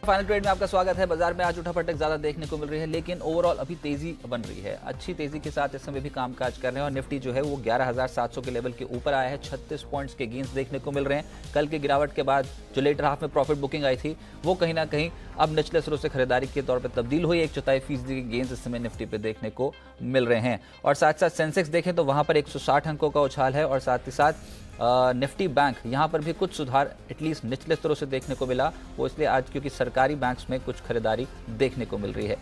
Final trade में आपका स्वागत है। बाजार में आज उठापटक ज्यादा देखने को मिल रही है, लेकिन ओवरऑल अभी तेजी बन रही है। अच्छी तेजी के साथ इस समय भी कामकाज कर रहे हैं और निफ्टी जो है वो 11,700 के लेवल के ऊपर आया है। 36 पॉइंट्स के गेंस देखने को मिल रहे हैं। कल की गिरावट के बाद जो लेटर हाफ में प्रॉफिट बुकिंग आई थी वो कहीं ना कहीं अब निचले स्तरों से खरीदारी के तौर पर तब्दील हुई। 1/4% के गेंस इस समय निफ्टी पे देखने को मिल रहे हैं। और साथ साथ सेंसेक्स देखें तो वहां पर 160 अंकों का उछाल है और साथ ही साथ निफ्टी बैंक यहाँ पर भी कुछ सुधार एटलीस्ट निचले स्तरों से देखने को मिला। वो इसलिए आज क्योंकि सरकारी बैंक्स में कुछ खरीदारी देखने को मिल रही है।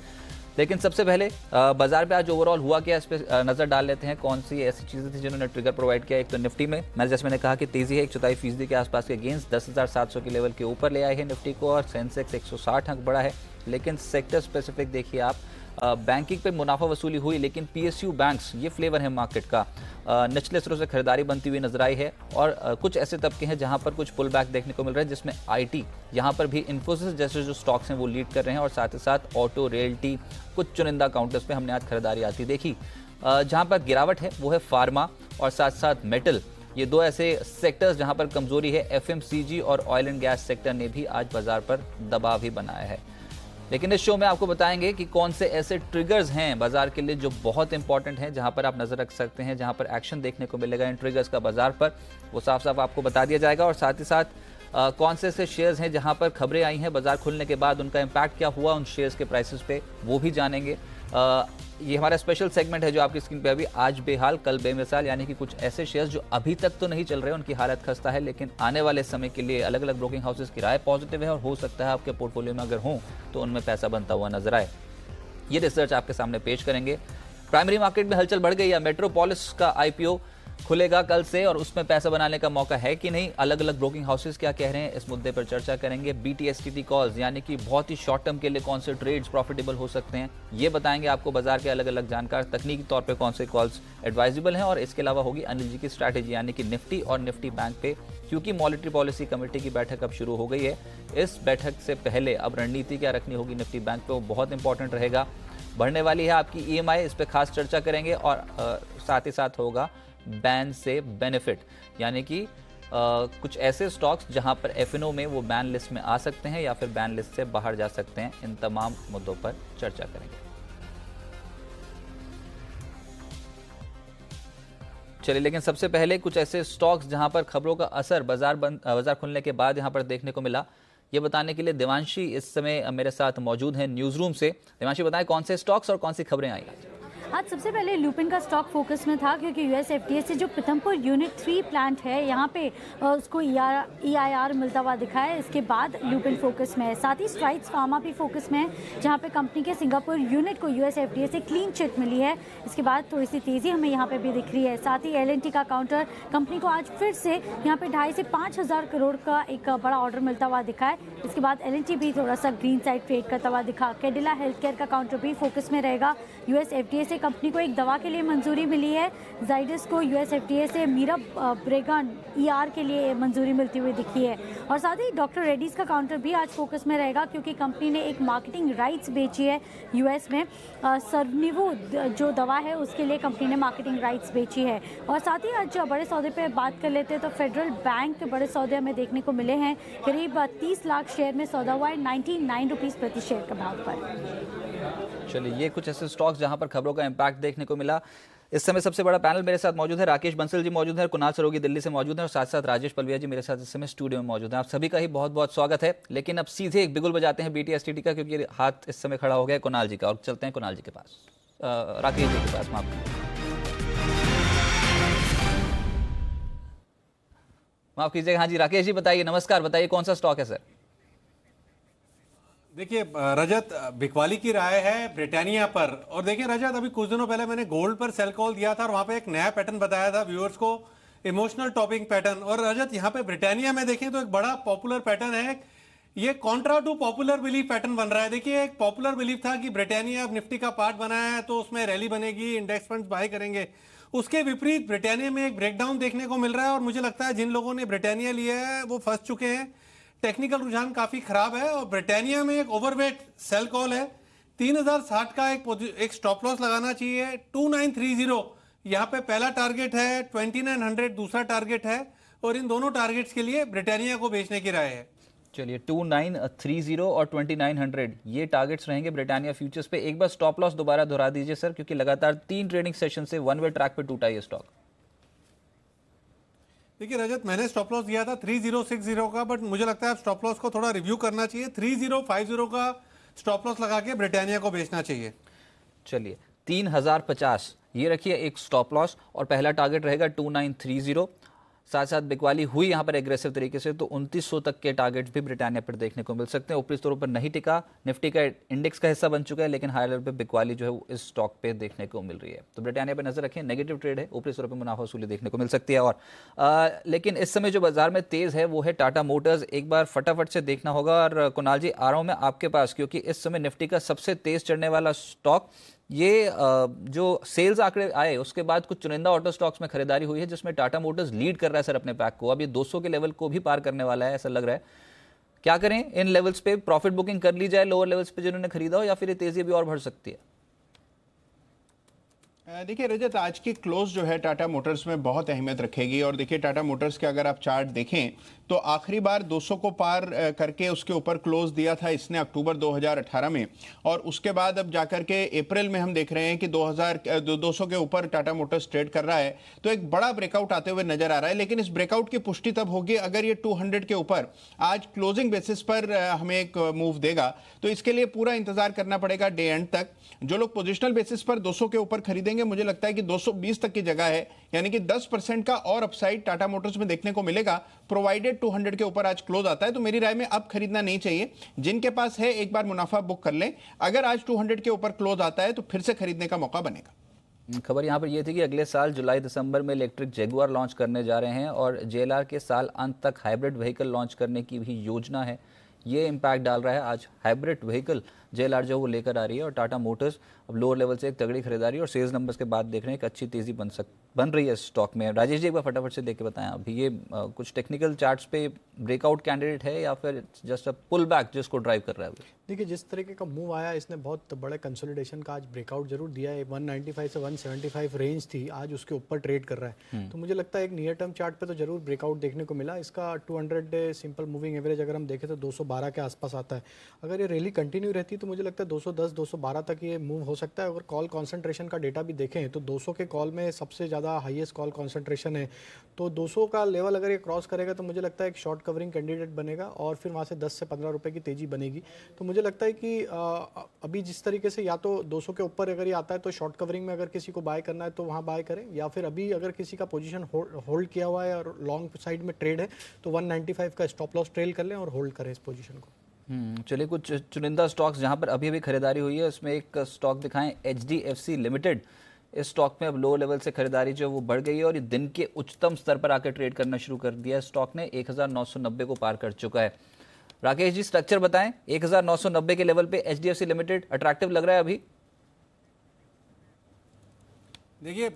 लेकिन सबसे पहले बाजार पे आज ओवरऑल हुआ क्या, इस पर नजर डाल लेते हैं। कौन सी ऐसी चीजें थी जिन्होंने ट्रिगर प्रोवाइड किया। एक तो निफ्टी में मैंने कहा कि तेजी है। 1/4% के आसपास के गेंस 10,700 के लेवल के ऊपर ले आए हैं निफ्टी को और सेंसेक्स 160 अंक बढ़ा है। लेकिन सेक्टर स्पेसिफिक देखिए आप, बैंकिंग पे मुनाफा वसूली हुई, लेकिन पीएसयू बैंक्स ये फ्लेवर है मार्केट का, निचले स्तरों से खरीदारी बनती हुई नजर आई है। और कुछ ऐसे तबके हैं जहां पर कुछ पुल बैक देखने को मिल रहा है, जिसमें आईटी, यहां पर भी इन्फोसिस जैसे जो स्टॉक्स हैं वो लीड कर रहे हैं और साथ ही साथ ऑटो, रियल्टी, कुछ चुनिंदा काउंटर्स पे हमने आज खरीदारी आती देखी। जहां पर गिरावट है वो है फार्मा और साथ साथ मेटल। ये दो ऐसे सेक्टर्स जहां पर कमजोरी है। एफएमसीजी और ऑयल एंड गैस सेक्टर ने भी आज बाजार पर दबाव ही बनाया है। लेकिन इस शो में आपको बताएंगे कि कौन से ऐसे ट्रिगर्स हैं बाजार के लिए जो बहुत इंपॉर्टेंट हैं, जहां पर आप नजर रख सकते हैं, जहां पर एक्शन देखने को मिलेगा इन ट्रिगर्स का बाजार पर, वो साफ साफ आपको बता दिया जाएगा। और साथ ही साथ कौन से ऐसे शेयर्स हैं जहां पर खबरें आई हैं बाजार खुलने के बाद, उनका इम्पैक्ट क्या हुआ उन शेयर्स के प्राइसेस पे, वो भी जानेंगे। ये हमारा स्पेशल सेगमेंट है जो आपकी स्क्रीन पे अभी, आज बेहाल कल बेमिसाल, यानी कि कुछ ऐसे शेयर्स जो अभी तक तो नहीं चल रहे, उनकी हालत खस्ता है, लेकिन आने वाले समय के लिए अलग अलग ब्रोकिंग हाउसेस की राय पॉजिटिव है और हो सकता है आपके पोर्टफोलियो में अगर हो तो उनमें पैसा बनता हुआ नजर आए। ये रिसर्च आपके सामने पेश करेंगे। प्राइमरी मार्केट में हलचल बढ़ गई है। मेट्रोपोलिस का आईपीओ खुलेगा कल से और उसमें पैसा बनाने का मौका है कि नहीं, अलग अलग ब्रोकिंग हाउसेस क्या कह रहे हैं, इस मुद्दे पर चर्चा करेंगे। बीटीएसटीटी कॉल्स यानी कि बहुत ही शॉर्ट टर्म के लिए कौन से ट्रेड्स प्रॉफिटेबल हो सकते हैं, ये बताएंगे आपको बाजार के अलग अलग जानकार। तकनीकी तौर पे कौन से कॉल्स एडवाइजेबल हैं और इसके अलावा होगी अनिल जी की स्ट्रैटेजी, यानी कि निफ्टी और निफ्टी बैंक पे, क्योंकि मॉनेटरी पॉलिसी कमेटी की बैठक अब शुरू हो गई है। इस बैठक से पहले अब रणनीति क्या रखनी होगी निफ्टी बैंक पे, वो बहुत इंपॉर्टेंट रहेगा। बढ़ने वाली है आपकी ईएमआई, इस पर खास चर्चा करेंगे। और साथ ही साथ होगा बैन से बेनिफिट, यानी कि कुछ ऐसे स्टॉक्स जहां पर एफएनओ में वो बैन लिस्ट में आ सकते हैं या फिर बैन लिस्ट से बाहर जा सकते हैं। इन तमाम मुद्दों पर चर्चा करेंगे। चलिए, लेकिन सबसे पहले कुछ ऐसे स्टॉक्स जहां पर खबरों का असर बाजार खुलने के बाद यहां पर देखने को मिला, ये बताने के लिए देवांशी इस समय मेरे साथ मौजूद हैं न्यूज रूम से। देवांशी, बताएं कौन से स्टॉक्स और कौन सी खबरें आई? आज सबसे पहले लुपिन का स्टॉक फोकस में था, क्योंकि यूएस एफडीए से जो पीथमपुर यूनिट 3 प्लांट है यहाँ पे उसको ईआईआर मिलता हुआ दिखा है। इसके बाद लुपिन फोकस में है। साथ ही स्ट्राइड्स फार्मा भी फोकस में है, जहाँ पे कंपनी के सिंगापुर यूनिट को यूएस एफडीए से क्लीन चिट मिली है। इसके बाद थोड़ी सी तेजी हमें यहाँ पे भी दिख रही है। साथ ही एलएनटी का काउंटर कंपनी को आज फिर से यहाँ पे 2,500 से 5,000 करोड़ का एक बड़ा ऑर्डर मिलता हुआ दिखा है। इसके बाद एलएनटी भी थोड़ा सा ग्रीन साइड ट्रेड करता हुआ दिखा। कैडिला हेल्थ केयर का काउंटर भी फोकस में रहेगा। यूएस एफडीए से कंपनी को एक दवा के लिए मंजूरी मिली है। जाइडस को यूएस एफडीए से मीराब्रेगन ईआर के लिए मंजूरी मिलती हुई दिखी है। और साथ ही डॉक्टर रेड्डीज का काउंटर भी आज फोकस में रहेगा, क्योंकि कंपनी ने एक मार्केटिंग राइट्स बेची है यूएस में। सर्वनिवो जो दवा है उसके लिए कंपनी ने मार्केटिंग राइट्स बेची है। और साथ ही आज बड़े सौदे पे बात कर लेते हैं तो फेडरल बैंक के बड़े सौदे हमें देखने को मिले हैं। करीब 30 लाख शेयर में सौदा हुआ है 99 रुपीज़ प्रति शेयर का भाव पर। चलिए, ये कुछ ऐसे स्टॉक्स जहां पर खबरों का इम्पैक्ट देखने को मिला। इस समय सबसे बड़ा पैनल मेरे साथ मौजूद है। राकेश बंसल जी मौजूद है, कुणाल सरोगी दिल्ली से मौजूद है और साथ साथ राजेश पलविया जी मेरे साथ इस समय स्टूडियो में मौजूद है। आप सभी का ही बहुत बहुत स्वागत है। लेकिन अब सीधे एक बिगुल बजाते हैं बीटीएसटीटी का, क्योंकि हाथ इस समय खड़ा हो गया कुणाल जी का, और चलते हैं कुणाल जी के पास, राकेश जी के पास। माफ कीजिएगा। हाँ जी राकेश जी बताइए, नमस्कार, बताइए कौन सा स्टॉक है सर? देखिए रजत, बिकवाली की राय है ब्रिटानिया पर। और देखिए रजत, अभी कुछ दिनों पहले मैंने गोल्ड पर सेल कॉल दिया था और वहां पे एक नया पैटर्न बताया था व्यूअर्स को, इमोशनल टॉपिंग पैटर्न। और रजत, यहाँ पे ब्रिटानिया में देखें तो एक बड़ा पॉपुलर पैटर्न है। ये contra to popular belief pattern बन रहा है। देखिए, एक पॉपुलर बिलीफ था कि ब्रिटानिया अब निफ्टी का पार्ट बनाया है तो उसमें रैली बनेगी, इंडेक्स फंड्स बाय करेंगे। उसके विपरीत ब्रिटानिया में एक ब्रेकडाउन देखने को मिल रहा है और मुझे लगता है जिन लोगों ने ब्रिटानिया लिया है वो फंस चुके हैं। टेक्निकल रुझान काफी खराब है और ब्रिटानिया में एक ओवरवेट सेल कॉल है। 3060 का एक स्टॉप लॉस लगाना चाहिए। 2930 यहाँ पे पहला टारगेट है, 2900 दूसरा टारगेट है और इन दोनों टारगेट्स के लिए ब्रिटानिया को बेचने की राय है। चलिए 2930 और 2900 ये टारगेट्स रहेंगे ब्रिटानिया फ्यूचर्स पे। एक बार स्टॉप लॉस दोबारा दोहरा दीजिए सर, क्योंकि लगातार 3 ट्रेडिंग सेशन से वन वे ट्रैक पे टूटा ये स्टॉक। देखिए रजत, मैंने स्टॉप लॉस दिया था 3060 का, बट मुझे लगता है आप स्टॉप लॉस को थोड़ा रिव्यू करना चाहिए। 3050 का स्टॉप लॉस लगा के ब्रिटानिया को बेचना चाहिए। चलिए 3050 ये रखिए एक स्टॉप लॉस, और पहला टारगेट रहेगा 2930। साथ साथ बिकवाली हुई यहाँ पर एग्रेसिव तरीके से, तो 2900 तक के टारगेट्स भी ब्रिटानिया पर देखने को मिल सकते हैं। ऊपरी स्तरों पर नहीं टिका, निफ्टी का इंडेक्स का हिस्सा बन चुका है, लेकिन हाई लेवल पे बिकवाली जो है वो इस स्टॉक पे देखने को मिल रही है। तो ब्रिटानिया पर नजर रखें, नेगेटिव ट्रेड है, ऊपरी स्तरों पर मुनाफा वसूली देखने को मिल सकती है। और लेकिन इस समय जो बाजार में तेज है वो है टाटा मोटर्स। एक बार फटाफट से देखना होगा। और कुणाल जी, आ रहा हूं मैं आपके पास, क्योंकि इस समय निफ्टी का सबसे तेज चढ़ने वाला स्टॉक ये जो सेल्स आंकड़े आए उसके बाद कुछ चुनिंदा ऑटो स्टॉक्स में खरीदारी हुई है, जिसमें टाटा मोटर्स लीड कर रहा है सर अपने पैक को। अब ये 200 के लेवल को भी पार करने वाला है ऐसा लग रहा है। क्या करें, इन लेवल्स पे प्रॉफिट बुकिंग कर ली जाए लोअर लेवल्स पे जिन्होंने खरीदा हो, या फिर ये तेजी भी और बढ़ सकती है? देखिए रजत, आज की क्लोज जो है टाटा मोटर्स में बहुत अहमियत रखेगी। और देखिए टाटा मोटर्स के अगर आप चार्ट देखें तो आखिरी बार 200 को पार करके उसके ऊपर क्लोज दिया था इसने अक्टूबर 2018 में, और उसके बाद अब जाकर के अप्रैल में हम देख रहे हैं कि 200 के ऊपर टाटा मोटर्स ट्रेड कर रहा है। तो एक बड़ा ब्रेकआउट आते हुए नजर आ रहा है, लेकिन इस ब्रेकआउट की पुष्टि तब होगी अगर ये 200 के ऊपर आज क्लोजिंग बेसिस पर हमें एक मूव देगा। तो इसके लिए पूरा इंतजार करना पड़ेगा डे एंड तक। जो लोग पोजिशनल बेसिस पर 200 के ऊपर खरीदेंगे, मुझे लगता है कि 220 तक की जगह है, यानी कि 10% का और अपसाइड टाटा मोटर्स में देखने को मिलेगा, प्रोवाइडेड 200 के ऊपर आज क्लोज आता है। तो मेरी राय में अब खरीदना नहीं चाहिए। जिनके पास है एक बार मुनाफा बुक कर लें। अगर आज 200 के ऊपर क्लोज आता है तो फिर से खरीदने का मौका बनेगा। खबर यहाँ पर यह थी कि अगले साल जुलाई दिसंबर में इलेक्ट्रिक जैगुआर लॉन्च करने जा रहे हैं, और जेएलआर के साल अंत तक हाइब्रिड व्हीकल लॉन्च करने की भी योजना है। ये इम्पैक्ट डाल रहा है आज हाइब्रिड व्हीकल जेएलआर जो वो लेकर आ रही है। और टाटा मोटर्स अब लोअर लेवल से एक तगड़ी खरीदारी और सेल्स नंबर्स के बाद देख रहे हैं एक अच्छी तेजी बन रही है स्टॉक में। राजेश जी एक बार फटाफट से देख के बताएं, अभी ये कुछ टेक्निकल चार्ट्स पे ब्रेकआउट कैंडिडेट है या फिर जस्ट अ पुल बैक जिसको ड्राइव कर रहा है? देखिए जिस तरीके का मूव आया, इसने बहुत बड़े कंसोलिडेशन का आज ब्रेकआउट जरूर दिया है। 195 से 175 रेंज थी, आज उसके ऊपर ट्रेड कर रहा है। तो मुझे लगता है एक नियर टर्म चार्ट पे तो जरूर ब्रेकआउट देखने को मिला। इसका 200 डे सिंपल मूविंग एवरेज अगर हम देखें तो 212 के आसपास आता है। अगर ये रैली कंटिन्यू रहती तो मुझे लगता है 210 212 तक ये मूव हो सकता है। अगर कॉल कॉन्सेंट्रेशन का डेटा भी देखें तो 200 के कॉल में सबसे ज़्यादा हाईएस्ट कॉल कॉन्सेंट्रेशन है। तो 200 का लेवल अगर ये क्रॉस करेगा तो मुझे लगता है एक शॉर्ट कवरिंग कैंडिडेट बनेगा, और फिर वहाँ से 10 से 15 रुपये की तेज़ी बनेगी। तो मुझे लगता है कि अभी जिस तरीके से या तो 200 के ऊपर अगर ये आता है तो शॉर्ट कवरिंग में अगर किसी को बाय करना है तो वहाँ बाय करें, या फिर अभी अगर किसी का पोजीशन होल्ड किया हुआ है और लॉन्ग साइड में ट्रेड है तो 195 का स्टॉप लॉस ट्रेल कर लें और होल्ड करें इस पोजीशन को। चलिए कुछ चुनिंदा स्टॉक्स जहां पर अभी खरीदारी हुई है उसमें एक स्टॉक दिखाएं, HDFC लिमिटेड। इस स्टॉक में अब लो लेवल से खरीदारी जो वो बढ़ गई है और ये दिन के उच्चतम स्तर पर आकर ट्रेड करना शुरू कर दिया। स्टॉक ने 1990 को पार कर चुका है। राकेश जी स्ट्रक्चर बताएं, 1990 के लेवल पे HDFC लिमिटेड अट्रैक्टिव लग रहा है अभी? देखिए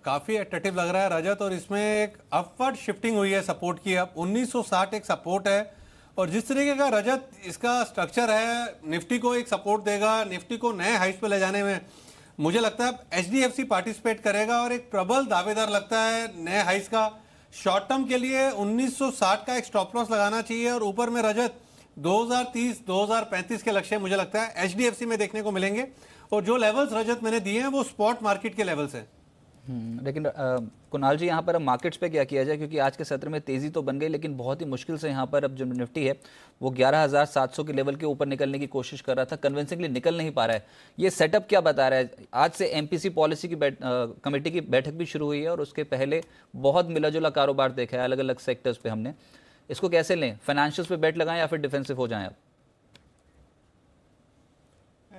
काफी अट्रैक्टिव लग रहा है रजत, और इसमें एक अपवर्ड शिफ्टिंग हुई है सपोर्ट की। अब 1960 एक सपोर्ट है, और जिस तरीके का रजत इसका स्ट्रक्चर है, निफ्टी को एक सपोर्ट देगा, निफ्टी को नए हाइट्स पे ले जाने में मुझे लगता है HDFC पार्टिसिपेट करेगा। और एक प्रबल दावेदार लगता है नए हाइट्स का। शॉर्ट टर्म के लिए 1960 का एक स्टॉप लॉस लगाना चाहिए, और ऊपर में रजत 2030 2035 के लक्ष्य मुझे लगता है HDFC में देखने को मिलेंगे। और जो लेवल्स रजत मैंने दिए हैं वो स्पॉट मार्केट के लेवल्स हैं। लेकिन कुणाल जी यहाँ पर अब मार्केट्स पे क्या किया जाए, क्योंकि आज के सत्र में तेजी तो बन गई लेकिन बहुत ही मुश्किल से यहाँ पर अब जो निफ्टी है वो 11,700 के लेवल के ऊपर निकलने की कोशिश कर रहा था, कन्विंसिंगली निकल नहीं पा रहा है। ये सेटअप क्या बता रहा है? आज से MPC पॉलिसी की कमेटी की बैठक भी शुरू हुई है, और उसके पहले बहुत मिला जुला कारोबार देखा है अलग अलग सेक्टर्स पे हमने। इसको कैसे लें? फाइनेंशियल्स पे बेट लगाएं या फिर डिफेंसिव हो जाएं? अब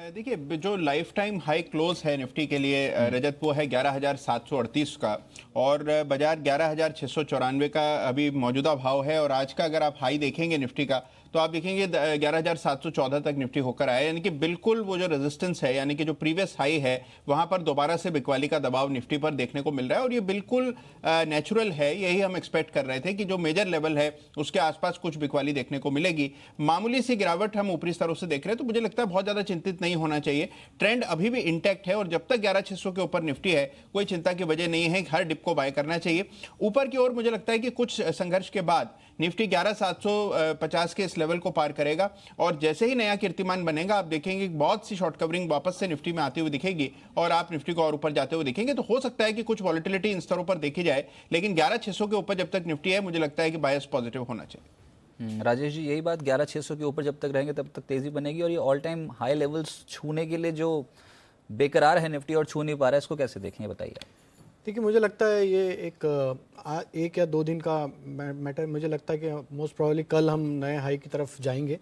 देखिए जो लाइफ टाइम हाई क्लोज है निफ्टी के लिए रजत, वो है 11,738 का, और बाजार 11,694 का अभी मौजूदा भाव है। और आज का अगर आप हाई देखेंगे निफ्टी का तो आप देखेंगे 11,714 तक निफ्टी होकर आया, यानी कि बिल्कुल वो जो रेजिस्टेंस है, यानी कि जो प्रीवियस हाई है वहां पर दोबारा से बिकवाली का दबाव निफ्टी पर देखने को मिल रहा है। और ये बिल्कुल नेचुरल है, यही हम एक्सपेक्ट कर रहे थे कि जो मेजर लेवल है उसके आसपास कुछ बिकवाली देखने को मिलेगी। मामूली सी गिरावट हम ऊपरी स्तरों से देख रहे हैं, तो मुझे लगता है बहुत ज्यादा चिंतित नहीं नहीं होना चाहिए। ट्रेंड अभी भी इंटैक्ट है और जब तक 11,600 के ऊपर निफ्टी है कोई चिंता की वजह नहीं है, हर डिप को बाय करना चाहिए। ऊपर की ओर मुझे लगता है कि कुछ संघर्ष के बाद निफ्टी 11,750 के इस लेवल को पार करेगा और जैसे ही नया कीर्तिमान बनेगा आप देखेंगे कि बहुत सी शॉर्ट कवरिंग वापस से निफ्टी में आती हुई दिखेगी और आप निफ्टी को और ऊपर जाते हुए दिखेंगे। तो हो सकता है कि कुछ वॉलिटिलिटी इन स्तरों पर देखी जाए, लेकिन 11,600 के ऊपर जब तक निफ्टी है मुझे लगता है कि बायस पॉजिटिव होना चाहिए। राजेश जी, यही बात, 11,600 के ऊपर जब तक रहेंगे तब तक तेजी बनेगी और ये ऑल टाइम हाई लेवल्स छूने के लिए जो बेकरार है निफ्टी और छू नहीं पा रहा है, इसको कैसे देखेंगे बताइए। देखिए मुझे लगता है ये एक या दो दिन का मैटर। मुझे लगता है कि मोस्ट प्रोबेबली कल हम नए हाई की तरफ जाएंगे।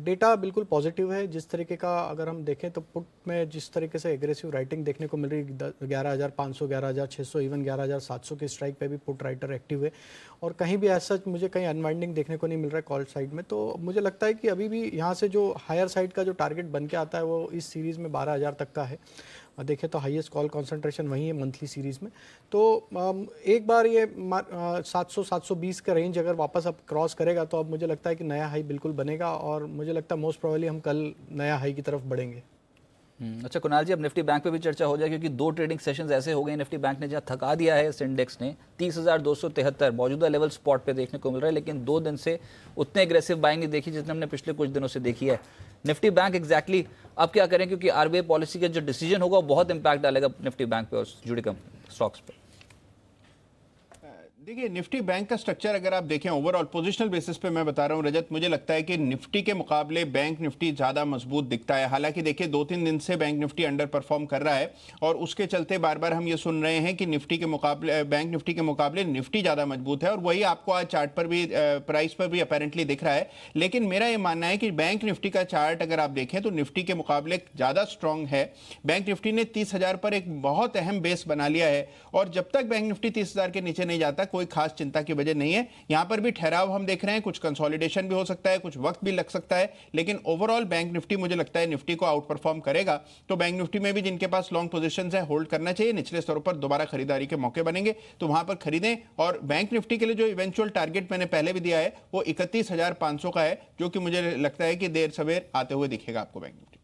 डेटा बिल्कुल पॉजिटिव है। जिस तरीके का अगर हम देखें तो पुट में जिस तरीके से एग्रेसिव राइटिंग देखने को मिल रही है, 11,500, 11,600, इवन 11,700 के स्ट्राइक पे भी पुट राइटर एक्टिव है और कहीं भी ऐसा मुझे कहीं अनवाइंडिंग देखने को नहीं मिल रहा है कॉल साइड में। तो मुझे लगता है कि अभी भी यहाँ से जो हायर साइड का जो टारगेट बन के आता है वो इस सीरीज़ में 12,000 तक का है। देखें तो हाईएस्ट कॉल कंसंट्रेशन वही है मंथली सीरीज़ में। तो एक बार ये 700-720 का रेंज अगर वापस अब क्रॉस करेगा तो अब मुझे लगता है कि नया हाई बिल्कुल बनेगा और मुझे लगता है मोस्ट प्रोबेबली हम कल नया हाई की तरफ बढ़ेंगे। अच्छा कुणाल जी, अब निफ्टी बैंक पे भी चर्चा हो जाए क्योंकि 2 ट्रेडिंग सेशंस ऐसे हो गए निफ्टी बैंक ने जहां थका दिया है इस इंडेक्स ने। 30,273 मौजूदा लेवल स्पॉट पे देखने को मिल रहा है, लेकिन 2 दिन से उतने एग्रेसिव बाइंग नहीं देखी जितने हमने पिछले कुछ दिनों से देखी है। निफ्टी बैंक एग्जैक्टली अब क्या करें, क्योंकि आरबीआई पॉलिसी का जो डिसीजन होगा वो बहुत इंपैक्ट डालेगा निफ्टी बैंक पे और जुड़ी स्टॉक्स पे। देखिए निफ्टी बैंक का स्ट्रक्चर अगर आप देखें ओवरऑल पोजिशनल बेसिस पे मैं बता रहा हूं रजत, मुझे लगता है कि निफ्टी के मुकाबले बैंक निफ्टी ज़्यादा मजबूत दिखता है। हालांकि देखिए 2-3 दिन से बैंक निफ्टी अंडर परफॉर्म कर रहा है और उसके चलते बार बार हम ये सुन रहे हैं कि निफ्टी के मुकाबले बैंक निफ्टी के मुकाबले निफ्टी ज़्यादा मजबूत है और वही आपको आज चार्ट पर भी प्राइस पर भी अपेरेंटली दिख रहा है। लेकिन मेरा ये मानना है कि बैंक निफ्टी का चार्ट अगर आप देखें तो निफ्टी के मुकाबले ज़्यादा स्ट्रॉन्ग है। बैंक निफ्टी ने 30,000 पर एक बहुत अहम बेस बना लिया है और जब तक बैंक निफ्टी 30,000 के नीचे नहीं जाता कोई खास चिंता की वजह नहीं है। यहां पर भी ठहराव हम देख रहे हैं, कुछ कंसोलिडेशन भी हो सकता है, कुछ वक्त भी लग सकता है, लेकिन ओवरऑल बैंक निफ्टी मुझे लगता है निफ्टी को आउट परफॉर्म करेगा। तो बैंक निफ्टी में भी जिनके पास लॉन्ग पोजीशंस है होल्ड करना चाहिए। निचले स्तरों पर दोबारा खरीदारी के मौके बनेंगे तो वहां पर खरीदें और बैंक निफ्टी के लिए जो इवेंचुअल टारगेट मैंने पहले भी दिया है वो 31,500 का है, जो कि मुझे लगता है कि देर सवेर आते हुए दिखेगा आपको बैंक निफ्टी।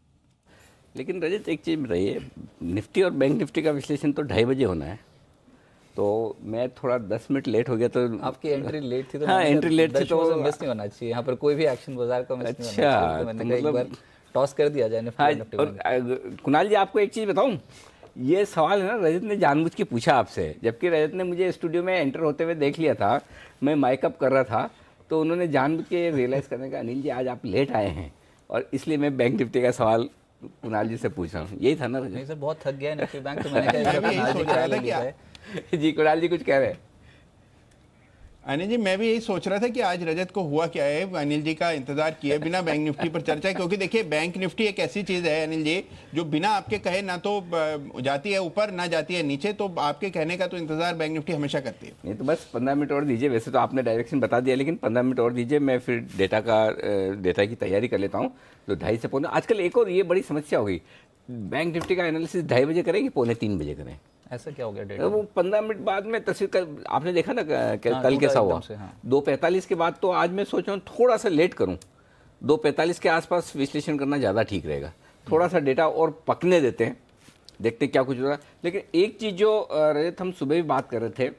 लेकिन रजत एक चीज़ बताइए, निफ्टी और बैंक निफ्टी का विश्लेषण तो 2:30 बजे होना है, तो मैं थोड़ा 10 मिनट लेट हो गया। तो आपकी एंट्री लेट थी तो हाँ एंट्री लेट थी तो मिस नहीं होना चाहिए। यहाँ पर कोई भी एक्शन बाजार का मिस नहीं होना चाहिए। अच्छा, तो मैंने कहा एक बार टॉस कर दिया जाए निफ्टी हाँ। निफ्टी और कुणाल जी आपको एक चीज़ बताऊं, ये सवाल है ना रजत ने जानबूझ के पूछा आपसे, जबकि रजत ने मुझे स्टूडियो में एंटर होते हुए देख लिया था, मैं माइकअप कर रहा था, तो उन्होंने जानबूझ के रियलाइज़ करने का अनिल जी आज आप लेट आए हैं और इसलिए मैं बैंक निफ्टी का सवाल कुणाल जी से पूछ रहा हूँ। यही था ना रजत? नहीं सर, बहुत थक गया है निफ्टी बैंक, तो मैंने कहा कुणाल जी की राय ले ली जाए। जी कुणाल जी कुछ कह रहे हैं? अनिल जी मैं भी यही सोच रहा था कि आज रजत को हुआ क्या है, अनिल जी का इंतजार किए बिना बैंक निफ्टी पर चर्चा, क्योंकि देखिए बैंक निफ्टी एक ऐसी चीज है अनिल जी जो बिना आपके कहे ना तो जाती है ऊपर ना जाती है नीचे, तो आपके कहने का तो इंतजार बैंक निफ्टी हमेशा करती है। नहीं तो बस 15 मिनट और दीजिए, वैसे तो आपने डायरेक्शन बता दिया, लेकिन 15 मिनट और दीजिए, मैं फिर डेटा की तैयारी कर लेता हूँ। तो 2:30 से पौने, आजकल एक और ये बड़ी समस्या हो गई, बैंक निफ्टी का एनालिसिस 2:30 बजे करें कि 2:45 बजे करें? ऐसा क्या हो गया डेटा? वो 15 मिनट बाद में तस्वीर आपने देखा ना कल कैसा हुआ। 2:45 के बाद तो आज मैं सोच रहा हूँ थोड़ा सा लेट करूँ, 2:45 के आसपास विश्लेषण करना ज़्यादा ठीक रहेगा। थोड़ा सा डेटा और पकने देते हैं, देखते क्या कुछ हो रहा है। लेकिन एक चीज़ जो रजत हम सुबह भी बात कर रहे थे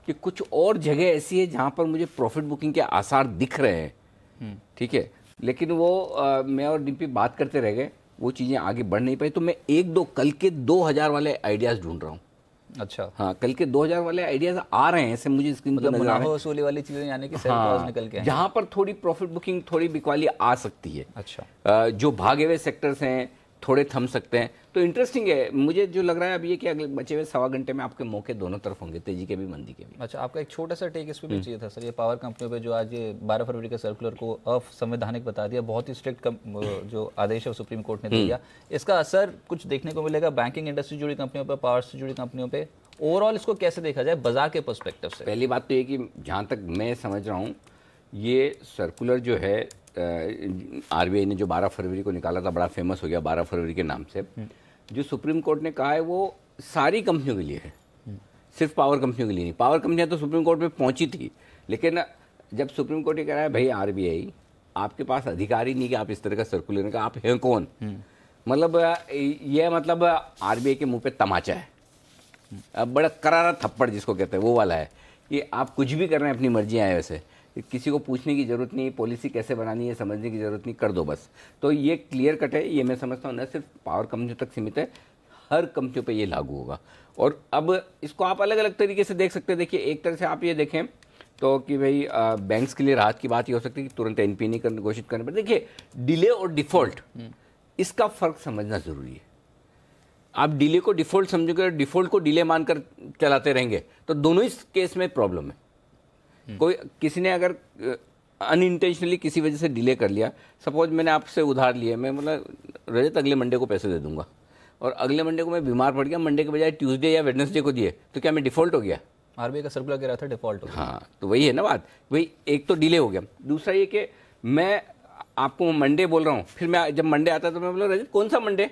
कि कुछ और जगह ऐसी है जहाँ पर मुझे प्रॉफिट बुकिंग के आसार दिख रहे हैं, ठीक है, लेकिन वो मैं और डीपी बात करते रह गए, वो चीज़ें आगे बढ़ नहीं पाई। तो मैं 1-2 कल के 2,000 वाले आइडियाज़ ढूंढ रहा हूँ। अच्छा, हाँ कल के 2,000 वाले आइडियाज आ रहे हैं, ऐसे मुझे स्क्रीन पर नजर आ रहे हैं। वसूली वाली चीजें यानी कि सेल क्लॉज निकल के हैं, जहां पर थोड़ी प्रॉफिट बुकिंग, थोड़ी बिकवाली आ सकती है। अच्छा, जो भागे हुए सेक्टर्स हैं थोड़े थम सकते हैं। तो इंटरेस्टिंग है, मुझे जो लग रहा है अब ये कि अगले बचे हुए 1.25 घंटे में आपके मौके दोनों तरफ होंगे, तेजी के भी मंदी के भी। अच्छा, आपका एक छोटा सा टेक इस पे भी चाहिए था सर। ये पावर कंपनियों पे जो आज ये 12 फरवरी के सर्कुलर को असंवैधानिक बता दिया, बहुत ही स्ट्रिक्ट जो आदेश है सुप्रीम कोर्ट ने दिया, इसका असर कुछ देखने को मिलेगा बैंकिंग इंडस्ट्री जुड़ी कंपनियों पर, पावर से जुड़ी कंपनियों पे? ओवरऑल इसको कैसे देखा जाए बाजार के पर्सपेक्टिव से? पहली बात तो ये कि जहाँ तक मैं समझ रहा हूँ, ये सर्कुलर जो है आरबीआई ने जो 12 फरवरी को निकाला था, बड़ा फेमस हो गया 12 फरवरी के नाम से, जो सुप्रीम कोर्ट ने कहा है वो सारी कंपनियों के लिए है, सिर्फ पावर कंपनियों के लिए नहीं। पावर कंपनियां तो सुप्रीम कोर्ट में पहुंची थी, लेकिन जब सुप्रीम कोर्ट ये कह रहा है भाई आरबीआई आपके पास अधिकार ही नहीं कि आप इस तरह का सर्कुलर का, आप हैं कौन? मतलब ये मतलब आरबीआई के मुंह पे तमाचा है, अब बड़ा करारा थप्पड़ जिसको कहते हैं वो वाला है कि आप कुछ भी कर रहे हैं अपनी मर्जी आए, वैसे किसी को पूछने की ज़रूरत नहीं, पॉलिसी कैसे बनानी है समझने की ज़रूरत नहीं, कर दो बस। तो ये क्लियर कट है, ये मैं समझता हूँ न सिर्फ पावर कंपनियों तक सीमित है, हर कंपनियों पे ये लागू होगा। और अब इसको आप अलग अलग तरीके से देख सकते हैं। देखिए, एक तरह से आप ये देखें तो कि भाई बैंक्स के लिए राहत की बात ये हो सकती है कि तुरंत एनपीए नहीं घोषित करने पर। देखिए, डिले और डिफ़ॉल्ट, इसका फ़र्क समझना ज़रूरी है। आप डिले को डिफ़ॉल्ट समझोगे और डिफ़ॉल्ट को डिले मानकर चलाते रहेंगे तो दोनों ही केस में प्रॉब्लम है। कोई किसी ने अगर अनइंटेंशनली किसी वजह से डिले कर लिया, सपोज मैंने आपसे उधार लिया, मैं मतलब रजत अगले मंडे को पैसे दे दूंगा और अगले मंडे को मैं बीमार पड़ गया, मंडे के बजाय ट्यूसडे या वेडनेसडे को दिए, तो क्या मैं डिफ़ॉल्ट हो गया? आरबीआई का सर्कुलर कह रहा था डिफ़ॉल्ट हो गया। हाँ, तो वही है ना बात। वही एक तो डिले हो गया, दूसरा ये कि मैं आपको मंडे बोल रहा हूँ, फिर मैं जब मंडे आता है तो मैं बोला रजत कौन सा मंडे?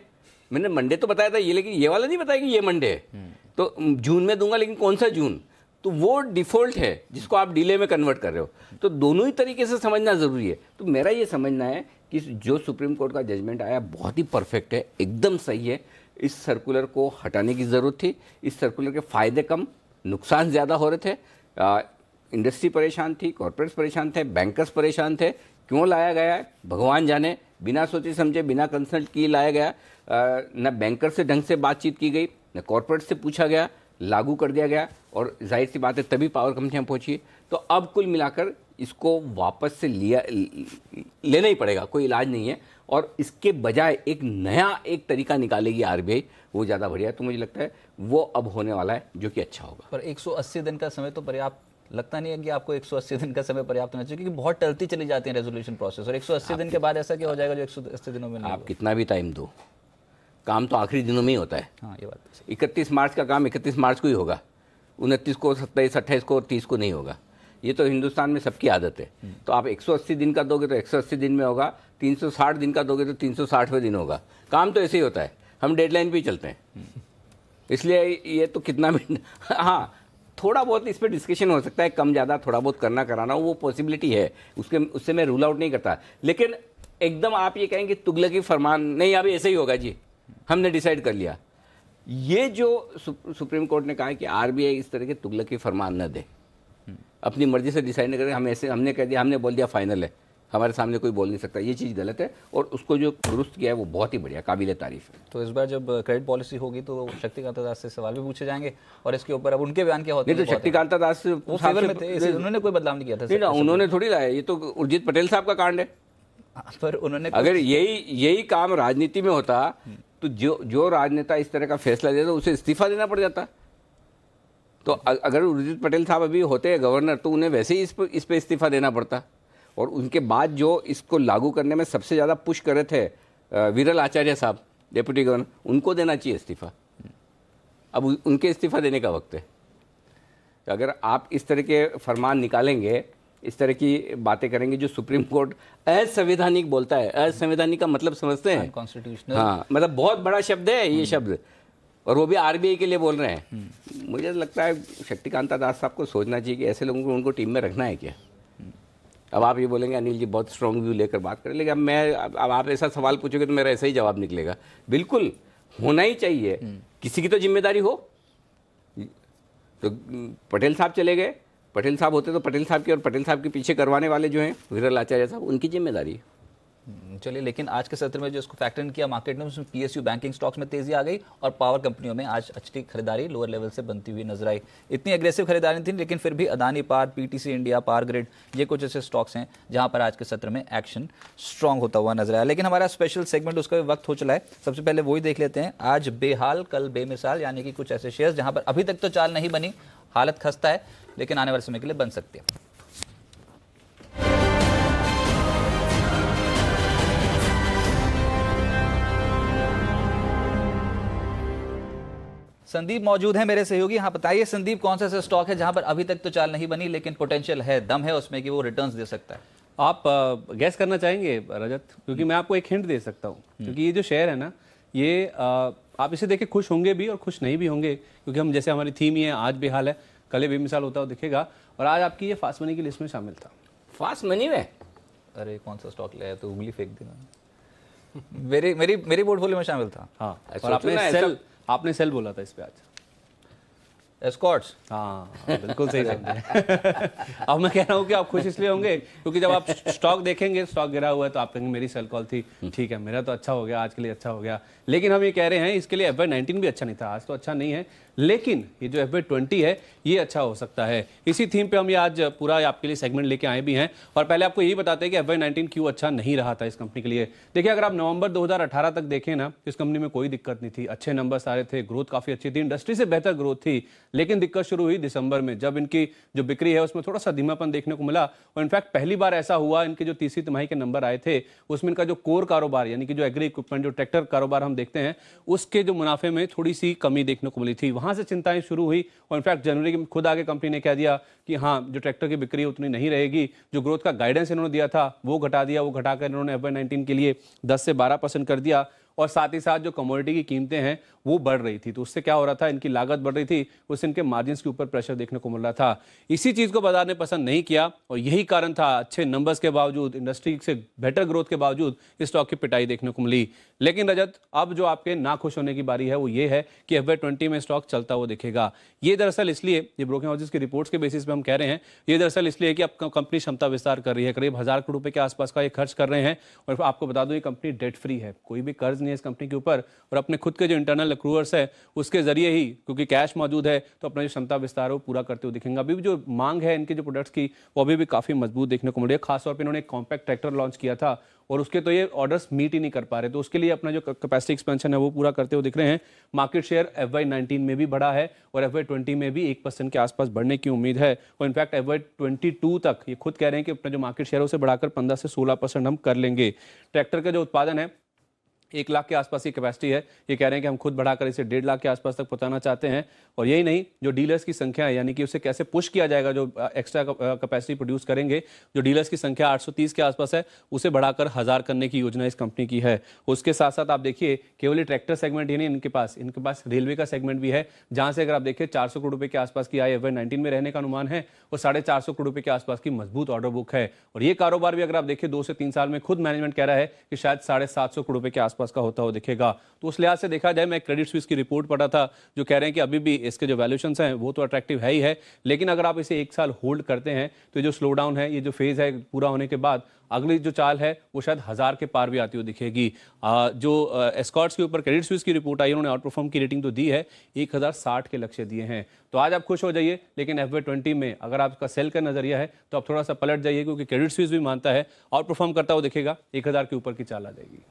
मैंने मंडे तो बताया था ये, लेकिन ये वाला नहीं बताया कि ये मंडे है। तो जून में दूंगा, लेकिन कौन सा जून? तो वो डिफ़ॉल्ट है जिसको आप डिले में कन्वर्ट कर रहे हो। तो दोनों ही तरीके से समझना ज़रूरी है। तो मेरा ये समझना है कि जो सुप्रीम कोर्ट का जजमेंट आया बहुत ही परफेक्ट है, एकदम सही है। इस सर्कुलर को हटाने की ज़रूरत थी। इस सर्कुलर के फ़ायदे कम, नुकसान ज़्यादा हो रहे थे। इंडस्ट्री परेशान थी, कॉर्पोरेट्स परेशान थे, बैंकर्स परेशान थे। क्यों लाया गया है भगवान जाने, बिना सोचे समझे, बिना कंसल्ट किए लाया गया। न बैंकर से ढंग से बातचीत की गई, न कॉर्पोरेट से पूछा गया, लागू कर दिया गया और जाहिर सी बात है तभी पावर कंपनियां पहुंची। तो अब कुल मिलाकर इसको वापस से लेना ही पड़ेगा, कोई इलाज नहीं है। और इसके बजाय एक नया एक तरीका निकालेगी आरबीआई, वो ज़्यादा बढ़िया है। तो मुझे लगता है वो अब होने वाला है, जो कि अच्छा होगा। पर 180 दिन का समय तो पर्याप्त लगता नहीं है कि आपको 180 दिन का समय पर्याप्त होना चाहिए, क्योंकि बहुत टलती चली जाती है रेजोल्यूशन प्रोसेस, और 180 दिन के बाद ऐसा क्या हो जाएगा जो 180 दिनों में नहीं आप कितना भी टाइम दो, काम तो आखिरी दिनों में ही होता है। हाँ, ये बात तो 31 मार्च का काम 31 मार्च को ही होगा, 29 को, 27, 28 को, 30 को नहीं होगा। ये तो हिंदुस्तान में सबकी आदत है। तो आप 180 दिन का दोगे तो 180 दिन में होगा, 360 दिन का दोगे तो 360वें दिन होगा। काम तो ऐसे ही होता है, हम डेडलाइन पे ही चलते हैं। इसलिए ये तो कितना भी हाँ, थोड़ा बहुत इस पर डिस्कशन हो सकता है, कम ज़्यादा थोड़ा बहुत करना कराना, वो पॉसिबिलिटी है, उससे मैं रूल आउट नहीं करता। लेकिन एकदम आप ये कहेंगे तुगलकी फरमान नहीं, अभी ऐसे ही होगा जी, हमने डिसाइड कर लिया। ये जो सुप्रीम कोर्ट ने कहा है कि आरबीआई इस तरह के तुगलकी फरमान न दे, अपनी मर्जी से डिसाइड नहीं करे, हमने कह दिया, हमने बोल दिया फाइनल है, हमारे सामने कोई बोल नहीं सकता, ये चीज़ गलत है। और उसको जो दुरुस्त किया है वो बहुत ही बढ़िया, काबिल तारीफ है। तो इस बार जब क्रेडिट पॉलिसी होगी तो शक्तिकांत दास से सवाल भी पूछे जाएंगे, और इसके ऊपर अब उनके बयान क्या होते हैं? नहीं तो शक्तिकांत दास वो फेवर में थे, उन्होंने कोई बदलाव नहीं किया था। नहीं ना, उन्होंने थोड़ी लाया, ये तो उर्जित पटेल साहब का कांड है। पर उन्होंने अगर यही काम राजनीति में होता तो जो राजनेता इस तरह का फैसला देता उसे इस्तीफा देना पड़ जाता। तो अगर उर्जित पटेल साहब अभी होते गवर्नर तो उन्हें वैसे ही इस पे इस्तीफा देना पड़ता। और उनके बाद जो इसको लागू करने में सबसे ज़्यादा पुश करे थे विरल आचार्य साहब, डेप्यूटी गवर्नर, उनको देना चाहिए इस्तीफा। अब उनके इस्तीफा देने का वक्त है। तो अगर आप इस तरह के फरमान निकालेंगे, इस तरह की बातें करेंगे जो सुप्रीम कोर्ट असंवैधानिक बोलता है, असंवैधानिक का मतलब समझते हैं, कॉन्स्टिट्यूशनल, हाँ, मतलब बहुत बड़ा शब्द है ये शब्द, और वो भी आरबीआई के लिए बोल रहे हैं। मुझे लगता है शक्तिकांता दास साहब को सोचना चाहिए कि ऐसे लोगों को उनको टीम में रखना है क्या। अब आप ये बोलेंगे अनिल जी बहुत स्ट्रॉन्ग व्यू लेकर बात करें, लेकिन अब आप ऐसा सवाल पूछोगे तो मेरा ऐसा ही जवाब निकलेगा। बिल्कुल होना ही चाहिए, किसी की तो जिम्मेदारी हो। तो पटेल साहब चले गए, पटेल साहब होते तो पटेल साहब की और पटेल साहब के पीछे करवाने वाले जो हैं विरल आचार्य साहब, उनकी जिम्मेदारी है। चलिए, लेकिन आज के सत्र में जो इसको फैक्टर इन किया मार्केट ने, उसमें पीएसयू बैंकिंग स्टॉक्स में तेजी आ गई और पावर कंपनियों में आज अच्छी खरीदारी लोअर लेवल से बनती हुई नजर आई। इतनी एग्रेसिव खरीदारी थी, लेकिन फिर भी Adani power, PTC India, power grid, ये कुछ ऐसे स्टॉक्स हैं जहां पर आज के सत्र में एक्शन स्ट्रांग होता हुआ नजर आया। लेकिन हमारा स्पेशल सेगमेंट उसका भी वक्त हो चला है, सबसे पहले वही देख लेते हैं। आज बेहाल कल बेमिसाल, यानी कि कुछ ऐसे शेयर्स जहां पर अभी तक तो चाल नहीं बनी, हालत खस्ता है, लेकिन आने वाले समय के लिए बन सकती है। संदीप मौजूद है मेरे सहयोगी। हाँ, बताइए संदीप, कौन सा ऐसा स्टॉक है जहां पर अभी तक तो चाल नहीं बनी लेकिन पोटेंशियल है, दम है उसमें कि वो रिटर्न्स दे सकता है? आप गैस करना चाहेंगे रजत? क्योंकि मैं आपको एक हिंट दे सकता हूँ, क्योंकि ये जो शेयर है ना, ये आप इसे देख के खुश होंगे भी और खुश नहीं भी होंगे, क्योंकि हम जैसे हमारी थीम ही है आज बेहाल है, कल बेमिसाल होता हो दिखेगा। और आज आपकी ये फास्ट मनी की लिस्ट में शामिल था। फास्ट मनी में? अरे कौन सा स्टॉक ले आया, तो उंगली फेंक देना। मेरी मेरी मेरी पोर्टफोलियो में शामिल था। हाँ, सोचो और आपने सेल बोला था इस पे आज। एस्कॉर्ट्स, हाँ बिल्कुल सही समझे। अब मैं कह रहा हूँ कि आप खुश इसलिए होंगे क्योंकि जब आप स्टॉक देखेंगे, स्टॉक गिरा हुआ है, तो आप कहेंगे मेरी सेल कॉल थी, ठीक है मेरा तो अच्छा हो गया, आज के लिए अच्छा हो गया। लेकिन हम ये कह रहे हैं इसके लिए FY19 भी अच्छा नहीं था, आज तो अच्छा नहीं है, लेकिन ये जो FY20 है ये अच्छा हो सकता है। इसी थीम पे हम ये आज पूरा आपके लिए सेगमेंट लेके आए भी हैं। और पहले आपको यही बताते हैं कि FY19 क्यों अच्छा नहीं रहा था इस कंपनी के लिए। देखिए, अगर आप नवंबर 2018 तक देखें ना, इस कंपनी में कोई दिक्कत नहीं थी, अच्छे नंबर्स आ रहे थे, ग्रोथ काफी अच्छी थी, इंडस्ट्री से बेहतर ग्रोथ थी। लेकिन दिक्कत शुरू हुई दिसंबर में, जब इनकी जो बिक्री है उसमें थोड़ा सा धीमापन देखने को मिला। और इनफैक्ट पहली बार ऐसा हुआ, इनके जो तीसरी तिमाही के नंबर आए थे उसमें इनका जो कोर कारोबार यानी कि जो एग्री इक्विपमेंट, जो ट्रैक्टर कारोबार हम देखते हैं, उसके जो मुनाफे में थोड़ी सी कमी देखने को मिली थी। वहां से चिंताएं शुरू हुई और इनफैक्ट जनवरी में खुद आगे कंपनी ने कह दिया कि हाँ, जो ट्रैक्टर की बिक्री उतनी नहीं रहेगी, जो ग्रोथ का गाइडेंस इन्होंने दिया था वो घटा दिया, वो घटाकर इन्होंने FY19 के लिए 10 से 12% कर दिया। और साथ ही साथ जो कमोडिटी की कीमतें हैं वो बढ़ रही थी, तो उससे क्या हो रहा था, इनकी लागत बढ़ रही थी, उससे इनके मार्जिन्स के ऊपर प्रेशर देखने को मिल रहा था। इसी चीज़ को बाजार ने पसंद नहीं किया और यही कारण था अच्छे नंबर्स के बावजूद, इंडस्ट्री से बेटर ग्रोथ के बावजूद इस स्टॉक की पिटाई देखने को मिली। लेकिन रजत, अब जो आपके ना खुश होने की बारी है वो ये है कि FY20 में स्टॉक चलता हुआ दिखेगा। ये दरअसल इसलिए, ये ब्रोकिंग हाउसेस की रिपोर्ट्स के बेसिस पे हम कह रहे हैं, ये दरअसल इसलिए कि अब कंपनी क्षमता विस्तार कर रही है, करीब 1000 करोड़ रुपए के आसपास का ये खर्च कर रहे हैं। और आपको बता दूं, ये कंपनी डेट फ्री है, कोई भी कर्ज नहीं है इस कंपनी के ऊपर, और अपने खुद के जो इंटरनल अक्रूवर्स है उसके जरिए ही, क्योंकि कैश मौजूद है, तो अपना जो क्षमता विस्तार है वो पूरा करते हुए दिखेंगे। अभी भी जो मांग है इनके जो प्रोडक्ट्स की वो अभी भी काफी मजबूत देखने को मिल रही है। खासतौर पर इन्होंने एक कॉम्पैक्ट ट्रैक्टर लॉन्च किया था और उसके तो ये ऑर्डर्स मीट ही नहीं कर पा रहे, तो उसके लिए अपना जो कैपेसिटी एक्सपेंशन है वो पूरा करते हुए दिख रहे हैं। मार्केट शेयर FY19 में भी बढ़ा है और FY20 में भी 1% के आसपास बढ़ने की उम्मीद है। और इनफैक्ट FY22 तक ये खुद कह रहे हैं कि अपना जो मार्केट शेयर है उसे बढ़ाकर 15 से 16% हम कर लेंगे। ट्रैक्टर का जो उत्पादन है 1 लाख के आसपास की कैपेसिटी है, ये कह रहे हैं कि हम खुद बढ़ाकर इसे 1.5 लाख के आसपास तक पहुंचाना चाहते हैं। और यही नहीं, जो डीलर्स की संख्या है, यानी कि उसे कैसे पुश किया जाएगा, जो एक्स्ट्रा कैपेसिटी प्रोड्यूस करेंगे, जो डीलर्स की संख्या 830 के आसपास है उसे बढ़ाकर 1000 करने की योजना इस कंपनी की है। उसके साथ साथ आप देखिए, केवल ट्रैक्टर सेगमेंट ही नहीं, इनके पास रेलवे का सेगमेंट भी है, जहां से अगर आप देखिए 400 करोड़ रुपए के आसपास की आय FY19 में रहने का अनुमान है और 450 करोड़ रुपए के आसपास की मजबूत ऑर्डर बुक है। और ये कारोबार भी अगर आप देखिए 2 से 3 साल में खुद मैनेजमेंट कह रहा है कि शायद 750 करोड़ रुपए के आसपास का होता हुआ दिखेगा। तो उस लिहाज से देखा जाए, मैं क्रेडिट स्विस की रिपोर्ट पढ़ा था जो कह रहे हैं कि अभी भी इसके जो वैल्यूएशंस हैं वो तो अट्रैक्टिव है ही है, लेकिन अगर आप इसे 1 साल होल्ड करते हैं तो ये जो स्लो डाउन है, ये जो फेज है पूरा होने के बाद अगली जो चाल है वो शायद 1000 के पार भी आती हुई दिखेगी। जो एस्कॉर्ट्स के ऊपर क्रेडिट स्विस की रिपोर्ट आई, उन्होंने आउट परफॉर्म की रेटिंग तो दी है, 1060 के लक्ष्य दिए हैं। तो आज आप खुश हो जाइए, लेकिन FY20 में अगर आपका सेल का नजरिया है तो आप थोड़ा सा पलट जाइए, क्योंकि क्रेडिट स्विस भी मानता है आउट परफॉर्म करता हुआ दिखेगा, 1000 के ऊपर की चाल आ जाएगी।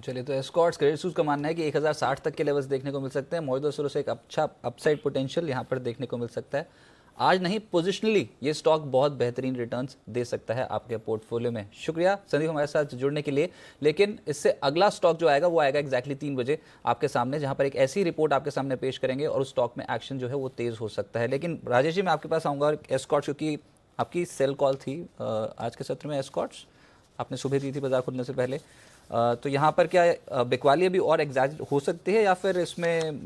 चलिए, तो एस्कॉर्ट्स, क्रेडिट स्विस का मानना है कि 1060 तक के लेवल्स देखने को मिल सकते हैं। मौजूदा स्रोत से एक अच्छा अपसाइड पोटेंशियल यहाँ पर देखने को मिल सकता है। आज नहीं, पोजिशनली ये स्टॉक बहुत बेहतरीन रिटर्न्स दे सकता है आपके पोर्टफोलियो में। शुक्रिया संदीप हमारे साथ जुड़ने के लिए। लेकिन इससे अगला स्टॉक जो आएगा वो आएगा एग्जैक्टली 3 बजे आपके सामने, जहां पर एक ऐसी रिपोर्ट आपके सामने पेश करेंगे और उस स्टॉक में एक्शन जो है वो तेज हो सकता है। लेकिन राजेश जी, मैं आपके पास आऊँगा एस्कॉर्ट्स, क्योंकि आपकी सेल कॉल थी आज के सत्र में। एस्कॉर्ट्स आपने सुबह दी थी बाजार खुलने से पहले, तो यहाँ पर क्या बिकवाली अभी और एग्जैक्ट हो सकती है या फिर इसमें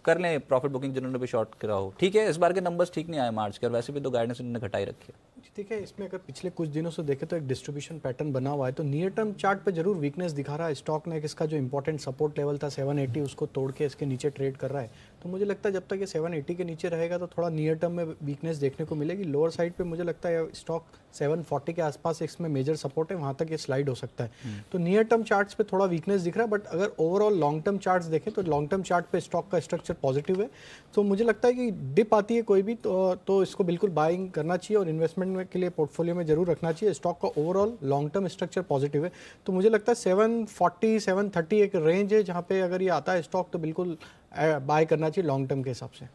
कर लें प्रॉफिट बुकिंग जिन्होंने भी शॉर्ट करा हो? ठीक है, इस बार के नंबर्स ठीक नहीं आए मार्च के, और वैसे भी तो गाइडेंस उन्होंने घटाई रखी है। ठीक है, इसमें अगर पिछले कुछ दिनों से देखें तो एक डिस्ट्रीब्यूशन पैटर्न बना हुआ है, तो नियर टर्म चार्ट पे जरूर वीकनेस दिखा रहा है स्टॉक ने। इसका जो इंपॉर्टेंट सपोर्ट लेवल था 780, उसको तोड़ के इसके नीचे ट्रेड कर रहा है। तो मुझे लगता है जब तक ये 780 के नीचे रहेगा तो थोड़ा नियर टर्म में वीकनेस देखने को मिलेगी। लोअर साइड पे मुझे लगता है स्टॉक 740 के आसपास इसमें मेजर सपोर्ट है, वहाँ तक ये स्लाइड हो सकता है। तो नियर टर्म चार्ट्स पे थोड़ा वीकनेस दिख रहा है, बट अगर ओवरऑल लॉन्ग टर्म चार्ट्स देखें तो लॉन्ग टर्म चार्ट पे स्टॉक का स्ट्रक्चर पॉजिटिव है। तो मुझे लगता है कि डिप आती है कोई भी तो इसको बिल्कुल बाइंग करना चाहिए और इन्वेस्टमेंट के लिए पोर्टफोलियो में जरूर रखना चाहिए। स्टॉक का overall long term structure positive है। तो मुझे लगता है 740 730 एक रेंज है जहाँ पे अगर ये आता है स्टॉक तो बिल्कुल बाय करना चाहिए लॉन्ग टर्म के हिसाब से।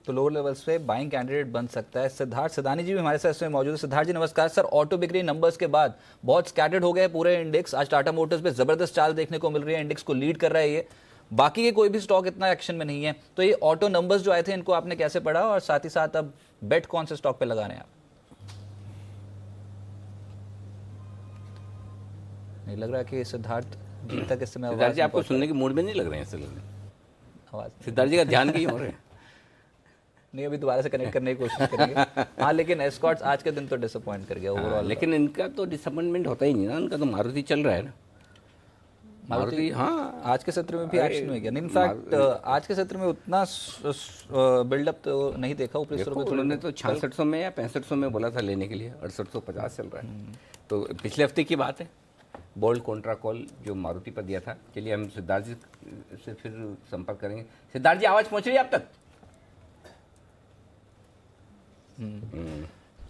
तो लोअर लेवल्स पे बाइंग कैंडिडेट बन सकता है। सिद्धार्थ सदानी जी भी हमारे साथ इसमें मौजूद है। सिद्धार्थ जी नमस्कार। सर, ऑटो बिक्री नंबर्स के बाद बहुत स्कैटर्ड हो गए पूरे इंडेक्स। आज टाटा मोटर्स पे जबरदस्त चाल देखने को मिल रही है, इंडेक्स को लीड कर रहा है ये, बाकी के कोई भी स्टॉक इतना एक्शन में नहीं है। तो ये ऑटो नंबर्स जो आए थे इनको आपने कैसे पढ़ा, और साथ ही साथ अब बेट कौन से स्टॉक पे लगा रहे हैं आप? नहीं लग रहा कि सिद्धार्थ जी तक इस समय सिद्धार्थ जी आपको सुनने के मूड में नहीं लग रहे हैं असल में। आवाज सिद्धार्थ जी का ध्यान कहीं हो रहा है। नहीं, अभी दोबारा से कनेक्ट करने की कोशिश करेंगे। हाँ, लेकिन एस्कॉर्ट्स आज के दिन तो डिसअपॉइंट कर गया ओवरऑल। लेकिन इनका तो डिसअपॉइंटमेंट होता ही नहीं ना, इनका तो मारुति चल रहा है ना। मारुति हाँ आज के सत्र में भी एक्शन में गया। इनफैक्ट आज के सत्र में उतना बिल्डअप तो नहीं देखा। ऊपरी स्तरों पे उन्होंने तो 6600 में या 6500 में बोला था लेने के लिए, 6850 चल रहा है। तो पिछले हफ्ते की बात है, बोल्ड कॉन्ट्रा कॉल जो मारुति पर दिया था। चलिए हम सिद्धार्थ जी से फिर संपर्क करेंगे। सिद्धार्थ जी, आवाज पहुंच रही है आप तक?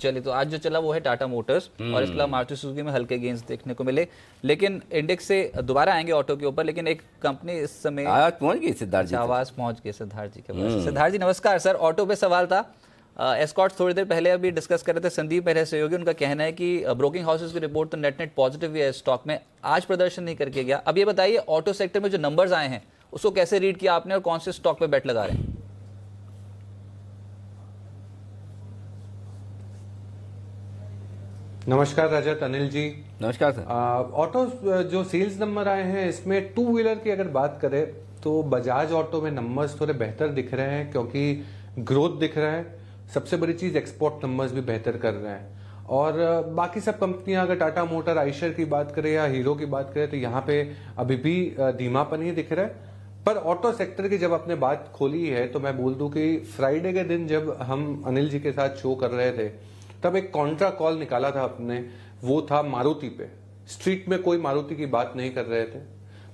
चलिए, तो आज जो चला वो है टाटा मोटर्स और इसके अलावा मारुति सुजुकी में हल्के गेंस देखने को मिले। लेकिन इंडेक्स से दोबारा आएंगे ऑटो के ऊपर, लेकिन एक कंपनी इस समय आवाज पहुंच गई सिद्धार्थ जी? आवाज पहुंच गई सिद्धार्थ जी के पास। सिद्धार्थ जी नमस्कार सर। ऑटो पे सवाल था, एस्कॉर्ट थोड़ी देर पहले अभी डिस्कस कर रहे थे संदीप मेरे सहयोगी, उनका कहना है कि ब्रोकिंग हाउसेस की रिपोर्ट तो नेट पॉजिटिव है स्टॉक में, आज प्रदर्शन नहीं करके गया। अब ये बताइए ऑटो सेक्टर में जो नंबर्स आए हैं उसको कैसे रीड किया आपने और कौन से स्टॉक पे बेट लगा रहे हैं? नमस्कार रजत, अनिल जी। नमस्कार सर। ऑटो जो सेल्स नंबर आए हैं इसमें टू व्हीलर की अगर बात करें तो बजाज ऑटो में नंबर्स थोड़े बेहतर दिख रहे हैं क्योंकि ग्रोथ दिख रहा है। सबसे बड़ी चीज एक्सपोर्ट नंबर्स भी बेहतर कर रहे हैं। और बाकी सब कंपनियां अगर टाटा मोटर, आइशर की बात करें या हीरो की बात करें तो यहाँ पे अभी भी धीमापन ही दिख रहा है। पर ऑटो सेक्टर की जब आपने बात खोली है तो मैं बोल दूं कि फ्राइडे के दिन जब हम अनिल जी के साथ शो कर रहे थे तब एक कॉन्ट्रा कॉल निकाला था आपने, वो था मारुति पे। स्ट्रीट में कोई मारुति की बात नहीं कर रहे थे।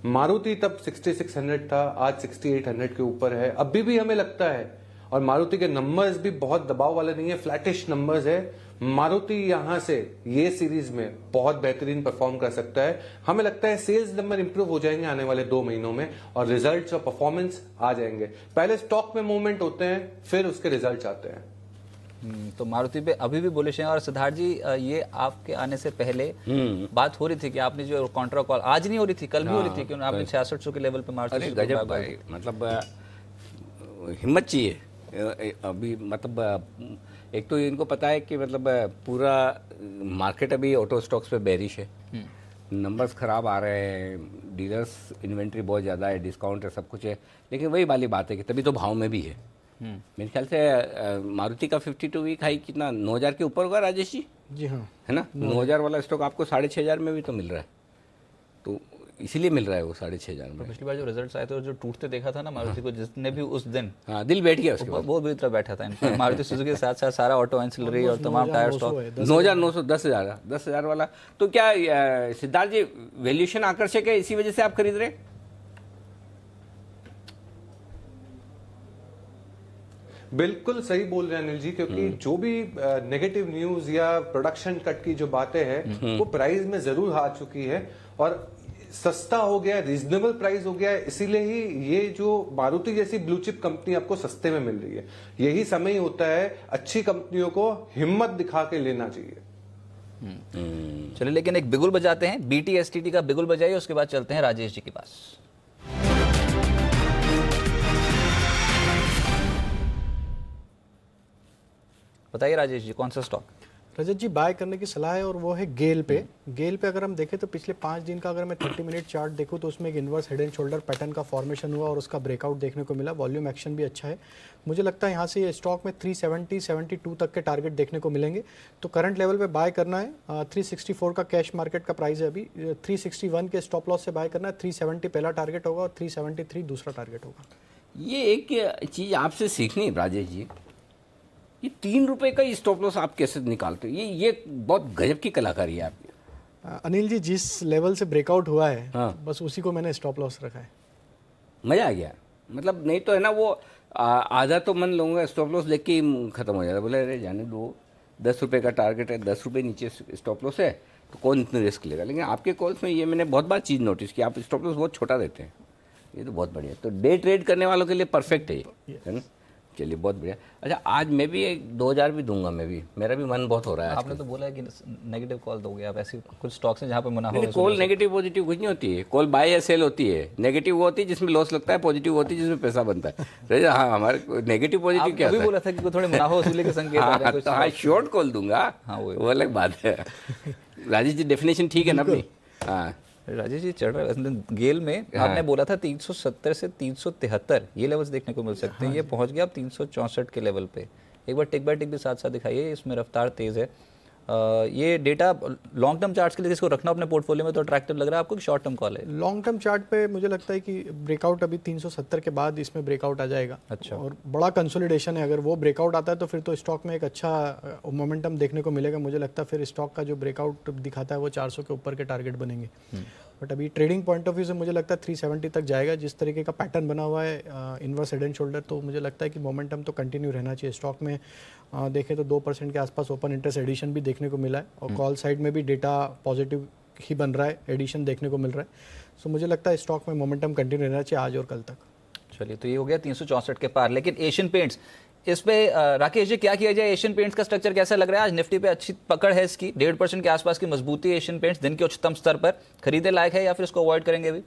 मारुति तब 6600 था, आज 6800 के ऊपर है। अभी भी हमें लगता है, और मारुति के नंबर्स भी बहुत दबाव वाले नहीं है, फ्लैटिश नंबर्स है। मारुति यहां से ये सीरीज में बहुत बेहतरीन परफॉर्म कर सकता है। हमें लगता है सेल्स नंबर इंप्रूव हो जाएंगे आने वाले 2 महीनों में और रिजल्ट्स और परफॉर्मेंस आ जाएंगे। पहले स्टॉक में मूवमेंट होते हैं, फिर उसके रिजल्ट्स आते हैं। तो मारुति पे अभी भी बुलिश हैं। और सिद्धार्थ जी, ये आपके आने से पहले बात हो रही थी कि आपने जो कॉन्ट्रा कॉल आज नहीं हो रही थी, कल भी हो रही थी कि आपने 6600 के लेवल पे मारुति गजब, मतलब हिम्मत चाहिए अभी। मतलब एक तो इनको पता है कि मतलब पूरा मार्केट अभी ऑटो स्टॉक्स पे बेरिश है, नंबर्स खराब आ रहे हैं, डीलर्स इन्वेंट्री बहुत ज़्यादा है, डिस्काउंट है, सब कुछ है। लेकिन वही वाली बात है कि तभी तो भाव में भी है। मेरे ख्याल से मारुति का 52 वीक हाई कितना 9000 के ऊपर होगा राजेश जी? जी हाँ, है ना। 9000 वाला स्टॉक आपको 6500 में भी तो मिल रहा है, तो इसीलिए मिल रहा है वो 6500 में। पिछली बार जो रिजल्ट्स आए थे और जो टूटते देखा था ना मारुति को, जिसने भी उस दिन दिल बैठ गया उसके बाद, बहुत बुरी तरह बैठा था। इनफैक्ट मारुति सुजुकी के साथ साथ सारा ऑटो एंसिलरी और तमाम टायर स्टॉक 9900 10,000 वाला। तो क्या सिद्धार्थ जी वैल्यूएशन आकर्षक है, इसी वजह से आप खरीद रहे हैं? बिल्कुल सही बोल रहे हैं अनिल जी, क्योंकि जो भी नेगेटिव न्यूज या प्रोडक्शन कट की जो बातें हैं वो प्राइस में जरूर आ चुकी है और सस्ता हो गया, रीजनेबल प्राइस हो गया है। इसीलिए ही ये जो मारुति जैसी ब्लू चिप कंपनी आपको सस्ते में मिल रही है। यही समय होता है अच्छी कंपनियों को हिम्मत दिखा के लेना चाहिए। चलिए, लेकिन एक बिगुल बजाते हैं, BTSTT का बिगुल बजाइए, उसके बाद चलते हैं राजेश जी के पास। बताइए राजेश जी, कौन सा स्टॉक? रजत जी बाय करने की सलाह है और वो है गेल पे। गेल पे अगर हम देखें तो पिछले 5 दिन का अगर मैं 30 मिनट चार्ट देखूं तो उसमें एक inverse head and shoulder pattern का फॉर्मेशन हुआ और उसका ब्रेकआउट देखने को मिला। वॉल्यूम एक्शन भी अच्छा है। मुझे लगता है यहाँ से ये स्टॉक में 370-72 तक के टारगेट देखने को मिलेंगे, तो करंट लेवल पे बाय करना है। 364 का कैश मार्केट का प्राइस है अभी, 361 के स्टॉप लॉस से बाय करना है। 370 पहला टारगेट होगा और 373 दूसरा टारगेट होगा। ये एक चीज़ आपसे सीखनी है राजेश जी, ये 3 रुपए का स्टॉप लॉस आप कैसे निकालते हो? ये बहुत गजब की कलाकारी है आपकी। अनिल जी, जिस लेवल से ब्रेकआउट हुआ है, बस उसी को मैंने स्टॉप लॉस रखा है। मजा आ गया। मतलब नहीं तो है ना, वो आधा तो मन लूँगा स्टॉप लॉस लेके ही खत्म हो जाता, बोले अरे जाने दो, 10 रुपये का टारगेट है, 10 रुपये नीचे स्टॉप लॉस है तो कौन इतने रिस्क लेगा। लेकिन आपके कॉल्स में ये मैंने बहुत बार चीज़ नोटिस की, आप स्टॉप लॉस बहुत छोटा देते हैं, ये तो बहुत बढ़िया। तो डे ट्रेड करने वालों के लिए परफेक्ट है ये, है ना। चलिए बहुत बढ़िया। अच्छा, आज मैं भी एक 2000 भी दूंगा, मैं भी, मेरा भी मन बहुत हो रहा है। आपने तो बोला है कि नेगेटिव कॉल दोगे आप, ऐसी कुछ स्टॉक्स हैं जहाँ पे मुनाफा हो। कॉल नेगेटिव पॉजिटिव कुछ नहीं होती है, कॉल बाय या सेल होती है। नेगेटिव वो होती है जिसमें लॉस लगता है, पॉजिटिव होती है जिसमें पैसा बनता है। हाँ, हमारे नेगेटिव पॉजिटिव क्या होता है? बोला था कि थोड़े मुनाफा वसूली के संकेत आ रहे हैं। हाँ, शॉर्ट कॉल दूंगा, वो अलग बात है। राजेश जी डेफिनेशन ठीक है ना अपनी? हाँ राजेश जी, चढ़ रहा है गेल में। आपने बोला था 370 से 373 ये लेवल्स देखने को मिल सकते हैं। ये पहुंच गया अब 364 के लेवल पे। एक बार टिक बाय टिक भी साथ साथ दिखाइए, इसमें रफ्तार तेज है। ये डेटा लॉन्ग टर्म चार्ट्स के लिए इसको रखना अपने पोर्टफोलियो में तो अट्रैक्टिव लग रहा है आपको कि शॉर्ट टर्म कॉल है? लॉन्ग टर्म चार्ट पे मुझे लगता है कि ब्रेकआउट अभी 370 के बाद इसमें ब्रेकआउट आ जाएगा। अच्छा। और बड़ा कंसोलिडेशन है, अगर वो ब्रेकआउट आता है तो फिर तो स्टॉक में एक अच्छा मोमेंटम देखने को मिलेगा। मुझे लगता है फिर स्टॉक का जो ब्रेकआउट दिखाता है वो 400 के ऊपर के टारगेट बनेंगे। बट अभी ट्रेडिंग पॉइंट ऑफ व्यू से मुझे लगता है 370 तक जाएगा। जिस तरीके का पैटर्न बना हुआ है इनवर्स हेड एंड शोल्डर, तो मुझे लगता है कि मोमेंटम तो कंटिन्यू रहना चाहिए। स्टॉक में देखें तो 2% के आसपास ओपन इंटरेस्ट एडिशन भी देखने को मिला है और कॉल साइड में भी डेटा पॉजिटिव ही बन रहा है, एडिशन देखने को मिल रहा है। सो मुझे लगता है स्टॉक में मोमेंटम कंटिन्यू रहना चाहिए आज और कल तक। चलिए, तो ये हो गया 364 के पार। लेकिन एशियन पेंट्स, इस पे राकेश जी क्या किया जाए? एशियन पेंट्स का स्ट्रक्चर कैसा लग रहा है? आज निफ्टी पे अच्छी पकड़ है इसकी, 1.5% के आसपास की मजबूती है एशियन पेंट्स, दिन के उच्चतम स्तर पर, खरीदे लायक है या फिर इसको अवॉइड करेंगे अभी?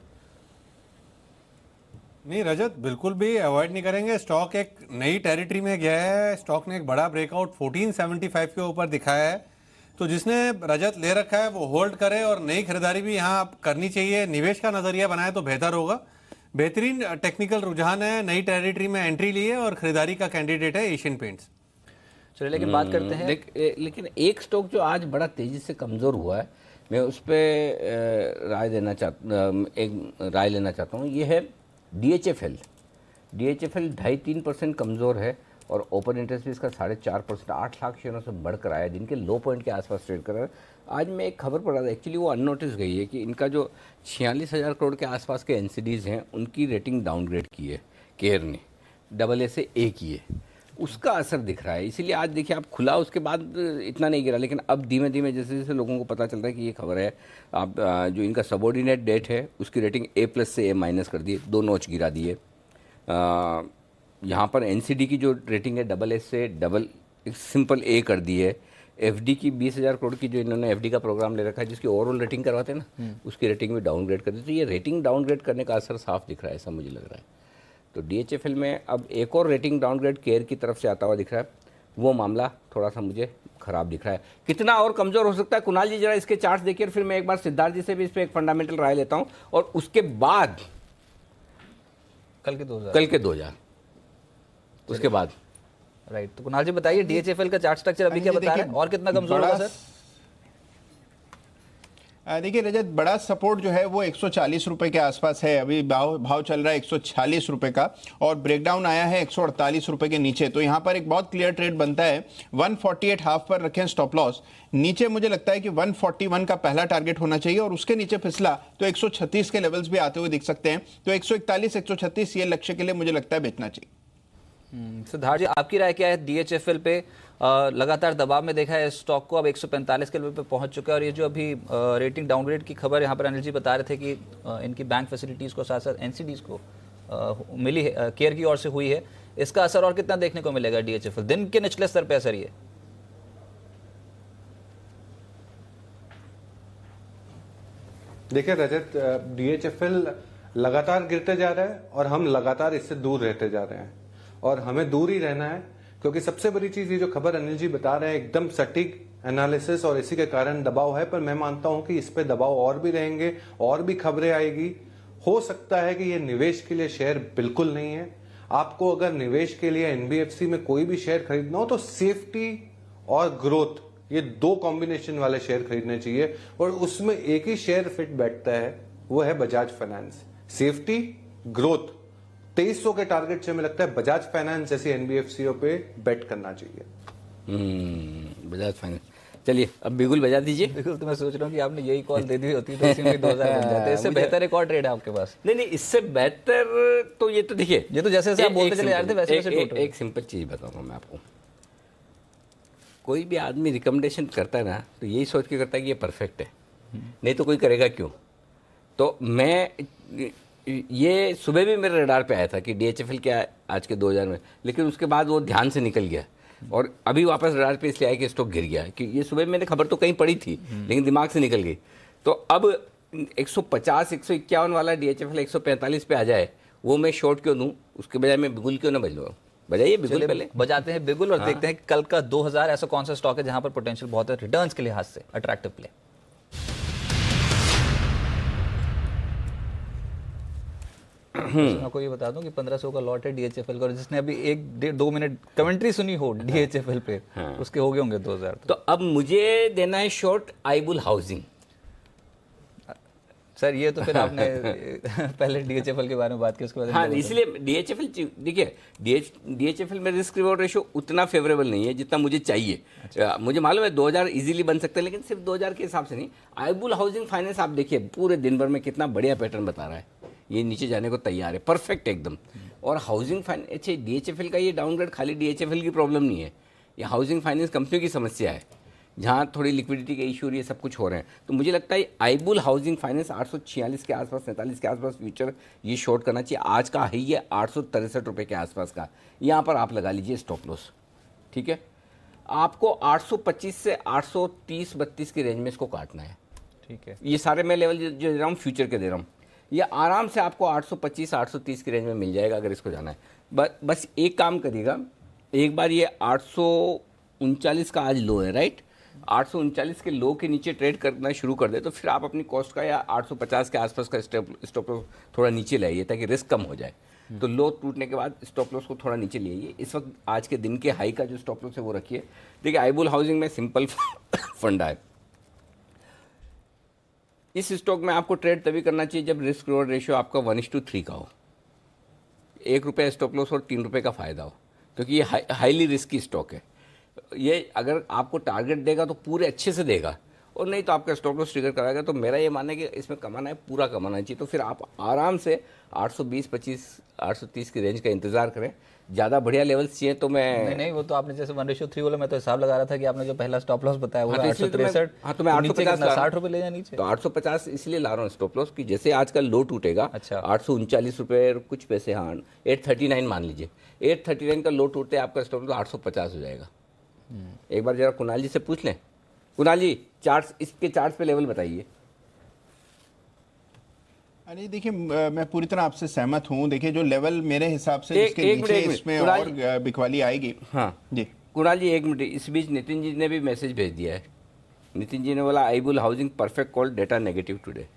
नहीं रजत, बिल्कुल भी अवॉइड नहीं करेंगे। स्टॉक एक नई टेरिटरी में गया है। स्टॉक ने एक बड़ा ब्रेकआउट 1475 के ऊपर दिखाया है। तो जिसने रजत ले रखा है वो होल्ड करे और नई खरीदारी भी यहाँ करनी चाहिए। निवेश का नजरिया बनाए तो बेहतर होगा। बेहतरीन टेक्निकल रुझान है, नई टेरिटरी में एंट्री ली है और खरीदारी का कैंडिडेट है एशियन पेंट्स। चलिए, लेकिन बात करते हैं लेकिन एक स्टॉक जो आज बड़ा तेजी से कमजोर हुआ है, मैं उस पर राय लेना चाहता हूँ। ये है DHFL। DHFL 2.5-3% कमज़ोर है और ओपन इंटरेस्ट भी इसका 4.5%, 8 लाख शेयरों से बढ़कर आया, दिन के लो पॉइंट के आसपास ट्रेड कर रहा है। आज मैं एक खबर पढ़ा था, एक्चुअली वो अननोटिस गई है कि इनका जो 46,000 करोड़ के आसपास के NCDs हैं उनकी रेटिंग डाउनग्रेड की है केयर ने, AA से A की है। उसका असर दिख रहा है। इसीलिए आज देखिए आप खुला, उसके बाद इतना नहीं गिरा, लेकिन अब धीमे धीमे जैसे जैसे लोगों को पता चल रहा है कि ये खबर है, आप जो इनका सबऑर्डिनेट डेट है उसकी रेटिंग A+ से A- कर दिए, 2 नॉच गिरा दिए। यहाँ पर NCD की जो रेटिंग है AA से सिंपल A कर दी है। FD की 20,000 करोड़ की जो इन्होंने FD का प्रोग्राम ले रखा है, जिसकी ओवरऑल रेटिंग करवाते हैं ना, उसकी रेटिंग भी डाउनग्रेड कर दी। तो ये रेटिंग डाउनग्रेड करने का असर साफ दिख रहा है, ऐसा मुझे लग रहा है। तो DHFL में अब एक और रेटिंग डाउनग्रेड केयर की तरफ से आता हुआ दिख रहा है। वो मामला थोड़ा सा मुझे खराब दिख रहा है। कितना और कमज़ोर हो सकता है कुणाल जी, जरा इसके चार्ट्स देखिए, फिर मैं एक बार सिद्धार्थ जी से भी इस पर एक फंडामेंटल राय लेता हूँ और उसके बाद कल के 2000 उसके बाद राइट। तो कुणाल जी बताइए, DHFL का चार्ट स्ट्रक्चर अभी क्या बता रहा है और कितना कमजोर होगा सर? देखिए रजत, बड़ा सपोर्ट जो है वो 140 रुपए के आसपास है। अभी भाव चल रहा है 146 रुपए का और ब्रेकडाउन आया है 148 रुपए के नीचे। तो यहाँ पर एक बहुत क्लियर ट्रेड बनता है। 148 हाफ पर रखें स्टॉप लॉस। नीचे मुझे लगता है कि 141 का पहला टारगेट होना चाहिए और उसके नीचे फिसला तो 136 के लेवल्स भी आते हुए दिख सकते हैं। तो 141 136 ये लक्ष्य के लिए मुझे लगता है बेचना चाहिए। सिद्धार्थ जी, आपकी राय क्या है? DHFL पे लगातार दबाव में देखा है स्टॉक को, अब 145 के लेवल पे पहुंच चुका है और ये जो अभी रेटिंग डाउनग्रेड की खबर यहाँ पर अनिल जी बता रहे थे कि इनकी बैंक फैसिलिटीज को साथ साथ NCDs को मिली है, केयर की ओर से हुई है, इसका असर और कितना देखने को मिलेगा DHFL? दिन के निचले स्तर पे असर ये? देखिए रजत, DHFL लगातार गिरते जा रहा है और हम लगातार इससे दूर रहते जा रहे हैं और हमें दूर ही रहना है, क्योंकि सबसे बड़ी चीज ये जो खबर अनिल जी बता रहे हैं एकदम सटीक एनालिसिस और इसी के कारण दबाव है। पर मैं मानता हूं कि इस पे दबाव और भी रहेंगे और भी खबरें आएगी। हो सकता है कि ये निवेश के लिए शेयर बिल्कुल नहीं है। आपको अगर निवेश के लिए NBFC में कोई भी शेयर खरीदना हो तो सेफ्टी और ग्रोथ, ये 2 कॉम्बिनेशन वाले शेयर खरीदने चाहिए और उसमें एक ही शेयर फिट बैठता है, वो है बजाज फाइनेंस। सेफ्टी, ग्रोथ, 2300 के टारगेट से हमें लगता है बजाज फाइनेंस जैसी NBFCओ पे बेट करना चाहिए। बजाज फाइनेंस। चलिए अब बिल्कुल बजा दीजिए। बिल्कुल, तो मैं सोच रहा हूँ कि आपने यही कॉल दे दी होती तो इसी में 2000 बन जाते। इससे बेहतर एक और ट्रेड है आपके पास? नहीं, इससे बेहतर तो ये तो देखिए, ये तो जैसे जैसे आप बोलते चले जा रहे थे वैसे वैसे टूट रहे। एक सिंपल चीज बताऊंगा मैं आपको। कोई भी आदमी रिकमेंडेशन करता है ना तो यही सोच के करता है कि ये परफेक्ट है, नहीं तो कोई करेगा क्यों। तो मैं ये सुबह भी मेरे रडार पे आया था कि DHFL क्या है आज के 2000 में, लेकिन उसके बाद वो ध्यान से निकल गया और अभी वापस रडार पे इसलिए आया कि स्टॉक गिर गया कि ये सुबह मैंने खबर तो कहीं पढ़ी थी लेकिन दिमाग से निकल गई। तो अब 150 151 वाला DHFL 145 पे आ जाए, वो मैं शॉर्ट क्यों दूं, उसके बजाय मैं बिगुल क्यों ना बजवाऊं। बजाइए बिगुल, पहले बजाते हैं बिगुल और देखते हैं कल का 2000 ऐसा कौन सा स्टॉक है जहां पर पोटेंशियल बहुत है रिटर्न्स के लिहाज से अट्रैक्टिव प्ले। मैं आपको ये बता दूं कि 1500 का लॉट है DHFL का, और जिसने अभी 1-2 मिनट कमेंट्री सुनी हो DHFL पे, उसके हो गए होंगे 2000। तो अब मुझे देना है शॉर्ट आईबुल हाउसिंग। सर ये तो फिर आपने पहले DHFL के बारे में बात की, उसके बाद हाँ, इसलिए DHFL, देखिए DHFL में रिस्क रिवॉर्ड रेशियो उतना फेवरेबल नहीं है जितना मुझे चाहिए। अच्छा। मुझे मालूम है 2000 इजीली बन सकते हैं, लेकिन सिर्फ 2000 के हिसाब से नहीं। आईबुल हाउसिंग फाइनेंस आप देखिए पूरे दिन भर में कितना बढ़िया पैटर्न बता रहा है, ये नीचे जाने को तैयार है, परफेक्ट एकदम। और हाउसिंग फाइनेंस, अच्छा DHFL का ये डाउनग्रेड खाली DHFL की प्रॉब्लम नहीं है, ये हाउसिंग फाइनेंस कंपनियों की समस्या है, जहाँ थोड़ी लिक्विडिटी के इशू ये सब कुछ हो रहे हैं। तो मुझे लगता है आईबुल हाउसिंग फाइनेंस 846 के आसपास, 47 के आसपास फ्यूचर ये शॉर्ट करना चाहिए। आज का है ये 863 रुपये के आसपास का, यहाँ पर आप लगा लीजिए स्टॉप लॉस, ठीक है। आपको 825 से 830-32 की रेंज में इसको काटना है, ठीक है। ये सारे मैं लेवल जो दे रहा हूँ फ्यूचर के दे रहा हूँ, ये आराम से आपको 825-830 की रेंज में मिल जाएगा अगर इसको जाना है। बस एक काम करिएगा, एक बार ये 839 का आज लो है, राइट, 839 के लो के नीचे ट्रेड करना शुरू कर दे तो फिर आप अपनी कॉस्ट का या 850 के आसपास का स्टॉप लॉस थोड़ा नीचे लाइए ताकि रिस्क कम हो जाए। तो लो टूटने के बाद स्टॉप लॉस को थोड़ा नीचे ले आइए। इस वक्त आज के दिन के हाई का जो स्टॉप लॉस है वो रखिए। देखिए आईबुल हाउसिंग में सिंपल फंडा है, इस स्टॉक में आपको ट्रेड तभी करना चाहिए जब रिस्क रिवॉर्ड रेशियो आपका 1:3 का हो, 1 रुपये स्टॉप लॉस और 3 रुपये का फायदा हो, क्योंकि ये हाईली रिस्की स्टॉक है। ये अगर आपको टारगेट देगा तो पूरे अच्छे से देगा, और नहीं तो आपका स्टॉप लॉस ट्रिगर कराएगा। तो मेरा ये मानना है कि इसमें कमाना है, पूरा कमाना चाहिए। तो फिर आप आराम से 820-25, 830 की रेंज का इंतजार करें। ज़्यादा बढ़िया लेवल्स चाहिए तो मैं नहीं वो तो आपने जैसे 1:3 बोला, मैं तो हिसाब लगा रहा था कि आपने जो पहला स्टॉप लॉस बताया वो 863। हाँ, तो मैं 850 60 रुपये ले जाना नीचे, तो 850 इसलिए ला रहा हूँ स्टॉप लॉस कि जैसे आज का लो टूटेगा। अच्छा, 839 रुपये कुछ पैसे, हाँ 839 मान लीजिए, 839 का लो टूटते आपका स्टॉप लॉस 850 हो जाएगा। एक बार जरा कुणाल जी से पूछ लें। कुणाल जी चार्ट्स, इसके चार्ट्स पे लेवल बताइए। अरे देखिए मैं पूरी तरह आपसे सहमत हूँ। देखिए जो लेवल मेरे हिसाब से जिसके नीचे इसमें और बिकवाली आएगी। हाँ जी कुणाल जी, एक मिनट, इस बीच नितिन जी ने भी मैसेज भेज दिया है। नितिन जी ने बोला Ibull housing perfect call, data negative today.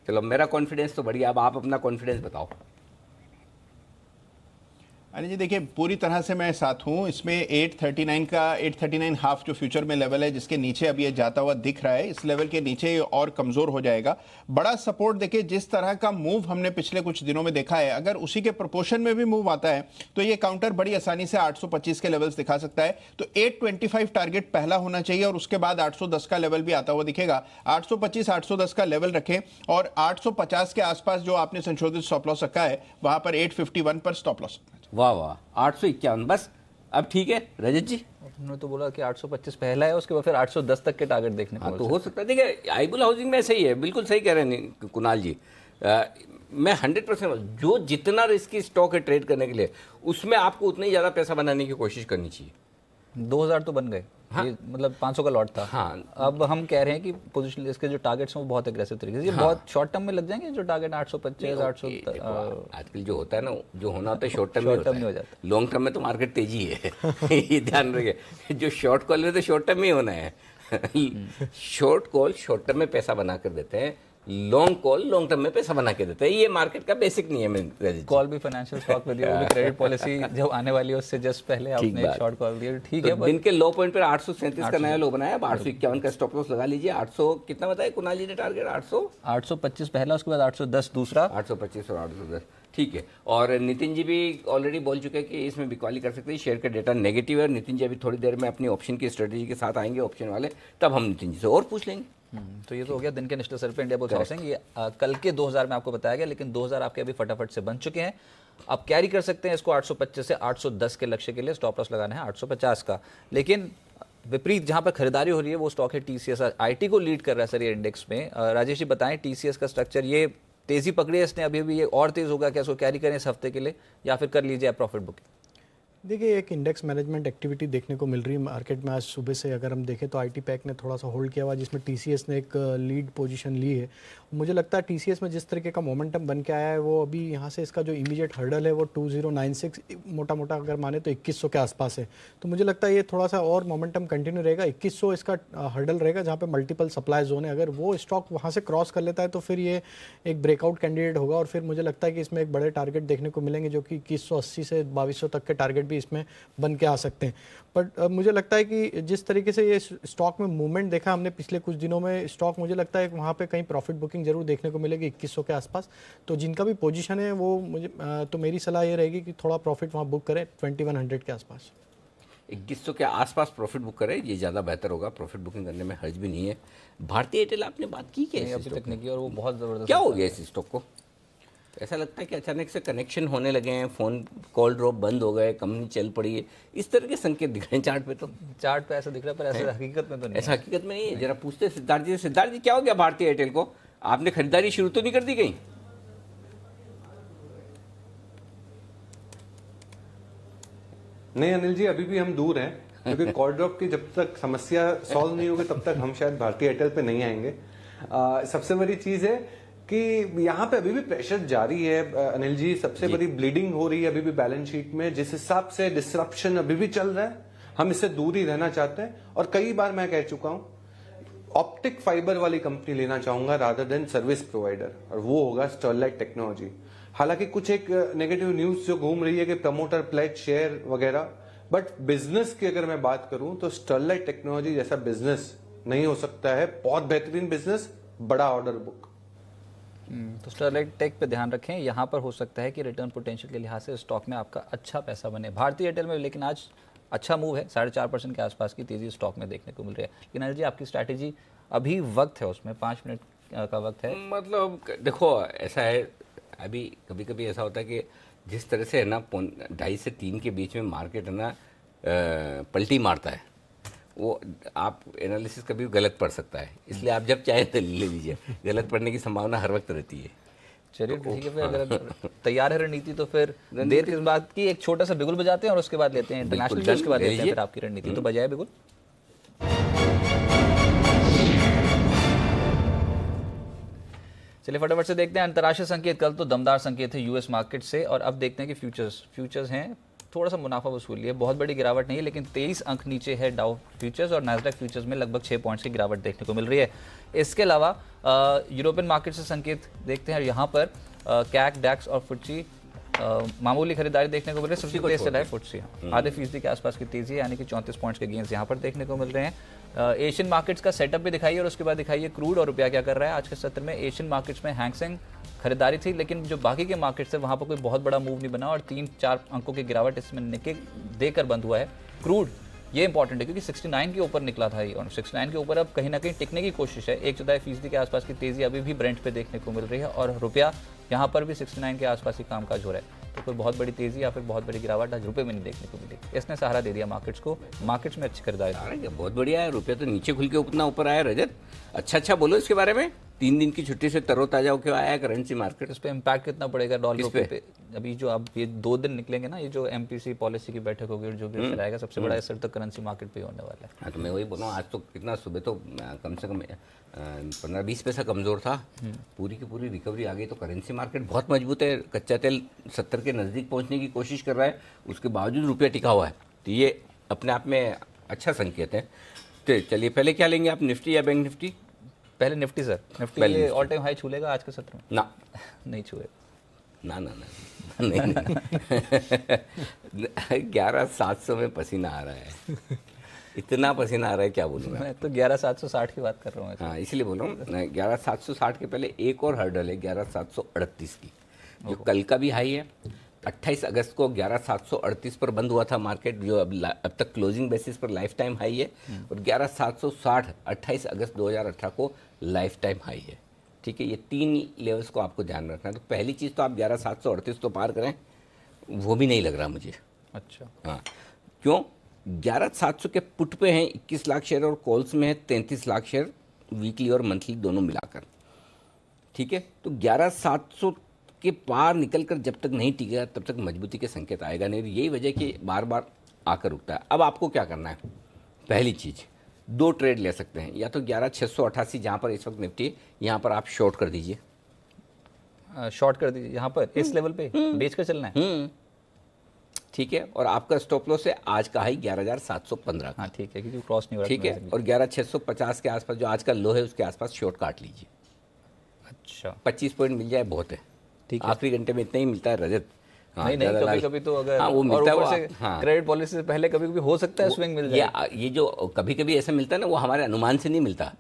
चलो मेरा कॉन्फिडेंस तो बढ़िया, अब आप अपना कॉन्फिडेंस बताओ। अरे जी देखिए पूरी तरह से मैं साथ हूँ इसमें। 839 का 839 हाफ जो फ्यूचर में लेवल है जिसके नीचे अब ये जाता हुआ दिख रहा है, इस लेवल के नीचे ये और कमजोर हो जाएगा। बड़ा सपोर्ट देखिए, जिस तरह का मूव हमने पिछले कुछ दिनों में देखा है, अगर उसी के प्रोपोर्शन में भी मूव आता है तो ये काउंटर बड़ी आसानी से 825 के लेवल्स दिखा सकता है। तो 825 टारगेट पहला होना चाहिए और उसके बाद 810 का लेवल भी आता हुआ दिखेगा। 825 810 का लेवल रखें और 850 के आसपास जो आपने संशोधित स्टॉप लॉस रखा है वहां पर 851 पर स्टॉप लॉस। वाह वाह, 851 बस, अब ठीक है। रजत जी उन्होंने तो बोला कि 825 पहला है, उसके बाद फिर 810 तक के टारगेट देखने को। तो हो सकता है। देखिए आईबुल हाउसिंग में सही है, बिल्कुल सही कह रहे हैं कुणाल जी। मैं 100% जो जितना रिस्की स्टॉक है ट्रेड करने के लिए, उसमें आपको उतना ही ज़्यादा पैसा बनाने की कोशिश करनी चाहिए। 2000 तो बन गए। हाँ? ये मतलब 500 का लॉट था। हाँ, अब हम कह रहे हैं कि पोजीशन इसके जो टारगेट्स हैं वो बहुत एग्रेसिव तरीके से, ये बहुत शॉर्ट टर्म में लग जाएंगे जो टारगेट 825 800। आजकल जो होता है ना, जो होना होता है शॉर्ट टर्म में हो जाता है। लॉन्ग टर्म में तो मार्केट तेजी है ये ध्यान रखिए। जो शॉर्ट कॉल में तो शॉर्ट टर्म में ही होना है। शॉर्ट कॉल शॉर्ट टर्म में पैसा बना कर देते हैं, लॉन्ग कॉल लॉन्ग टर्म में पैसा बना के देते हैं। ये मार्केट का बेसिक नियम है। कॉल भी फाइनेंशियल स्टॉक में दिया, क्रेडिट पॉलिसी जब आने वाली है उससे जस्ट पहले आपने शॉर्ट कॉल दिया, ठीक है। दिन के लो पॉइंट पर 837 का नया लो बनाया, अब 851 का स्टॉप लॉस लगा लीजिए। 800 कितना बताया कुणाल जी ने टारगेट? 825 पहला, उसके बाद 810 दूसरा, 825 और 810, ठीक है। और नितिन जी भी ऑलरेडी बोल चुके हैं कि इसमें बिकवाली कर सकते हैं। शेयर का डेटा नेगेटिव है। नितिन जी अभी थोड़ी देर में अपनी ऑप्शन की स्ट्रेटेजी के साथ आएंगे, ऑप्शन वाले, तब हम नितिन जी से और पूछ लेंगे। तो ये तो हो गया दिन के निश्चित सर पे इंडिया बुल्स हाउसिंग। ये कल के 2000 में आपको बताया गया, लेकिन 2000 आपके अभी फटाफट से बन चुके हैं। आप कैरी कर सकते हैं इसको 825 से 810 के लक्ष्य के लिए। स्टॉप लॉस लगाना है 850 का। लेकिन विपरीत जहां पर खरीदारी हो रही है वो स्टॉक है TCS। IT को लीड कर रहा है सर ये इंडेक्स में। राजेश जी बताएं TCS का स्ट्रक्चर, ये तेजी पकड़ी है इसने, अभी भी ये और तेज होगा क्या? इसको कैरी करें इस हफ्ते के लिए या फिर कर लीजिए आप प्रॉफिट बुकिंग? देखिए एक इंडेक्स मैनेजमेंट एक्टिविटी देखने को मिल रही है मार्केट में। आज सुबह से अगर हम देखें तो आईटी पैक ने थोड़ा सा होल्ड किया हुआ, जिसमें टीसीएस ने एक लीड पोजीशन ली है। मुझे लगता है टीसीएस में जिस तरीके का मोमेंटम बन के आया है वो अभी यहाँ से इसका जो इमीडिएट हर्डल है वो 2096 मोटा मोटा अगर माने तो 2100 के आसपास है। तो मुझे लगता है ये थोड़ा सा और मोमेंटम कंटिन्यू रहेगा। 2100 इसका हर्डल रहेगा जहाँ पे मल्टीपल सप्लाई जोन है। अगर वो स्टॉक वहाँ से क्रॉस कर लेता है तो फिर ये एक ब्रेकआउट कैंडिडेट होगा और फिर मुझे लगता है कि इसमें एक बड़े टारगेट देखने को मिलेंगे जो कि 2180 से 2200 तक के टारगेट भी इसमें बन के आ सकते हैं। बट मुझे लगता है कि जिस तरीके से ये स्टॉक में मूवमेंट देखा हमने पिछले कुछ दिनों में, स्टॉक मुझे लगता है वहाँ पे कहीं प्रॉफिट बुकिंग जरूर देखने को मिलेगी 2100 के आसपास। तो जिनका भी पोजीशन है वो मुझे तो मेरी सलाह ये रहेगी कि थोड़ा प्रॉफिट वहाँ बुक करें 2100 के आसपास। 2100 के आसपास प्रॉफिट बुक करें, ये ज़्यादा बेहतर होगा। प्रॉफिट बुकिंग करने में हर्ज भी नहीं है। भारतीय एयरटेल आपने बात की क्या अभी तक नहीं की और वो बहुत ज़बरदस्त। क्या हो गया इस स्टॉक को? ऐसा लगता है कि अचानक से कनेक्शन होने लगे हैं, फ़ोन कॉल ड्रॉप बंद हो गए, कंपनी चल पड़ी है, इस तरह के संकेत दिख रहे हैं चार्ट पे। तो चार्ट पे ऐसा दिख रहा है पर ऐसा हकीकत में तो नहीं। ऐसा हकीकत में नहीं है। जरा पूछते सिद्धार्थ जी। सिद्धार्थ जी क्या हो गया भारतीय एयरटेल को? आपने खरीदारी शुरू तो नहीं कर दी कहीं? नहीं अनिल जी, अभी भी हम दूर हैं क्योंकि कॉल ड्रॉप की जब तक समस्या सॉल्व नहीं होगी तब तक हम शायद भारतीय एयरटेल पे नहीं आएंगे। सबसे बड़ी चीज है कि यहाँ पे अभी भी प्रेशर जारी है अनिल जी। सबसे बड़ी ब्लीडिंग हो रही है अभी भी बैलेंस शीट में। जिस हिसाब से डिसरप्शन अभी भी चल रहा है, हम इससे दूर ही रहना चाहते हैं। और कई बार मैं कह चुका हूं, ऑप्टिक फाइबर वाली कंपनी लेना चाहूंगा रादर देन सर्विस प्रोवाइडर, और वो होगा स्टरलाइट टेक्नोलॉजी। हालांकि कुछ एक नेगेटिव न्यूज जो घूम रही है कि प्रमोटर प्लेज शेयर वगैरह, बट बिजनेस की अगर मैं बात करूं तो स्टरलाइट टेक्नोलॉजी जैसा बिजनेस नहीं हो सकता है। बहुत बेहतरीन बिजनेस, बड़ा ऑर्डर बुक। तो स्टरलाइट टेक पे ध्यान रखें। यहाँ पर हो सकता है कि रिटर्न पोटेंशियल के लिहाज से स्टॉक में आपका अच्छा पैसा बने। भारतीय एयरटेल में लेकिन आज अच्छा मूव है, 4.5% के आसपास की तेजी स्टॉक में देखने को मिल रही है। लेकिन अनिल जी आपकी स्ट्रैटेजी अभी वक्त है, उसमें 5 मिनट का वक्त है। मतलब देखो ऐसा है, अभी कभी कभी ऐसा होता है कि जिस तरह से है ना 2.5 से 3 के बीच में मार्केट है ना पलटी मारता है, वो आप एनालिसिस कभी गलत पढ़ सकता है। इसलिए आप जब चाहे तो ले लीजिए, गलत पढ़ने की संभावना हर वक्त रहती है। चलिए ठीक है, फिर अगर तैयार है रणनीति तो फिर देर किस बात की, एक छोटा सा बिगुल बजाते हैं और उसके बाद लेते हैं इंटरनेशनल न्यूज़ के बाद लेते हैं फिर आपकी रणनीति। तो बजाए बिगुल। चलिए फटाफट से देखते हैं अंतर्राष्ट्रीय संकेत। कल तो दमदार संकेत है यूएस मार्केट से, और अब देखते हैं कि फ्यूचर्स हैं थोड़ा सा मुनाफा वसूली है। बहुत बड़ी गिरावट नहीं है लेकिन 23 अंक नीचे है डाउ फ्यूचर्स, और नैस्डैक फ्यूचर्स में लगभग 6 पॉइंट्स की गिरावट देखने को मिल रही है। इसके अलावा यूरोपियन मार्केट से संकेत देखते हैं, और यहाँ पर कैक, डैक्स और फुट्सी मामूली खरीदारी देखने को मिल रही है। सबसे तेज चला है फुट्सी, आधे फीसदी के आसपास की तेजी है, यानी कि 34 पॉइंट्स के गेंस यहाँ पर देखने को मिल रहे हैं। एशियन मार्केट्स का सेटअप भी दिखाइए और उसके बाद दिखाइए क्रूड और रुपया क्या कर रहा है। आज के सत्र में एशियन मार्केट्स में हैंगसेंग खरीदारी थी, लेकिन जो बाकी के मार्केट्स है वहाँ पर कोई बहुत बड़ा मूव नहीं बना और 3-4 अंकों की गिरावट इसमें निके देकर बंद हुआ है। क्रूड ये इंपॉर्टेंट है क्योंकि 69 के ऊपर निकला था ये, और 69 के ऊपर अब कहीं ना कहीं टिकने की कोशिश है। 1/4% के आसपास की तेजी अभी भी ब्रेंट पे देखने को मिल रही है, और रुपया यहाँ पर भी 69 के आसपास ही कामकाज हो रहा है। तो कोई बहुत बड़ी तेजी या फिर बहुत बड़ी गिरावट आज रुपये में नहीं देखने को मिली। इसने सहारा दे दिया मार्केट्स को, मार्केट्स में अच्छी खरीदारी। बहुत बढ़िया है, रुपया तो नीचे खुल के उतना ऊपर आया। रजत अच्छा बोलो इसके बारे में। 3 दिन की छुट्टी से तरोताजा होकर आया है करेंसी मार्केट। इस पे इम्पैक्ट कितना पड़ेगा डॉलर पे? अभी जो अब ये 2 दिन निकलेंगे ना, ये जो एमपीसी पॉलिसी की बैठक होगी, जो भी चलाएगा सबसे बड़ा असर तो करेंसी मार्केट पे होने वाला है। हाँ, तो मैं वही बोल रहा हूँ, आज तो कितना सुबह तो कम से कम 15-20 पैसा कमजोर था, पूरी की पूरी रिकवरी आ गई। तो करेंसी मार्केट बहुत मजबूत है। कच्चा तेल 70 के नज़दीक पहुँचने की कोशिश कर रहा है, उसके बावजूद रुपया टिका हुआ है, तो ये अपने आप में अच्छा संकेत है। तो चलिए पहले क्या लेंगे आप, निफ्टी या बैंक निफ्टी? पहले Nifty sir. Nifty all time high छू लेगा आज के सत्र में? ना नहीं छुएगा। ना नहीं 11,700 में पसीना आ रहा है, इतना पसीना आ रहा है क्या बोलूँ मैं तो 11,760 की बात कर रहा हूँ। हाँ, इसलिए बोल रहा हूँ 11,760 के पहले एक और हर्डल है 11,738 की, जो कल का भी हाई है। 28 अगस्त को 11,738 पर बंद हुआ था मार्केट, जो अब तक क्लोजिंग बेसिस पर लाइफ टाइम हाई है। और 11,760 28 अगस्त 2018 को लाइफ टाइम हाई है। ठीक है, ये 3 लेवल्स को आपको ध्यान रखना है। तो पहली चीज़ तो आप 11,738 तो पार करें, वो भी नहीं लग रहा मुझे। अच्छा, हाँ, क्यों? 11,700 के पुट पे हैं 21 लाख शेयर, और कॉल्स में है 33 लाख शेयर, वीकली और मंथली दोनों मिलाकर। ठीक है, तो 11,700 इसके पार निकलकर जब तक नहीं टिकेगा तब तक मजबूती के संकेत आएगा नहीं। यही वजह कि बार बार आकर रुकता है। अब आपको क्या करना है, पहली चीज़ 2 ट्रेड ले सकते हैं, या तो 11,688 जहाँ पर इस वक्त निफ्टी, यहाँ पर आप शॉर्ट कर दीजिए, शॉर्ट कर दीजिए यहाँ पर इस लेवल पे बेच कर चलना है। ठीक है। और आपका स्टॉप लॉस है आज का हाई 11,715 हाँ ठीक है, क्योंकि क्रॉस नहीं हो रहा। ठीक है। और 11,650 के आसपास जो आज का लो है उसके आसपास शॉर्ट काट लीजिए। अच्छा 25 पॉइंट मिल जाए बहुत है। ठीक है। आखिरी घंटे में इतना ही मिलता है रजत। नहीं नहीं, कभी कभी तो अगर हाँ, वो मिलता है, वो हाँ, क्रेडिट पॉलिसी से पहले कभी कभी हो सकता है स्विंग मिल जाए। ये जो कभी कभी ऐसा मिलता है ना, वो हमारे अनुमान से नहीं मिलता,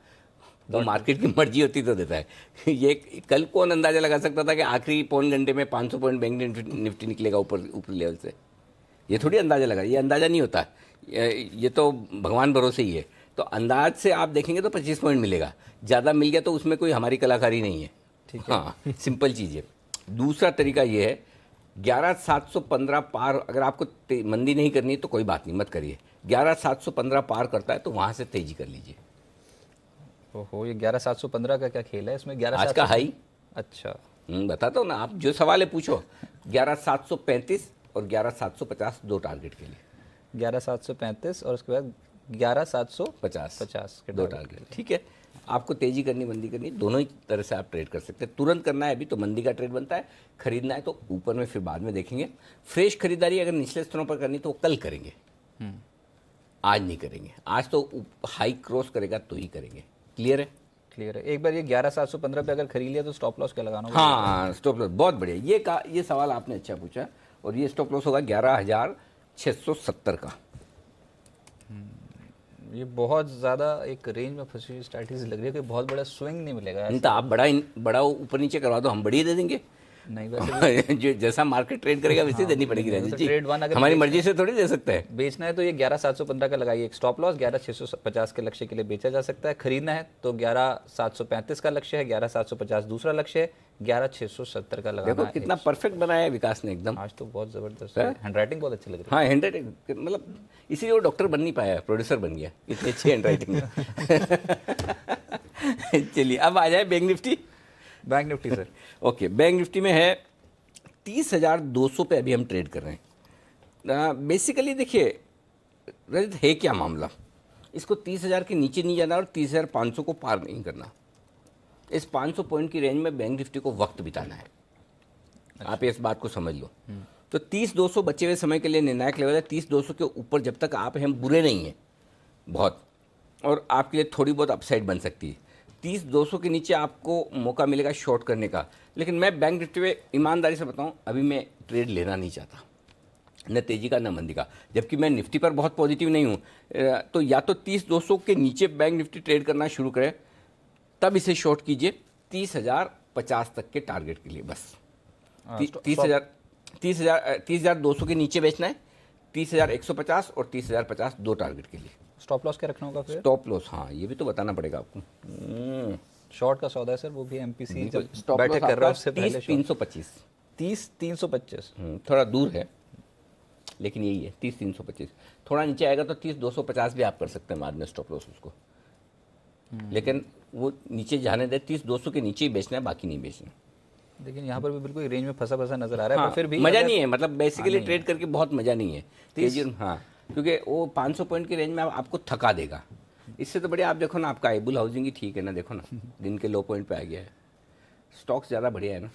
तो मार्केट की मर्जी होती तो देता है। ये कल कौन अंदाजा लगा सकता था कि आखिरी पौन घंटे में 500 पॉइंट बैंक निफ्टी निकलेगा ऊपर लेवल से? ये थोड़ी अंदाजा लगा, ये अंदाजा नहीं होता, ये तो भगवान भरोसे ही है। तो अंदाज से आप देखेंगे तो 25 पॉइंट मिलेगा, ज़्यादा मिल गया तो उसमें कोई हमारी कलाकारी नहीं है। ठीक है। हाँ, सिंपल चीज़ है। दूसरा तरीका ये है, 11,715 पार अगर आपको मंदी नहीं करनी है तो कोई बात नहीं, मत करिए। 11,715 पार करता है तो वहाँ से तेजी कर लीजिए। ओहो, ये 11,715 का क्या खेल है इसमें? 11 आज का हाई। अच्छा बताता हूँ ना, आप जो सवाल है पूछो। 11,735 और 11,750 2 टारगेट के लिए। 11,735 और उसके बाद 11,750 के 2 टारगेट। ठीक है। आपको तेजी करनी मंदी करनी दोनों ही तरह से आप ट्रेड कर सकते हैं। तुरंत करना है अभी तो मंदी का ट्रेड बनता है, खरीदना है तो ऊपर में फिर बाद में देखेंगे। फ्रेश खरीदारी अगर निचले स्तरों पर करनी तो वो कल करेंगे, आज नहीं करेंगे। आज तो हाई क्रॉस करेगा तो ही करेंगे। क्लियर है? क्लियर है। एक बार ये 11,715 पे अगर खरीद लिया तो स्टॉप लॉस क्या लगाना होगा? हाँ, स्टॉप लॉस बहुत बढ़िया। ये सवाल आपने अच्छा पूछा। और ये स्टॉप लॉस होगा 11,670 का। ये बहुत ज़्यादा एक रेंज में फंसी हुई स्ट्रैटेजी लग रही है कि बहुत बड़ा स्विंग नहीं मिलेगा। नहीं तो आप बड़ा ऊपर नीचे करवा दो, हम बड़ी दे देंगे। नहीं वैसे जो जैसा मार्केट ट्रेड करेगा वैसे देनी पड़ेगी रंजीत जी। ट्रेड वन अगर हमारी मर्जी से थोड़ी दे सकते हैं। बेचना है तो ये 11,715 का लगाइए एक स्टॉप लॉस। 11,650 के लक्ष्य के लिए बेचा जा सकता है। खरीदना है तो 11,735 का लक्ष्य है, 11,750 दूसरा लक्ष्य है, 11,670 का लगाना देखो है। कितना परफेक्ट बनाया है विकास ने एकदम। आज तो बहुत जबरदस्त है, हैंडराइटिंग बहुत अच्छी लग रही है। हाँ, हैंडराइटिंग मतलब इसीलिए वो डॉक्टर बन नहीं पाया, प्रोड्यूसर बन गया, इतनी अच्छी हैंडराइटिंग है। चलिए अब आ जाए bank Nifty. Bank Nifty sir. Okay, bank Nifty में है 30,200 पे अभी हम ट्रेड कर रहे हैं। बेसिकली देखिए रजत, है क्या मामला, इसको 30,000 के नीचे नहीं जाना और 30,500 को पार नहीं करना। इस 500 पॉइंट की रेंज में बैंक निफ्टी को वक्त बिताना है। आप इस बात को समझ लो। तो 30,200 बचे हुए समय के लिए निर्णायक लेवल है। 30,200 के ऊपर जब तक आप हैं, बुरे नहीं हैं बहुत, और आपके लिए थोड़ी बहुत अपसाइड बन सकती है। 30,200 के नीचे आपको मौका मिलेगा शॉर्ट करने का। लेकिन मैं बैंक निफ्टी में ईमानदारी से बताऊं, अभी मैं ट्रेड लेना नहीं चाहता, न तेजी का न मंदी का। जबकि मैं निफ्टी पर बहुत पॉजिटिव नहीं हूं, तो या तो 30,200 के नीचे बैंक निफ्टी ट्रेड करना शुरू करें, तब इसे शॉर्ट कीजिए 30,050 तक के टारगेट के लिए। बस 30,200 के नीचे बेचना है, 30,150 और 30,050 2 टारगेट के लिए। स्टॉप लॉस क्या रखना होगा फिर? स्टॉप लॉस, हाँ ये भी तो बताना पड़ेगा आपको। शॉर्ट का सौदा है सर, वो भी एमपीसी जब स्टॉप बैठक कर रहा है उससे पहले 30,325। 30,325 थोड़ा दूर है लेकिन यही है 30,325। थोड़ा नीचे आएगा तो 30,250 भी आप कर सकते हैं बाद में स्टॉप लॉस उसको। लेकिन वो नीचे जाने दे, 30,200 के नीचे ही बेचना है, बाकी नहीं बेचना। लेकिन यहाँ पर भी बिल्कुल रेंज में फंसा नजर आ रहा है। हाँ, पर फिर भी मजा नहीं है, मतलब बेसिकली ट्रेड करके बहुत मजा नहीं है। हाँ, क्योंकि वो 500 पॉइंट की रेंज में आपको थका देगा। इससे तो बढ़िया आप देखो ना, आपका एबुल हाउसिंग ही ठीक है ना, देखो ना दिन के लो पॉइंट पे आ गया है। स्टॉक्स ज़्यादा बढ़िया है ना।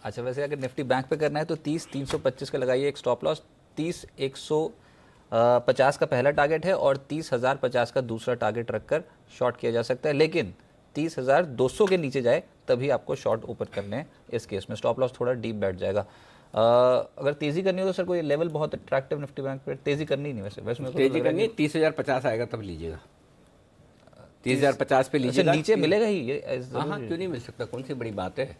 अच्छा, वैसे अगर निफ्टी बैंक पे करना है तो 30,325 का लगाइए एक स्टॉप लॉस। 30,150 का पहला टारगेट है और 30,050 का दूसरा टारगेट रखकर शॉर्ट किया जा सकता है। लेकिन 30,200 के नीचे जाए तभी आपको शॉर्ट ओपन करने हैं। इस केस में स्टॉप लॉस थोड़ा डीप बैठ जाएगा। अगर तेजी करनी हो तो सर कोई लेवल बहुत अट्रैक्टिव निफ्टी बैंक पे तेजी करनी ही नहीं। वैसे तेजी करनी है 30,050 आएगा तब लीजिएगा। 30,050 पे लीजिएगा। नीचे मिलेगा ही ये? हाँ, क्यों नहीं मिल सकता, कौन सी बड़ी बात है।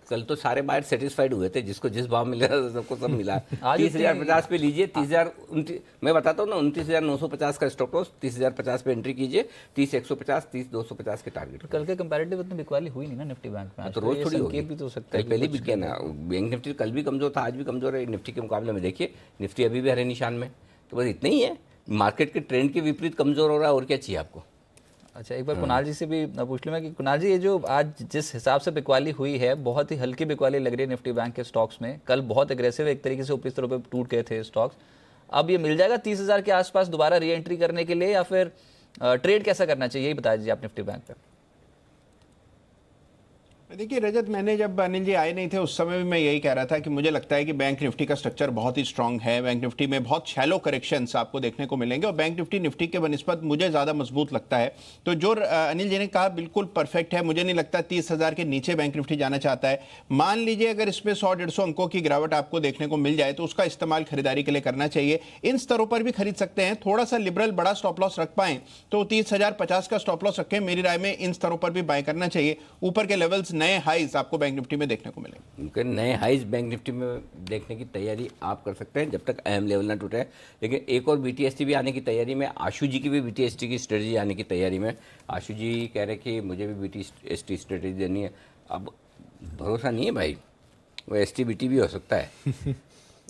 कल तो सारे बायर सेटिस्फाइड हुए थे, जिसको जिस भाव मिला सबको सब मिला। 30,050 पे लीजिए। 30,029 मैं बताता हूँ ना, 29,950 का स्टॉप लॉस, 30,050 पे एंट्री कीजिए। 30,150 30,250 के टारगेट। कल के कंपैरेटिव इतनी बिकवाली हुई नहीं ना निफ्टी बैंक में। तो रोज थोड़ी होगी, भी तो सकता है, पहले भी क्या ना। बैंक निफ्टी कल भी कमजोर था, आज भी कमजोर है निफ्टी के मुकाबले में। देखिए निफ्टी अभी भी हरे निशान में, तो बस इतना ही है। मार्केट के ट्रेंड के विपरीत कमजोर हो रहा है, और क्या चाहिए आपको। अच्छा, एक बार कुणाल जी से भी पूछ लूँ मैं कि कुणाल जी, ये जो आज जिस हिसाब से बिकवाली हुई है, बहुत ही हल्की बिकवाली लग रही है निफ्टी बैंक के स्टॉक्स में। कल बहुत एग्रेसिव एक तरीके से ऊपरी स्तरों पे टूट गए थे स्टॉक्स। अब ये मिल जाएगा 30,000 के आसपास दोबारा री एंट्री करने के लिए, या फिर ट्रेड कैसा करना चाहिए, यही बता दीजिए आप निफ्टी बैंक पे। देखिए रजत, मैंने जब अनिल जी आए नहीं थे उस समय भी मैं यही कह रहा था कि मुझे लगता है कि बैंक निफ्टी का स्ट्रक्चर बहुत ही स्ट्रांग है। बैंक निफ्टी में बहुत शैलो करेक्शंस आपको देखने को मिलेंगे और बैंक निफ्टी के बनस्पत मुझे ज़्यादा मजबूत लगता है। तो जो अनिल जी ने कहा बिल्कुल परफेक्ट है। मुझे नहीं लगता 30,000 के नीचे बैंक निफ्टी जाना चाहता है। मान लीजिए अगर इसमें 100-150 अंकों की गिरावट आपको देखने को मिल जाए तो उसका इस्तेमाल खरीदारी के लिए करना चाहिए। इन स्तरों पर भी खरीद सकते हैं। थोड़ा सा लिबरल बड़ा स्टॉप लॉस रख पाएं तो 30,050 का स्टॉप लॉस रखें। मेरी राय में इन स्तरों पर भी बाय करना चाहिए। ऊपर के लेवल्स, नए हाइज आपको बैंक निफ्टी में देखने को मिलेंगे। नए हाइज बैंक निफ्टी में देखने की तैयारी आप कर सकते हैं जब तक अहम लेवल ना टूटे। लेकिन एक और बीटीएसटी भी आने की तैयारी में, आशु जी की भी बीटीएसटी की स्ट्रेटजी आने की तैयारी में। आशु जी कह रहे कि मुझे भी बीटीएसटी स्ट्रेटजी देनी है। अब भरोसा नहीं है भाई, वो एसटीबीटी भी हो सकता है।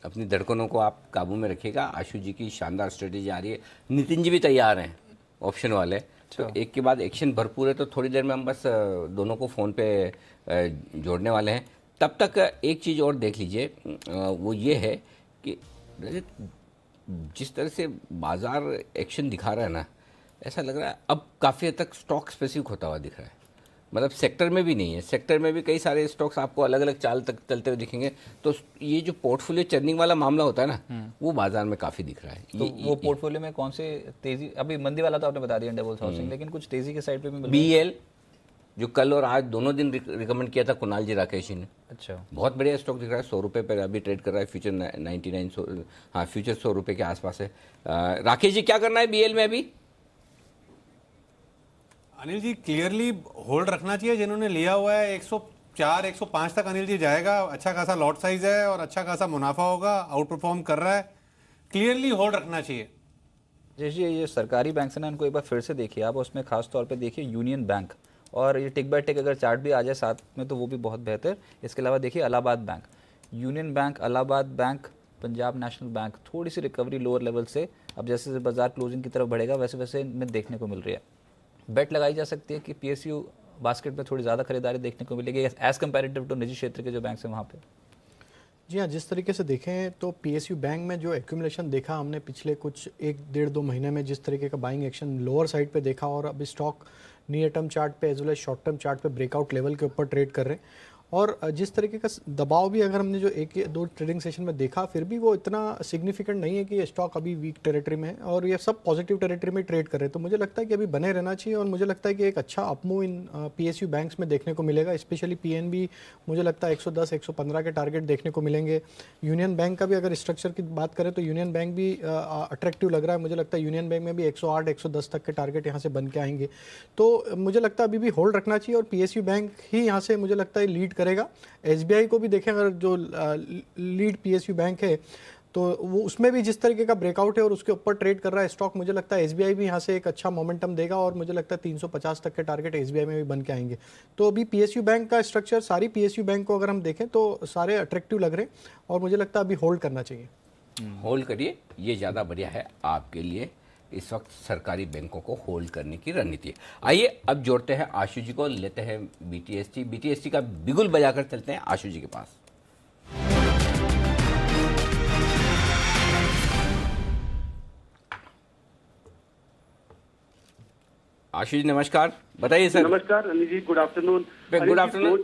अपनी धड़कनों को आप काबू में रखिएगा। आशु जी की शानदार स्ट्रेटजी आ रही है। नितिन जी भी तैयार हैं, ऑप्शन वाले। तो एक के बाद एक्शन भरपूर है। तो थोड़ी देर में हम बस दोनों को फ़ोन पे जोड़ने वाले हैं। तब तक एक चीज़ और देख लीजिए, वो ये है कि जिस तरह से बाजार एक्शन दिखा रहा है ना, ऐसा लग रहा है अब काफ़ी हद तक स्टॉक स्पेसिफिक होता हुआ दिख रहा है। मतलब सेक्टर में भी नहीं है, सेक्टर में भी कई सारे स्टॉक्स आपको अलग अलग चाल तक चलते हुए दिखेंगे। तो ये जो पोर्टफोलियो चर्निंग वाला मामला होता है ना, वो बाजार में काफ़ी दिख रहा है। तो वो पोर्टफोलियो में कौन से तेजी, अभी मंदी वाला तो आपने बता दिया डबल हाउसिंग, लेकिन कुछ तेजी के साइड पे भी बीएल जो कल और आज दोनों दिन रिकमेंड किया था कुणाल जी राकेश जी ने। अच्छा, बहुत बढ़िया स्टॉक दिख रहा है। 100 रुपये पर अभी ट्रेड कर रहा है। फ्यूचर 99, हाँ फ्यूचर 100 रुपये के आसपास है। राकेश जी क्या करना है बीएल में अभी? अनिल जी क्लियरली होल्ड रखना चाहिए। जिन्होंने लिया हुआ है 104, 105 तक अनिल जी जाएगा। अच्छा खासा लॉट साइज है और अच्छा खासा मुनाफा होगा, आउट परफॉर्म कर रहा है। क्लियरली होल्ड रखना चाहिए। जैसे ये सरकारी बैंक है ना, इनको एक बार फिर से देखिए आप। उसमें खास तौर पे देखिए यूनियन बैंक, और ये टिक बाय टिक अगर चार्ट भी आ जाए साथ में तो वो भी बहुत बेहतर। इसके अलावा देखिए Allahabad bank, union bank, Allahabad bank, Punjab national bank, थोड़ी सी रिकवरी लोअर लेवल से अब जैसे जैसे बाजार क्लोजिंग की तरफ बढ़ेगा वैसे वैसे इनमें देखने को मिल रही है। बेट लगाई जा सकती है कि पीएसयू बास्केट में थोड़ी ज़्यादा खरीदारी देखने को मिलेगी एज कंपैरेटिव टू निजी क्षेत्र के जो बैंक हैं वहाँ पे। जी हाँ, जिस तरीके से देखें तो पीएसयू बैंक में जो एक्यूमुलेशन देखा हमने पिछले कुछ 1-1.5-2 महीने में, जिस तरीके का बाइंग एक्शन लोअर साइड पे देखा, और अभी स्टॉक नियर टर्म चार्ट पे as well as short term chart पे ब्रेकआउट लेवल के ऊपर ट्रेड कर रहे हैं। और जिस तरीके का दबाव भी अगर हमने जो 1-2 ट्रेडिंग सेशन में देखा, फिर भी वो इतना सिग्निफिकेंट नहीं है कि ये स्टॉक अभी वीक टेरिटरी में है और ये सब पॉजिटिव टेरिटरी में ट्रेड कर रहे हैं। तो मुझे लगता है कि अभी बने रहना चाहिए और मुझे लगता है कि एक अच्छा अपमूव इन पीएसयू बैंक्स में देखने को मिलेगा। स्पेशली पीएनबी मुझे लगता है 110-115 के टारगेट देखने को मिलेंगे। यूनियन बैंक का भी अगर स्ट्रक्चर की बात करें तो यूनियन बैंक भी अट्रैक्टिव लग रहा है। मुझे लगता है यूनियन बैंक में भी 108-110 तक के टारगेट यहाँ से बन के आएंगे। तो मुझे लगता है अभी भी होल्ड रखना चाहिए और पीएसयू बैंक ही यहाँ से मुझे लगता है लीड करेगा। एसबीआई को भी देखें, अगर जो लीड पीएसयू बैंक है तो वो उसमें भी जिस तरीके का ब्रेकआउट है और उसके ऊपर ट्रेड कर रहा है स्टॉक, मुझे लगता है एसबीआई भी यहाँ से एक अच्छा मोमेंटम देगा और मुझे लगता है 350 तक के टारगेट एसबीआई में भी बन के आएंगे। तो अभी पीएसयू बैंक का स्ट्रक्चर, सारी पीएसयू बैंक को अगर हम देखें तो सारे अट्रैक्टिव लग रहे हैं और मुझे लगता है अभी होल्ड करना चाहिए। होल्ड करिए, ये ज़्यादा बढ़िया है आपके लिए। इस वक्त सरकारी बैंकों को होल्ड करने की रणनीति है। आइए अब जोड़ते हैं आशु जी को, लेते हैं बीटीएसटी का बिगुल बजाकर चलते हैं आशु जी के पास। आशु जी नमस्कार, बताइए सर। नमस्कार Anil ji, good afternoon. Good afternoon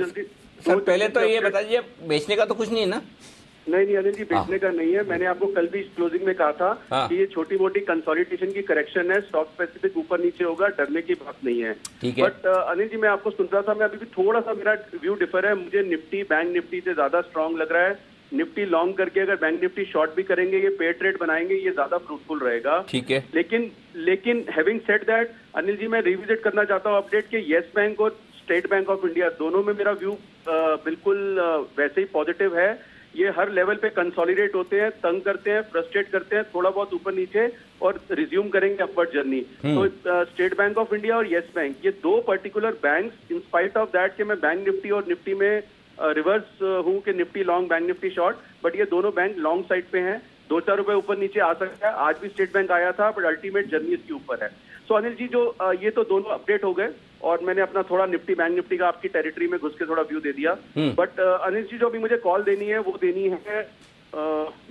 sir. पहले तो ये बताइए, बेचने का तो कुछ नहीं है ना? नहीं अनिल जी, बेचने का नहीं है। मैंने आपको कल भी क्लोजिंग में कहा था कि ये छोटी मोटी कंसोलिडेशन की करेक्शन है, स्टॉक स्पेसिफिक ऊपर नीचे होगा, डरने की बात नहीं है। ठीक है। बट अनिल जी, मैं आपको सुन रहा था, मैं अभी भी थोड़ा सा मेरा व्यू डिफर है। मुझे निफ्टी बैंक निफ्टी से ज्यादा स्ट्रांग लग रहा है। निफ्टी लॉन्ग करके अगर बैंक निफ्टी शॉर्ट भी करेंगे, ये पेयर ट्रेड बनाएंगे, ये ज्यादा फ्रूटफुल रहेगा। ठीक है। लेकिन having said that Anil ji, मैं रिविजिट करना चाहता हूँ अपडेट के येस बैंक और स्टेट बैंक ऑफ इंडिया दोनों में मेरा व्यू बिल्कुल वैसे ही पॉजिटिव है। ये हर लेवल पे कंसोलिडेट होते हैं, तंग करते हैं, फ्रस्ट्रेट करते हैं, थोड़ा बहुत ऊपर नीचे और रिज्यूम करेंगे अपवर्ड जर्नी। तो स्टेट बैंक ऑफ इंडिया और येस बैंक, ये दो particular banks, in spite of that कि मैं बैंक निफ्टी और निफ्टी में रिवर्स हूं कि Nifty long bank Nifty short, but ये दोनों बैंक लॉन्ग साइड पे हैं। 2-4 रुपए ऊपर नीचे आ सकता है। आज भी स्टेट बैंक आया था, बट अल्टीमेट जर्नी इसके ऊपर है। सो अनिल जी जो ये तो दोनों अपडेट हो गए और मैंने अपना थोड़ा निफ्टी बैंक निफ्टी का आपकी टेरिटरी में घुस के थोड़ा व्यू दे दिया। बट अनिल जी जो अभी मुझे कॉल देनी है वो देनी है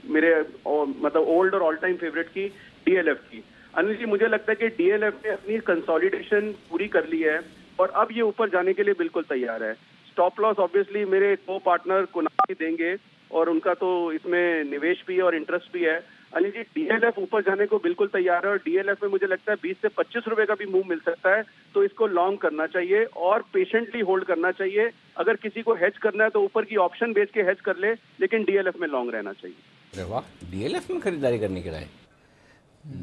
मेरे मतलब ओल्ड और ऑल टाइम फेवरेट की डीएलएफ की। अनिल जी मुझे लगता है कि डीएलएफ ने अपनी कंसोलिडेशन पूरी कर ली है और अब ये ऊपर जाने के लिए बिल्कुल तैयार है। स्टॉप लॉस ऑब्वियसली मेरे को पार्टनर कुणाल देंगे और उनका तो इसमें निवेश भी है और इंटरेस्ट भी है। अनिल जी डीएलएफ ऊपर जाने को बिल्कुल तैयार है और डीएलएफ में मुझे लगता है 20 से 25 रुपए का भी मूव मिल सकता है, तो इसको लॉन्ग करना चाहिए और पेशेंटली होल्ड करना चाहिए। अगर किसी को हेज करना है तो ऊपर की ऑप्शन बेच के हेज कर ले, लेकिन डीएलएफ में लॉन्ग रहना चाहिए। वाह, डीएलएफ में खरीदारी करने के लिए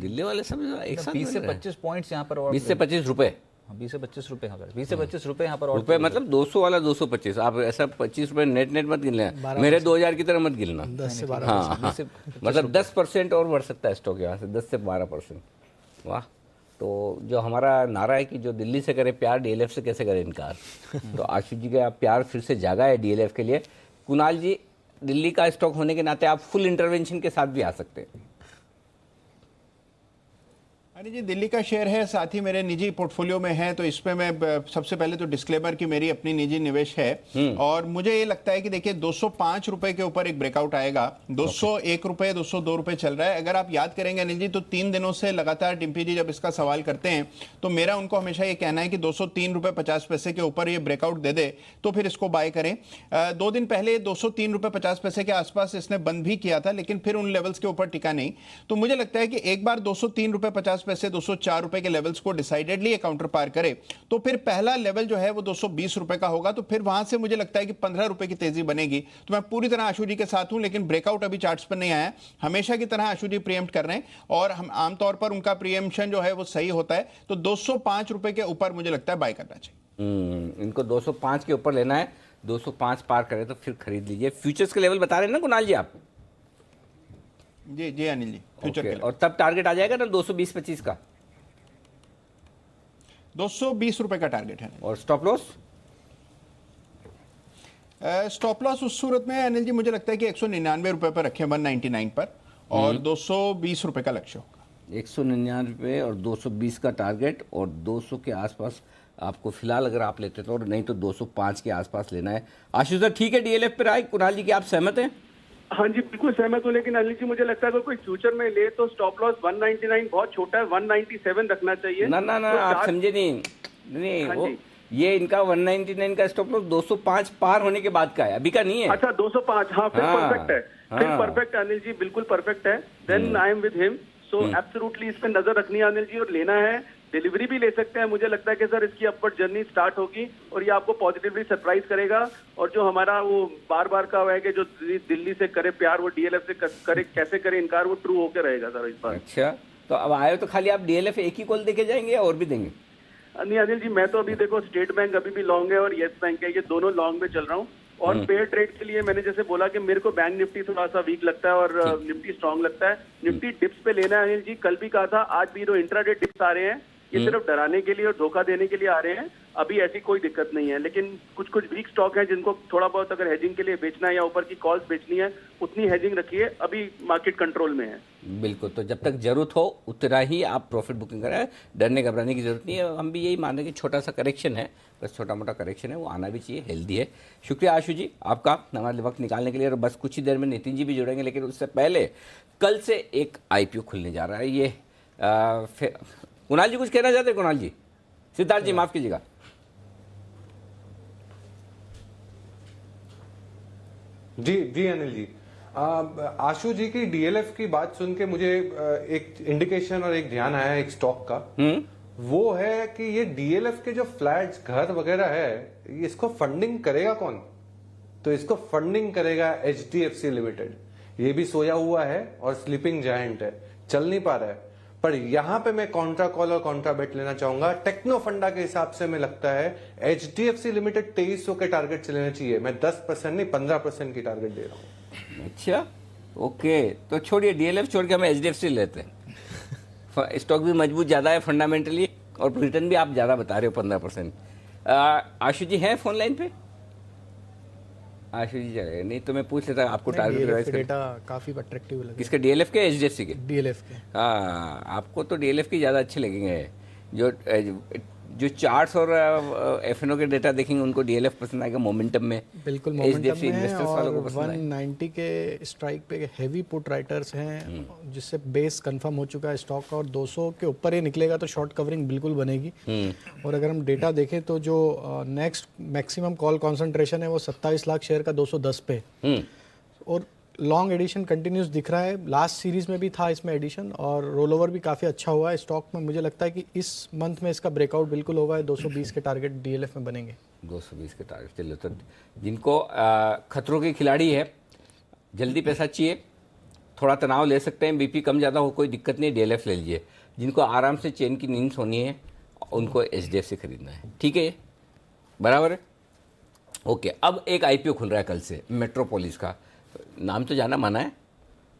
दिल्ली वाले सब एक साथ 20 से 25 पॉइंट्स यहाँ पर और 20 से 25 रुपए 20 से 25 रुपए, 20 से 25 रुपए यहाँ पर और रुपए मतलब 200 वाला 225। आप ऐसा 25 रुपए नेट मत गिनना, मेरे 2000 की तरह मत गिनना। 10 से 12 हाँ, मतलब 10% और बढ़ सकता है स्टॉक यहाँ से, 10 से 12%। वाह, तो जो हमारा नारा है कि जो दिल्ली से करे प्यार डीएलएफ से कैसे करे इनकार, तो आशीष जी का प्यार फिर से जागा है डीएलएफ के लिए। कुणाल जी, दिल्ली का स्टॉक होने के नाते आप फुल इंटरवेंशन के साथ भी आ सकते हैं। अरे जी, दिल्ली का शेयर है, साथ ही मेरे निजी पोर्टफोलियो में है, तो इसमें मैं सबसे पहले तो डिस्क्लेमर कि मेरी अपनी निजी निवेश है और मुझे ये लगता है कि देखिए 205 रुपए के ऊपर एक ब्रेकआउट आएगा। 201 रुपए 202 रुपए चल रहा है। अगर आप याद करेंगे अनिल जी तो 3 दिनों से लगातार टिम्पी जी जब इसका सवाल करते हैं तो मेरा उनको हमेशा ये कहना है कि 203 रुपए 50 पैसे के ऊपर ये ब्रेकआउट दे दे तो फिर इसको बाय करें। 2 दिन पहले 203 रुपए 50 पैसे के आसपास इसने बंद भी किया था, लेकिन फिर उन लेवल्स के ऊपर टिका नहीं। तो मुझे लगता है कि एक बार 203 रुपए 50 पैसे 204 रुपए के लेवल्स को डिसाइडेडली काउंटर पार करे तो फिर पहला लेवल जो है वो 220 रुपए का होगा। तो फिर वहां से मुझे लगता है कि 15 रुपए की तेजी बनेगी। तो मैं पूरी तरह आशु जी के साथ हूं, लेकिन ब्रेकआउट अभी चार्ट्स पर नहीं आया। हमेशा की तरह आशु जी प्रीएम्प्ट कर रहे हैं और हम आमतौर पर उनका प्रीएम्प्शन जो है वो सही होता है। तो 205 रुपए के ऊपर मुझे लगता है बाय करना चाहिए। इनको 205 के ऊपर लेना है, 205 पार करे तो फिर खरीद लीजिए। फ्यूचर्स के लेवल बता रहे हैं ना कुणाल जी आप? जी जी अनिल जी, फ्यूचर के और तब टारगेट आ जाएगा ना 220-25 का? 220 रुपए का टारगेट है। और स्टॉप लॉस? स्टॉप लॉस उस सूरत में अनिल जी मुझे लगता है कि 199 रुपए पर रखें 199 पर और 220 रुपए का लक्ष्य होगा। 199 और 220 का टारगेट और 200 के आसपास आपको फिलहाल अगर आप लेते तो, और नहीं तो 205 के आसपास लेना है। आशीष सर ठीक है डीएलएफ पर आए। कुणाल जी की आप सहमत हैं? हाँ जी बिल्कुल सहमत हूँ, लेकिन अनिल जी मुझे लगता है अगर कोई फ्यूचर में ले तो स्टॉप लॉस 199 बहुत छोटा है, 197 रखना चाहिए। ना ना ना तो आप समझे नहीं हाँ वो जी। ये इनका 199 का स्टॉप लॉस 205 पार होने के बाद का है, अभी का नहीं है। अच्छा 205, हाँ फिर हाँ, परफेक्ट है, फिर हाँ। परफेक्ट है अनिल जी, बिल्कुल परफेक्ट है। Then I am with him, so absolutely इस पे नजर रखनी है अनिल जी और लेना है। डिलीवरी भी ले सकते हैं। मुझे लगता है कि सर इसकी अपवर्ड जर्नी स्टार्ट होगी और ये आपको पॉजिटिवली सरप्राइज करेगा। और जो हमारा वो बार बार का है कि जो दिल्ली से करे प्यार वो डीएलएफ से करे कैसे करे इनकार, वो ट्रू होकर रहेगा सर इस बार। अच्छा, तो अब आए तो खाली आप डीएलएफ एक ही कॉल देके जाएंगे या और भी देंगे? नहीं अनिल जी, मैं तो अभी देखो स्टेट बैंक अभी भी लॉन्ग है और येस बैंक है, ये दोनों लॉन्ग में चल रहा हूँ। और पेयर ट्रेड के लिए मैंने जैसे बोला कि मेरे को बैंक निफ्टी थोड़ा सा वीक लगता है और निफ्टी स्ट्रांग लगता है। निफ्टी डिप्स पे लेना है अनिल जी, कल भी कहा था, आज भी जो इंट्राडे डिप्स आ रहे हैं ये सिर्फ डराने के लिए और धोखा देने के लिए आ रहे हैं। अभी ऐसी कोई दिक्कत नहीं है, लेकिन कुछ कुछ वीक स्टॉक है जिनको थोड़ा बहुत अगर हेजिंग के लिए बेचना है या ऊपर की कॉल्स बेचनी है उतनी हेजिंग रखिए, अभी मार्केट कंट्रोल में है। बिल्कुल, तो जब तक जरूरत हो उतना ही आप प्रॉफिट बुकिंग कराएं, डरने घबराने की जरूरत नहीं है। हम भी यही मान रहे हैं कि छोटा सा करेक्शन है, बस छोटा मोटा करेक्शन है, वो आना भी चाहिए, हेल्दी है। शुक्रिया आशु जी आपका हमारे वक्त निकालने के लिए। और बस कुछ ही देर में नितिन जी भी जुड़ेंगे, लेकिन उससे पहले कल से एक आईपीओ खुलने जा रहा है। ये कुणाल जी कुछ कहना चाहते हैं? कुणाल जी, सिद्धार्थ जी माफ कीजिएगा। जी जी अनिल जी, आशु जी की डीएलएफ की बात सुन के मुझे एक इंडिकेशन और एक ध्यान आया एक स्टॉक का। वो है कि ये डीएलएफ के जो फ्लैट्स घर वगैरह है इसको फंडिंग करेगा कौन? तो इसको फंडिंग करेगा एचडीएफसी लिमिटेड। ये भी सोया हुआ है और स्लीपिंग जायंट है, चल नहीं पा रहा है। पर यहां पे मैं कॉन्ट्रा कॉल और कॉन्ट्रा बेट लेना चाहूंगा। टेक्नो फंडा के हिसाब से मैं लगता है एचडीएफसी लिमिटेड 2300 के टारगेट से लेना चाहिए। मैं 10% नहीं 15% की टारगेट दे रहा हूं। अच्छा ओके, तो छोड़िए डीएलएफ छोड़ के हम एचडीएफसी लेते हैं। स्टॉक भी मजबूत ज्यादा है फंडामेंटली और रिटर्न भी आप ज्यादा बता रहे हो 15%। आशु जी हैं फोन लाइन पे? आशु जी जाए नहीं तो मैं पूछ लेता आपको टारगेट डेटा काफी अट्रैक्टिव लगे। किसके, डीएलएफ के एचडीएफसी के? डीएलएफ के। हाँ, आपको तो डीएलएफ की ज्यादा अच्छे लगेंगे। जो चार्ट्स और एफएनओ के डेटा देखेंगे उनको डीएलएफ पसंद आएगा मोमेंटम में, बिल्कुल मोमेंटम में, इन्वेस्टर्स वालों को पसंद आएगा। 190 के स्ट्राइक पे हेवी पुट राइटर्स हैं जिससे बेस कंफर्म हो चुका है स्टॉक का, और 200 के ऊपर ही निकलेगा तो शॉर्ट कवरिंग बिल्कुल बनेगी। और अगर हम डेटा देखें तो जो नेक्स्ट मैक्सिमम कॉल कॉन्सेंट्रेशन है वो 27 लाख शेयर का 210 पे, और लॉन्ग एडिशन कंटिन्यूस दिख रहा है। लास्ट सीरीज में भी था इसमें एडिशन, और रोल ओवर भी काफ़ी अच्छा हुआ है स्टॉक में। मुझे लगता है कि इस मंथ में इसका ब्रेकआउट बिल्कुल होगा, 220 के टारगेट डीएलएफ में बनेंगे। 220 के टारगेट। चलिए, तो जिनको खतरों के खिलाड़ी है, जल्दी पैसा चाहिए, थोड़ा तनाव ले सकते हैं, बीपी कम ज़्यादा हो कोई दिक्कत नहीं, डीएलएफ ले लीजिए। जिनको आराम से चैन की नींद सोनी है उनको एचडीएफसी खरीदना है। ठीक है, बराबर है, ओके। अब एक आईपीओ खुल रहा है कल से, मेट्रोपोलिस का। नाम तो जाना माना है,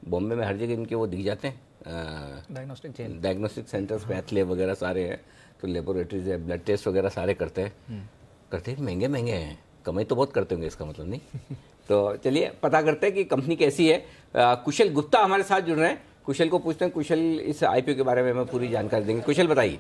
बॉम्बे में हर जगह इनके वो दिख जाते हैं डायग्नोस्टिक सेंटर्स, पैथ लैब वगैरह सारे हैं, तो लेबोरेटरीज है, ब्लड टेस्ट वगैरह सारे करते हैं महंगे महंगे हैं, कमाई तो बहुत करते होंगे, इसका मतलब नहीं। तो चलिए पता करते हैं कि कंपनी कैसी है। कुशल गुप्ता हमारे साथ जुड़ रहे हैं, कुशल को पूछते हैं। कुशल, इस आईपीओ के बारे में हमें पूरी जानकारी देंगे। कुशल बताइए।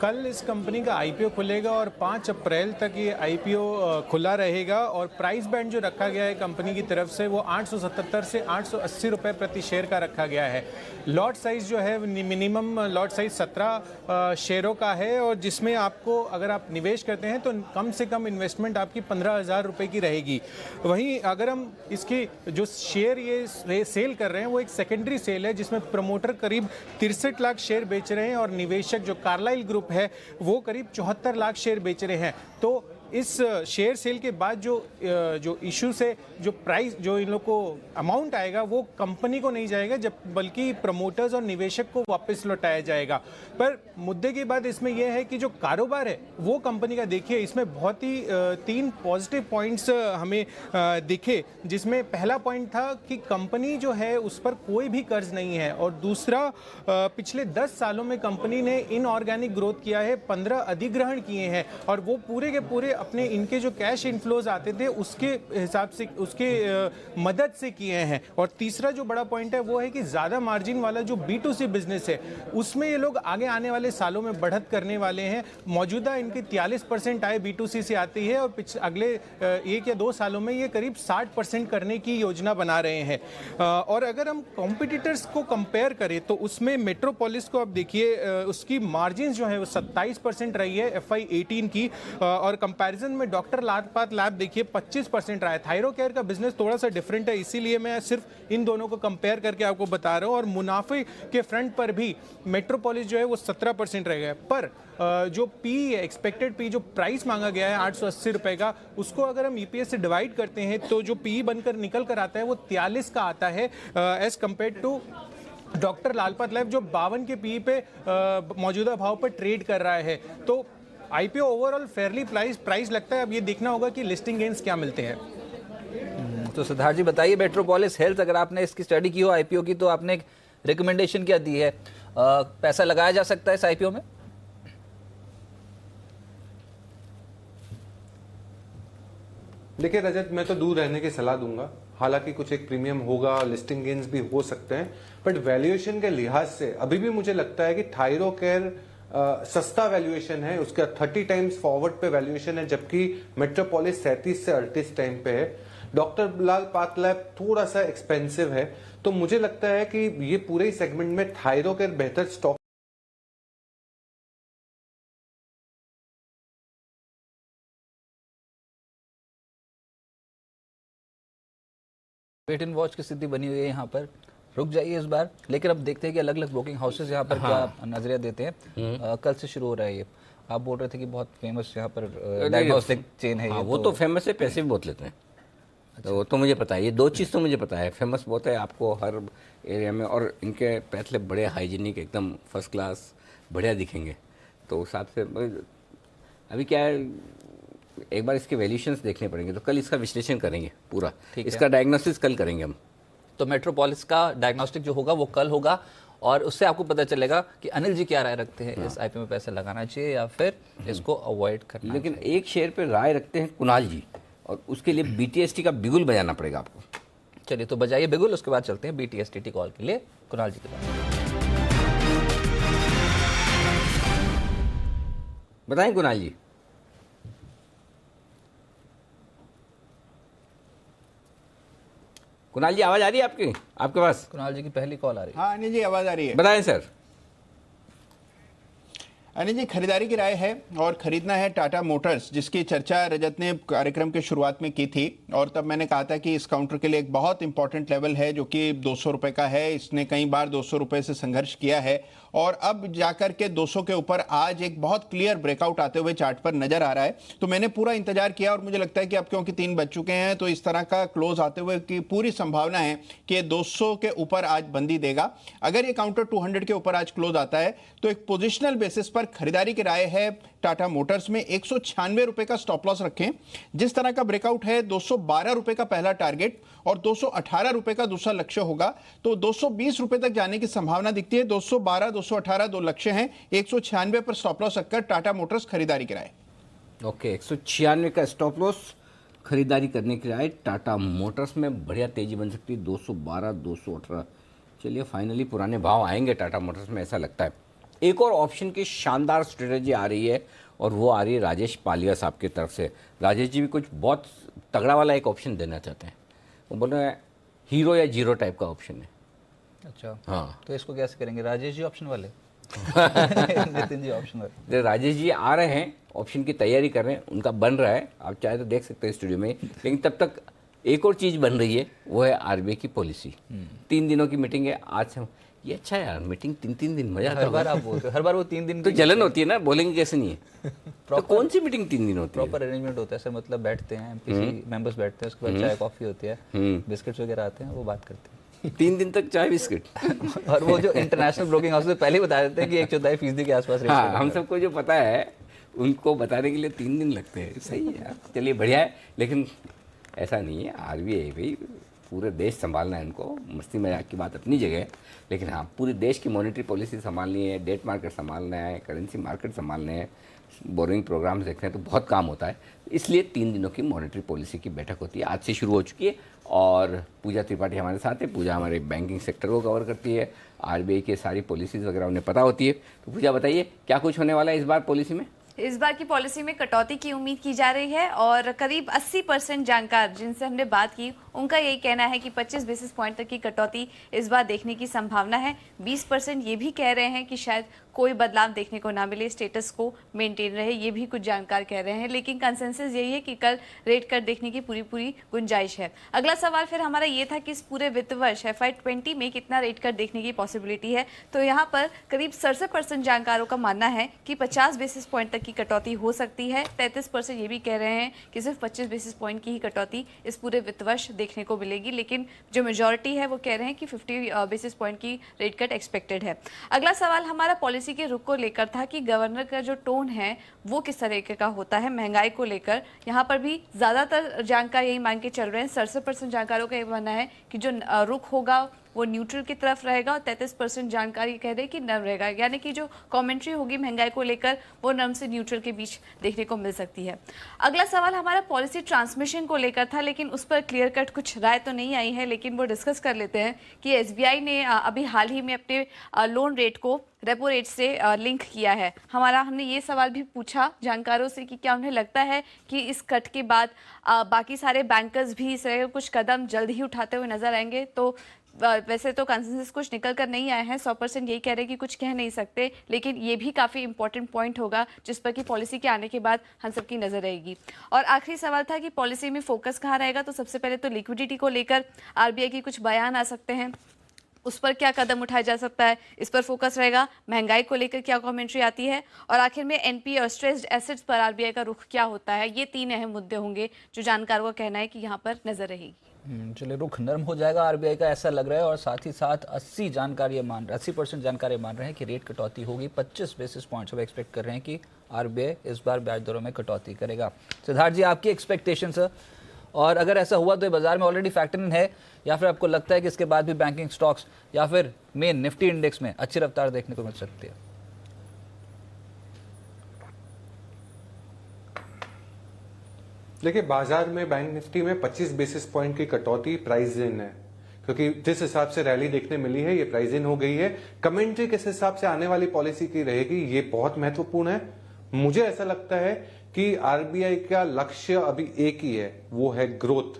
कल इस कंपनी का आईपीओ खुलेगा और 5 अप्रैल तक ये आईपीओ खुला रहेगा, और प्राइस बैंड जो रखा गया है कंपनी की तरफ से वो 877 से 880 रुपये प्रति शेयर का रखा गया है। लॉट साइज़ जो है मिनिमम लॉट साइज़ 17 शेयरों का है, और जिसमें आपको अगर आप निवेश करते हैं तो कम से कम इन्वेस्टमेंट आपकी 15,000 रुपये की रहेगी। वहीं अगर हम इसके जो शेयर ये सेल कर रहे हैं वो एक सेकेंडरी सेल है, जिसमें प्रमोटर करीब 63 लाख शेयर बेच रहे हैं, और निवेशक जो कार्लाइल ग्रुप है वो करीब 74 लाख शेयर बेच रहे हैं। तो इस शेयर सेल के बाद जो इशू से जो प्राइस, जो इन लोग को अमाउंट आएगा वो कंपनी को नहीं जाएगा, जब बल्कि प्रमोटर्स और निवेशक को वापस लौटाया जाएगा। पर मुद्दे की बात इसमें यह है कि जो कारोबार है वो कंपनी का देखिए, इसमें बहुत ही 3 पॉजिटिव पॉइंट्स हमें दिखे, जिसमें पहला पॉइंट था कि कंपनी जो है उस पर कोई भी कर्ज नहीं है, और दूसरा पिछले 10 सालों में कंपनी ने इनऑर्गेनिक ग्रोथ किया है, 15 अधिग्रहण किए हैं, और वो पूरे के पूरे अपने इनके जो कैश इनफ्लोज आते थे उसके हिसाब से, उसके मदद से किए हैं। और तीसरा जो बड़ा पॉइंट है वो है कि ज़्यादा मार्जिन वाला जो B2C बिजनेस है उसमें ये लोग आगे आने वाले सालों में बढ़त करने वाले हैं। मौजूदा इनकी 43% आय B2C से आती है, और अगले 1 या 2 सालों में ये करीब 60% करने की योजना बना रहे हैं। और अगर हम कॉम्पिटिटर्स को कंपेयर करें तो उसमें मेट्रोपोलिस को आप देखिए, उसकी मार्जिन जो है वो 27% रही है FY18 की, और कंपेरिजन में डॉक्टर लालपात लैब देखिए 25% रहा है। थायरो केयर का बिजनेस थोड़ा सा डिफरेंट है, इसीलिए मैं सिर्फ इन दोनों को कंपेयर करके आपको बता रहा हूँ। और मुनाफे के फ्रंट पर भी मेट्रोपोलिस जो है वो 17% रह गया। पर जो पी है, एक्सपेक्टेड पी, जो प्राइस मांगा गया है 880 रुपए का, उसको अगर हम ईपीएस से डिवाइड करते हैं तो जो पी बनकर निकल कर आता है वो 43 का आता है, as compare to doctor Lalpath lab जो 52 के पी पे मौजूदा भाव पर ट्रेड कर रहा है। तो आईपीओ ओवरऑल फेयरली प्राइस लगता है। अब ये देखना होगा कि लिस्टिंग गेन्स क्या मिलते हैं। तो सिद्धार्थ जी बताइए, मेट्रोपोलिस हेल्थ, अगर आपने इसकी स्टडी की हो आईपीओ की, तो आपने एक रिकमेंडेशन क्या दी है? पैसा लगाया जा सकता है इस आईपीओ में? देखिए रजत, मैं तो दूर रहने की सलाह दूंगा। हालांकि कुछ एक प्रीमियम होगा, लिस्टिंग गेन्स भी हो सकते हैं, बट वैल्यूएशन के लिहाज से अभी भी मुझे लगता है कि थायरो केयर सस्ता वैल्यूएशन है, उसका 30 टाइम्स फॉरवर्ड पे वैल्यूएशन है, जबकि मेट्रोपोलिस 37 से 38 टाइम पे है। डॉक्टर लालपात लैब थोड़ा सा एक्सपेंसिव है, तो मुझे लगता है कि ये पूरे ही सेगमेंट में थायरो केयर बेहतर स्टॉक। वेट एंड वॉच की स्थिति बनी हुई है यहाँ पर, रुक जाइए इस बार। लेकिन अब देखते हैं कि अलग अलग ब्रोकिंग हाउसेस यहाँ पर क्या नजरिया देते हैं। कल से शुरू हो रहा है ये, आप बोल रहे थे कि बहुत फेमस यहाँ पर डायग्नोस्टिक चेन है। वो तो फेमस है, पैसे भी बहुत लेते हैं। तो वो तो मुझे पता है, ये 2 चीज़ तो मुझे पता है, फेमस बहुत है आपको हर एरिया में, और इनके पैथले बड़े हाइजीनिक, एकदम फर्स्ट क्लास, बढ़िया दिखेंगे। तो उस हिसाब से अभी क्या है, एक बार इसके वैल्यूशंस देखने पड़ेंगे, तो कल इसका विश्लेषण करेंगे पूरा, इसका डायग्नोसिस कल करेंगे हम। तो मेट्रोपोलिस का डायग्नोस्टिक जो होगा वो कल होगा, और उससे आपको पता चलेगा कि अनिल जी क्या राय रखते हैं, इस आईपीओ में पैसा लगाना चाहिए या फिर इसको अवॉइड करना। लेकिन एक शेयर पे राय रखते हैं कुणाल जी, और उसके लिए बीटीएसटी का बिगुल बजाना पड़ेगा आपको। चलिए तो बजाइए बिगुल, उसके बाद चलते हैं बीटीएसटी कॉल के लिए कुणाल जी के पास। बताएं कुणाल जी। कुणाल जी आवाज आ रही है आपके पास? कुणाल जी की पहली कॉल आ रही है। हाँ अनिल जी आवाज आ रही है। बताएं सर। अनिल जी, खरीदारी की राय है और खरीदना है टाटा मोटर्स, जिसकी चर्चा रजत ने कार्यक्रम के शुरुआत में की थी और तब मैंने कहा था कि इस काउंटर के लिए एक बहुत इंपॉर्टेंट लेवल है जो कि 200 रुपए का है। इसने कई बार 200 रुपए से संघर्ष किया है और अब जाकर के 200 के ऊपर आज एक बहुत क्लियर ब्रेकआउट आते हुए चार्ट पर नजर आ रहा है। तो मैंने पूरा इंतजार किया और मुझे लगता है कि अब क्योंकि 3 बज चुके हैं तो इस तरह का क्लोज आते हुए की पूरी संभावना है कि 200 के ऊपर आज बंदी देगा। अगर ये काउंटर 200 के ऊपर आज क्लोज आता है तो एक पोजिशनल बेसिस पर खरीदारी की राय है टाटा मोटर्स में। 196 रुपए का स्टॉप लॉस रखें। जिस तरह का ब्रेकआउट है 212 रुपए का पहला टारगेट और 218 रुपए का दूसरा लक्ष्य होगा, तो 220 रुपए तक जाने की संभावना दिखती है। 212 218 दो लक्ष्य हैं। 196 पर स्टॉप लॉस रखकर टाटा मोटर्स खरीदारी की राय। ओके, 196 का स्टॉप लॉस, खरीदारी करने की राय टाटा मोटर्स में। बढ़िया तेजी बन सकती है 212 218। चलिए फाइनली पुराने भाव आएंगे टाटा मोटर्स में, ऐसा लगता है। एक और ऑप्शन की शानदार स्ट्रेटेजी आ रही है और वो आ रही है राजेश पालिया साहब की तरफ से। राजेश जी भी कुछ बहुत तगड़ा वाला एक ऑप्शन देना चाहते हैं। वो बोल रहे हैं हीरो या जीरो टाइप का ऑप्शन है। अच्छा, हाँ, तो इसको कैसे करेंगे? राजेश जी ऑप्शन वाले नितिन जी ऑप्शन वाले। राजेश जी आ रहे हैं, ऑप्शन की तैयारी कर रहे हैं, उनका बन रहा है, आप चाहे तो देख सकते हैं स्टूडियो में। लेकिन तब तक एक और चीज़ बन रही है, वो है आरबीआई की पॉलिसी। 3 दिनों की मीटिंग है आज से। ये अच्छा है यार, मीटिंग 3 दिन मजा आता है। हर बार आप बोलते हो, हर बार वो 3 दिन तो जलन होती है ना, बोलेंगे कैसे नहीं है। तो कौन सी मीटिंग 3 दिन होती है? प्रॉपर अरेंजमेंट होता है सर, मतलब बैठते हैं एमपीसी मेंबर्स बैठते हैं, उसके बाद चाय कॉफी होती है, बिस्किट्स वगैरह आते हैं, वो बात करते हैं। 3 दिन तक चाय बिस्किट। और वो जो इंटरनेशनल ब्रोकिंग हाउस पहले ही बता देते हैं कि 1/4% के आसपास रेट। हाँ, हम सबको जो पता है उनको बताने के लिए 3 दिन लगते हैं। सही है यार, चलिए बढ़िया है। लेकिन ऐसा नहीं है, आरबीआई भाई पूरे देश संभालना है इनको। मस्ती मजाक की बात अपनी जगह है, लेकिन हाँ पूरे देश की मॉनेटरी पॉलिसी संभालनी है, डेट मार्केट संभालना है, करेंसी मार्केट संभालने हैं, बोरिंग प्रोग्राम्स देखने हैं, तो बहुत काम होता है। इसलिए 3 दिनों की मॉनेटरी पॉलिसी की बैठक होती है, आज से शुरू हो चुकी है। और पूजा त्रिपाठी हमारे साथ है। पूजा हमारे बैंकिंग सेक्टर को कवर करती है, आरबीआई की सारी पॉलिसीज़ वगैरह उन्हें पता होती है। तो पूजा बताइए क्या कुछ होने वाला है इस बार पॉलिसी में? इस बार की पॉलिसी में कटौती की उम्मीद की जा रही है और करीब 80% जानकार जिनसे हमने बात की उनका यही कहना है कि 25 बेसिस पॉइंट तक की कटौती इस बार देखने की संभावना है। 20% ये भी कह रहे हैं कि शायद कोई बदलाव देखने को ना मिले, स्टेटस को मेंटेन रहे, ये भी कुछ जानकार कह रहे हैं। लेकिन कंसेंसस यही है कि कल रेट कट देखने की पूरी गुंजाइश है। अगला सवाल फिर हमारा ये था कि इस पूरे वित्त वर्ष FY20 में कितना रेट कट देखने की पॉसिबिलिटी है। तो यहाँ पर करीब 67% जानकारों का मानना है कि 50 बेसिस पॉइंट तक की कटौती हो सकती है। 33% ये भी कह रहे हैं कि सिर्फ 25 बेसिस पॉइंट की ही कटौती इस पूरे वित्त वर्ष देखने को मिलेगी। लेकिन जो मेजॉरिटी है वो कह रहे हैं कि 50 बेसिस पॉइंट की रेट कट एक्सपेक्टेड है। अगला सवाल हमारा पॉलिसी के रुख को लेकर था कि गवर्नर का जो टोन है वो किस तरीके का होता है महंगाई को लेकर। यहाँ पर भी ज्यादातर जानकार यही मान के चल रहे हैं। 67% जानकारों का ये मानना है कि जो रुख होगा वो न्यूट्रल की तरफ रहेगा और 33% जानकारी कह रहे हैं कि नर्म रहेगा, यानी कि जो कमेंट्री होगी महंगाई को लेकर वो नर्म से न्यूट्रल के बीच देखने को मिल सकती है। अगला सवाल हमारा पॉलिसी ट्रांसमिशन को लेकर था, लेकिन उस पर क्लियर कट कुछ राय तो नहीं आई है, लेकिन वो डिस्कस कर लेते हैं कि एसबीआई ने अभी हाल ही में अपने लोन रेट को रेपो रेट से लिंक किया है। हमने ये सवाल भी पूछा जानकारों से कि क्या उन्हें लगता है कि इस कट के बाद बाकी सारे बैंकर्स भी इस तरह कुछ कदम जल्द ही उठाते हुए नजर आएंगे। तो वैसे तो कंसेंसस कुछ निकल कर नहीं आए हैं, 100% यही कह रहे हैं कि कुछ कह नहीं सकते, लेकिन ये भी काफ़ी इंपॉर्टेंट पॉइंट होगा जिस पर कि पॉलिसी के आने के बाद हम सबकी नज़र रहेगी। और आखिरी सवाल था कि पॉलिसी में फोकस कहाँ रहेगा। तो सबसे पहले तो लिक्विडिटी को लेकर आरबीआई की कुछ बयान आ सकते हैं, उस पर क्या कदम उठाया जा सकता है, इस पर फोकस रहेगा। महंगाई को लेकर क्या कमेंट्री आती है और आखिर में एनपीए और स्ट्रेस्ड एसेट्स पर आरबीआई का रुख क्या होता है। ये 3 अहम मुद्दे होंगे जो जानकारों का कहना है कि यहाँ पर नजर रहेगी। चलिए, रुख नरम हो जाएगा आरबीआई का, ऐसा लग रहा है। और साथ ही साथ 80% जानकार ये मान रहे हैं कि रेट कटौती होगी। 25 बेसिस पॉइंट्स अब एक्सपेक्ट कर रहे हैं कि आरबीआई इस बार ब्याज दरों में कटौती करेगा। सिद्धार्थ जी, आपकी एक्सपेक्टेशन है, और अगर ऐसा हुआ तो ये बाजार में ऑलरेडी फैक्टर इन है, या फिर आपको लगता है कि इसके बाद भी बैंकिंग स्टॉक्स या फिर मेन निफ्टी इंडेक्स में अच्छी रफ्तार देखने को मिल सकती है? देखिए, बाजार में बैंक निफ्टी में 25 बेसिस पॉइंट की कटौती प्राइस इन है, क्योंकि जिस हिसाब से रैली देखने मिली है ये प्राइस इन हो गई है। कमेंट्री किस हिसाब से आने वाली पॉलिसी की रहेगी ये बहुत महत्वपूर्ण है। मुझे ऐसा लगता है कि आरबीआई का लक्ष्य अभी एक ही है, वो है ग्रोथ,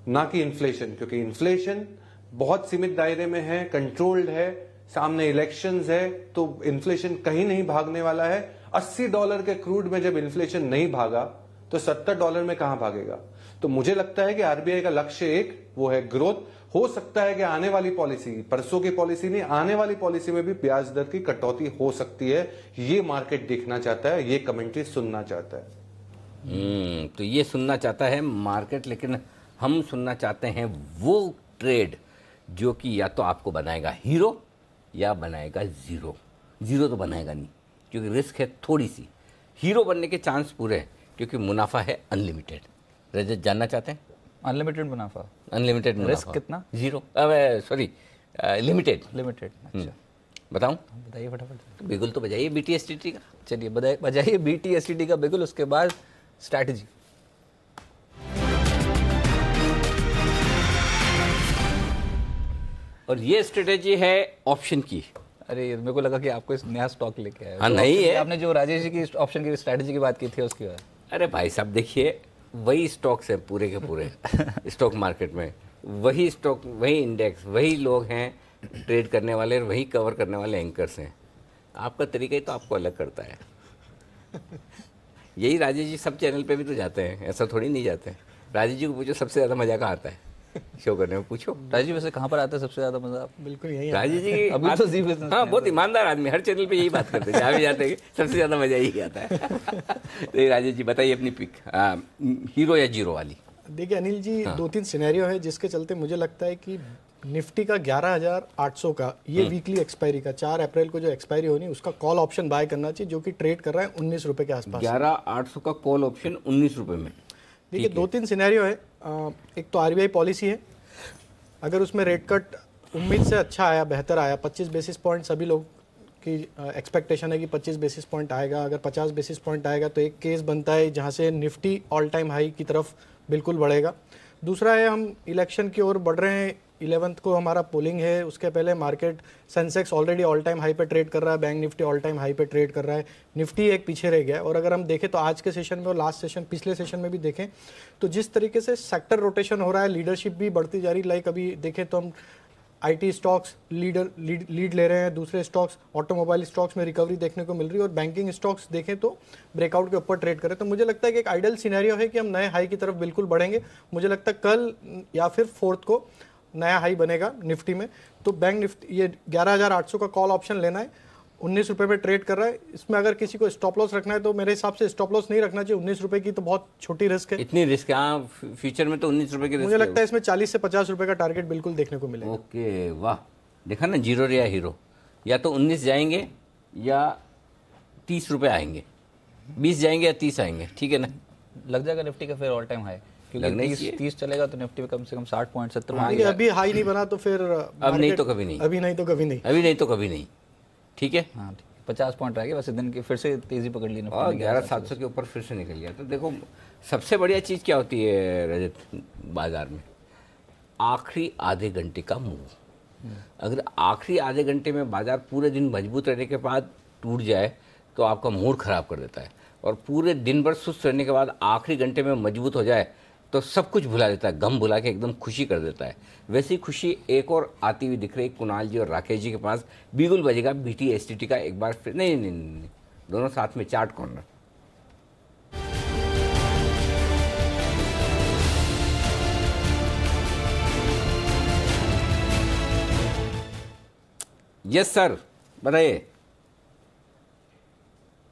ना कि इन्फ्लेशन, क्योंकि इन्फ्लेशन बहुत सीमित दायरे में है, कंट्रोल्ड है, सामने इलेक्शंस है, तो इन्फ्लेशन कहीं नहीं भागने वाला है। $80 के क्रूड में जब इन्फ्लेशन नहीं भागा तो $70 में कहां भागेगा? तो मुझे लगता है कि आरबीआई का लक्ष्य एक, वो है ग्रोथ। हो सकता है कि आने वाली पॉलिसी, परसों की पॉलिसी नहीं, आने वाली पॉलिसी में भी ब्याज दर की कटौती हो सकती है। ये मार्केट देखना चाहता है, ये कमेंट्री सुनना चाहता है। तो ये सुनना चाहता है मार्केट, लेकिन हम सुनना चाहते हैं वो ट्रेड जो कि या तो आपको बनाएगा हीरो या बनाएगा जीरो। जीरो तो बनाएगा नहीं, क्योंकि रिस्क है थोड़ी सी। हीरो बनने के चांस पूरे हैं, क्योंकि मुनाफा है अनलिमिटेड। रजत जानना चाहते हैं? अनलिमिटेड मुनाफा, अनलिमिटेड मुनाफा। रिस्क कितना? Zero, sorry limited. लिमिटेड। अच्छा, बताऊं? बताइए फटाफट। बिगुल तो बजाइए BTSTT का। चलिए बजाइए BTSTT का बिगुल, उसके बाद स्ट्रैटेजी। और ये स्ट्रेटेजी है ऑप्शन की। अरे मेरे को लगा कि आपको इस नया स्टॉक लेके आए। हाँ, नहीं है। आपने जो राजेश जी की ऑप्शन की स्ट्रैटेजी की बात की थी उसकी बात। अरे भाई साहब देखिए, वही स्टॉक्स हैं पूरे के पूरे स्टॉक मार्केट में, वही स्टॉक, वही इंडेक्स, वही लोग हैं ट्रेड करने वाले, वही कवर करने वाले एंकर्स हैं। आपका तरीका ही तो आपको अलग करता है। यही राजेश जी सब चैनल पे भी तो जाते हैं, ऐसा थोड़ी नहीं जाते हैं। राजेश जी को पूछो सबसे ज़्यादा मजा कहाँ आता है शो करने में, पूछो। राजेश जी वैसे कहाँ पर आता है सबसे ज़्यादा मजा? बिल्कुल यही राजेश जी अभी तो जी बिजनेस। हाँ, बहुत ईमानदार आदमी, हर चैनल पे यही बात करते हैं, जहाँ भी जाते हैं सबसे ज़्यादा मजा यही आता है। तो ये राजेश जी बताइए अपनी पिक, हीरो या जीरो वाली। देखिए अनिल जी, 2-3 सिनेरियो है जिसके चलते मुझे लगता है कि निफ्टी का 11,800 का ये वीकली एक्सपायरी का 4 अप्रैल को जो एक्सपायरी होनी, उसका कॉल ऑप्शन बाय करना चाहिए, जो कि ट्रेड कर रहा है 19 रुपए के आसपास। 11,800 का कॉल ऑप्शन 19 रुपए में। देखिए 2-3 सिनेरियो है। एक तो आरबीआई पॉलिसी है, अगर उसमें रेट कट उम्मीद से अच्छा आया, बेहतर आया, 25 बेसिस पॉइंट सभी लोग की एक्सपेक्टेशन है कि 25 बेसिस पॉइंट आएगा। अगर 50 बेसिस पॉइंट आएगा तो एक केस बनता है जहां से निफ्टी ऑल टाइम हाई की तरफ बिल्कुल बढ़ेगा। दूसरा है, हम इलेक्शन की ओर बढ़ रहे हैं, 11th को हमारा पोलिंग है, उसके पहले market Sensex already all time high पे ट्रेड कर रहा है, bank Nifty all time high पे ट्रेड कर रहा है, निफ्टी एक पीछे रह गया है। और अगर हम देखें तो आज के सेशन में और लास्ट सेशन, पिछले सेशन में भी देखें तो जिस तरीके से सेक्टर रोटेशन हो रहा है, लीडरशिप भी बढ़ती जा रही। लाइक अभी देखें तो हम आईटी स्टॉक्स लीड ले रहे हैं, दूसरे स्टॉक्स, ऑटोमोबाइल स्टॉक्स में रिकवरी देखने को मिल रही है, और बैंकिंग स्टॉक्स देखें तो ब्रेकआउट के ऊपर ट्रेड करें। तो मुझे लगता है कि एक आइडियल सिनेरियो है कि हम नए हाई की तरफ बिल्कुल बढ़ेंगे। मुझे लगता है कल या फिर 4th को नया हाई बनेगा निफ्टी में। तो बैंक निफ्टी ये 11,800 का कॉल ऑप्शन लेना है, 19 रुपए में ट्रेड कर रहा है। इसमें अगर किसी को स्टॉप लॉस रखना है तो मेरे हिसाब से स्टॉप लॉस नहीं रखना चाहिए, 19 रुपए की तो बहुत छोटी रिस्क है। इतनी रिस्क है? हाँ, फ्यूचर में तो 19 रुपए की रिस्क मुझे लगता है इसमें 40 से 50 रुपए का टारगेट बिल्कुल देखने को मिलेगा। ओके, वाह, देखा ना, जीरो या हीरो, या तो 19 जाएंगे या 30 रुपए आएंगे, 20 जाएंगे या 30 आएंगे, ठीक है ना? लग जाएगा निफ्टी का फिर ऑल टाइम हाई, क्योंकि 30 चलेगा तो निफ्टी में कम से कम 60 पॉइंट 70 पॉइंट। अभी हाई नहीं बना तो फिर अब नहीं तो कभी नहीं, अभी नहीं तो कभी नहीं, अभी नहीं तो कभी नहीं, ठीक है। हाँ, 50 पॉइंट रह गए वैसे, दिन की फिर से तेजी पकड़ ली निफ्टी, 11,700 के ऊपर फिर से निकल गया। तो देखो सबसे बढ़िया चीज़ क्या होती है रजत बाजार में? आखिरी आधे घंटे का मूव। अगर आखिरी आधे घंटे में बाजार पूरे दिन मजबूत रहने के बाद टूट जाए तो आपका मूड खराब कर देता है, और पूरे दिन भर सुस्त रहने के बाद आखिरी घंटे में मजबूत हो जाए तो सब कुछ भुला देता है, गम भुला के एकदम खुशी कर देता है। वैसी खुशी एक और आती हुई दिख रही कुणाल जी और राकेश जी के पास। बीगुल बजेगा BTSTT का एक बार फिर, नहीं, दोनों साथ में, चार्ट कॉर्नर। यस सर, बताइए।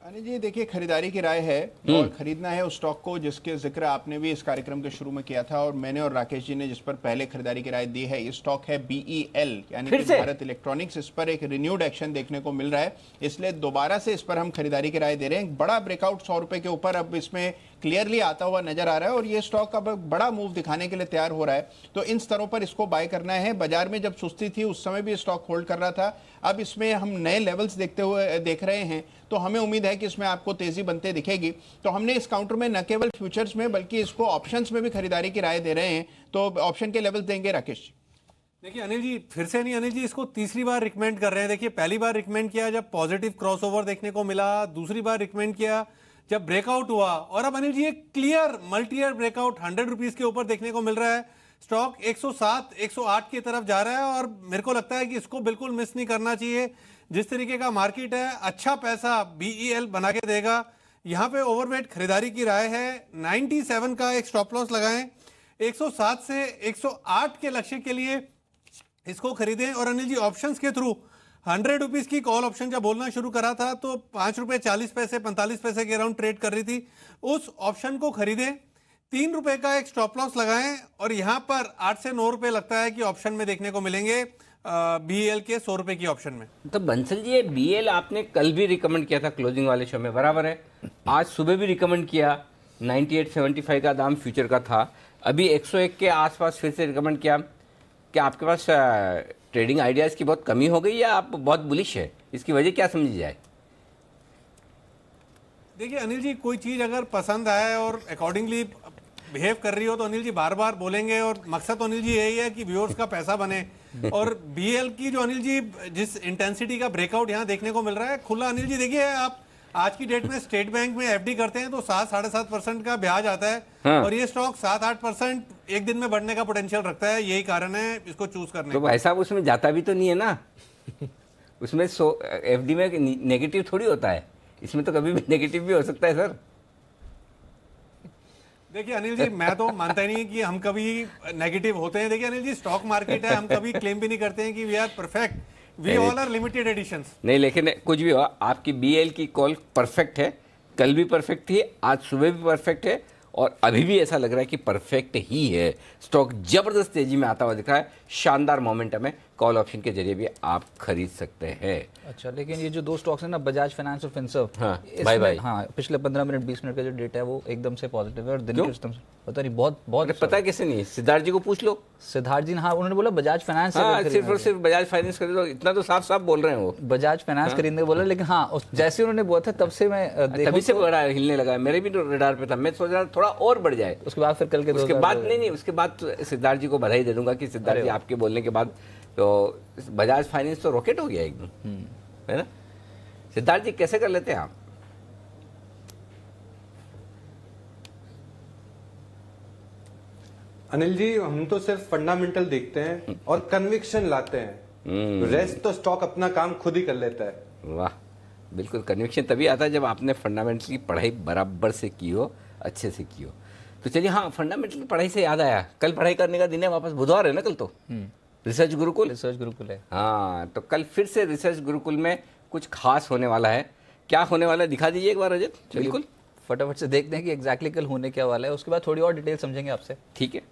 अनिल जी देखिए, खरीदारी की राय है और खरीदना है उस स्टॉक को जिसके जिक्र आपने भी इस कार्यक्रम के शुरू में किया था, और मैंने और राकेश जी ने जिस पर पहले खरीदारी की राय दी है। ये स्टॉक है BEL यानी कि भारत इलेक्ट्रॉनिक्स। इस पर एक रिन्यूड एक्शन देखने को मिल रहा है, इसलिए दोबारा से इस पर हम खरीदारी की राय दे रहे हैं। बड़ा ब्रेकआउट 100 रुपए के ऊपर अब इसमें क्लियरली आता हुआ नजर आ रहा है, और ये स्टॉक अब बड़ा मूव दिखाने के लिए तैयार हो रहा है। तो इन स्तरों पर इसको बाय करना है। बाजार में जब सुस्ती थी उस समय भी स्टॉक होल्ड कर रहा था, अब इसमें हम नए लेवल्स देख रहे हैं, तो हमें उम्मीद है कि इसमें आपको तेजी बनते दिखेगी। तो हमने इस काउंटर में न केवल फ्यूचर्स में बल्कि इसको ऑप्शंस में भी खरीदारी की राय दे रहे हैं। तो ऑप्शन के लेवल्स देंगे राकेश जी। देखिए अनिल जी, फिर से नहीं अनिल जी, इसको तीसरी बार रिकमेंड कर रहे हैं। देखिए पहली बार रिकमेंड किया जब पॉजिटिव क्रॉसओवर देखने को मिला, दूसरी बार रिकमेंड किया जब ब्रेकआउट हुआ, और अब अनिल जी एक clear multi year breakout 100 rupees के ऊपर देखने को मिल रहा है। स्टॉक 107 108 की तरफ जा रहा है और मेरे को लगता है कि इसको बिल्कुल मिस नहीं करना चाहिए। जिस तरीके का मार्केट है, अच्छा पैसा BEL बना के देगा। यहाँ पे ओवरवेट खरीदारी की राय है। 97 का एक स्टॉप लॉस लगाएं, 107 से 108 के लक्ष्य के लिए इसको खरीदें। और अनिल जी ऑप्शंस के थ्रू 100 रुपीज की कॉल ऑप्शन जब बोलना शुरू करा था तो 5 रुपए 40 पैसे 45 पैसे के अराउंड ट्रेड कर रही थी, उस ऑप्शन को खरीदें। 3 रुपए का एक स्टॉप लॉस लगाएं और यहां पर 8 से 9 रुपए लगता है कि ऑप्शन में देखने को मिलेंगे BEL के 100 रुपए की ऑप्शन में। तो बंसल जी, ये BEL आपने कल भी रिकमेंड किया था क्लोजिंग वाले शो में, बराबर है। आज सुबह भी रिकमेंड किया, 98.75 का दाम फ्यूचर का था, अभी 101 के आसपास फिर से रिकमेंड किया। क्या आपके पास ट्रेडिंग आइडियाज़ की बहुत कमी हो गई या आप बहुत बुलिश है? इसकी वजह क्या समझी जाए? देखिए अनिल जी, कोई चीज़ अगर पसंद आए और अकॉर्डिंगली बिहेव कर रही हो तो अनिल जी बार बार बोलेंगे, और मकसद तो अनिल जी यही है कि व्यूअर्स का पैसा बने। और BEL की जो अनिल जी जिस इंटेंसिटी का ब्रेकआउट यहाँ देखने को मिल रहा है खुला, अनिल जी देखिए आप आज की डेट में स्टेट बैंक में FD करते हैं तो 7-7.5% का ब्याज आता है। हाँ। और ये स्टॉक 7-8% एक दिन में बढ़ने का पोटेंशियल रखता है, यही कारण है इसको चूज करने तो का। भाई साहब उसमें जाता भी तो नहीं है ना उसमें FD में नेगेटिव थोड़ी होता है, इसमें तो कभी भी नेगेटिव भी हो सकता है सर। देखिए अनिल जी, मैं तो मानता ही नहीं कि हम कभी नेगेटिव होते हैं। देखिए अनिल जी, स्टॉक मार्केट है, हम कभी क्लेम भी नहीं करते हैं कि we are perfect, we all are limited editions. नहीं, लेकिन कुछ भी हो, आपकी BEL की कॉल परफेक्ट है, कल भी परफेक्ट थी, आज सुबह भी परफेक्ट है और अभी भी ऐसा लग रहा है कि परफेक्ट ही है। स्टॉक जबरदस्त तेजी में आता हुआ दिख रहा है, शानदार मोमेंटम है, कॉल ऑप्शन के जरिए भी आप खरीद सकते हैं। अच्छा, लेकिन ये जो दो स्टॉक्स हैं ना, बजाज फाइनेंस और फिनसर्व, हाँ, बाय हाँ, पिछले 15 मिनट 20 मिनट का जो डेटा है वो एकदम से पॉजिटिव है और दिन के एकदम से पता नहीं बहुत पता है कैसे नहीं, सिद्धार्थ जी को पूछ लो। सिद्धार्थ जी, हाँ, उन्होंने बोला बजाज फाइनेंस सिर्फ और सिर्फ बजाज फाइनेंस खरीदो, इतना तो साफ साफ बोल रहे हैं वो, बजाज फाइनेंस खरीदने बोला। लेकिन हाँ, जैसे उन्होंने बोला था तब से मैं तभी से बड़ा हिलने लगा, मेरे भी तो रडार पे था, मैं सोच रहा था थोड़ा और बढ़ जाए। उसके बाद फिर कल के उसके बाद नहीं, उसके बाद सिद्धार्थ जी को बधाई दे दूंगा कि सिद्धार्थ जी आपके बोलने के बाद तो बजाज फाइनेंस तो रॉकेट हो गया एकदम, है ना। सिद्धार्थ जी कैसे कर लेते हैं आप? अनिल जी, हम तो सिर्फ फंडामेंटल देखते हैं और कन्विक्शन लाते हैं, रेस्ट तो स्टॉक अपना काम खुद ही कर लेता है। वाह, बिल्कुल, कन्विक्शन तभी आता है जब आपने फंडामेंटल की पढ़ाई बराबर से की हो, अच्छे से की हो। तो चलिए, हाँ, फंडामेंटल की पढ़ाई से याद आया, कल पढ़ाई करने का दिन है, वापस बुधवार है ना कल, तो रिसर्च गुरुकुल है। हाँ, तो कल फिर से रिसर्च गुरुकुल में कुछ खास होने वाला है। क्या होने वाला है दिखा दीजिए एक बार रजत। बिल्कुल, फटाफट से देखते हैं कि एग्जैक्टली कल होने क्या वाला है, उसके बाद थोड़ी और डिटेल समझेंगे आपसे। ठीक है।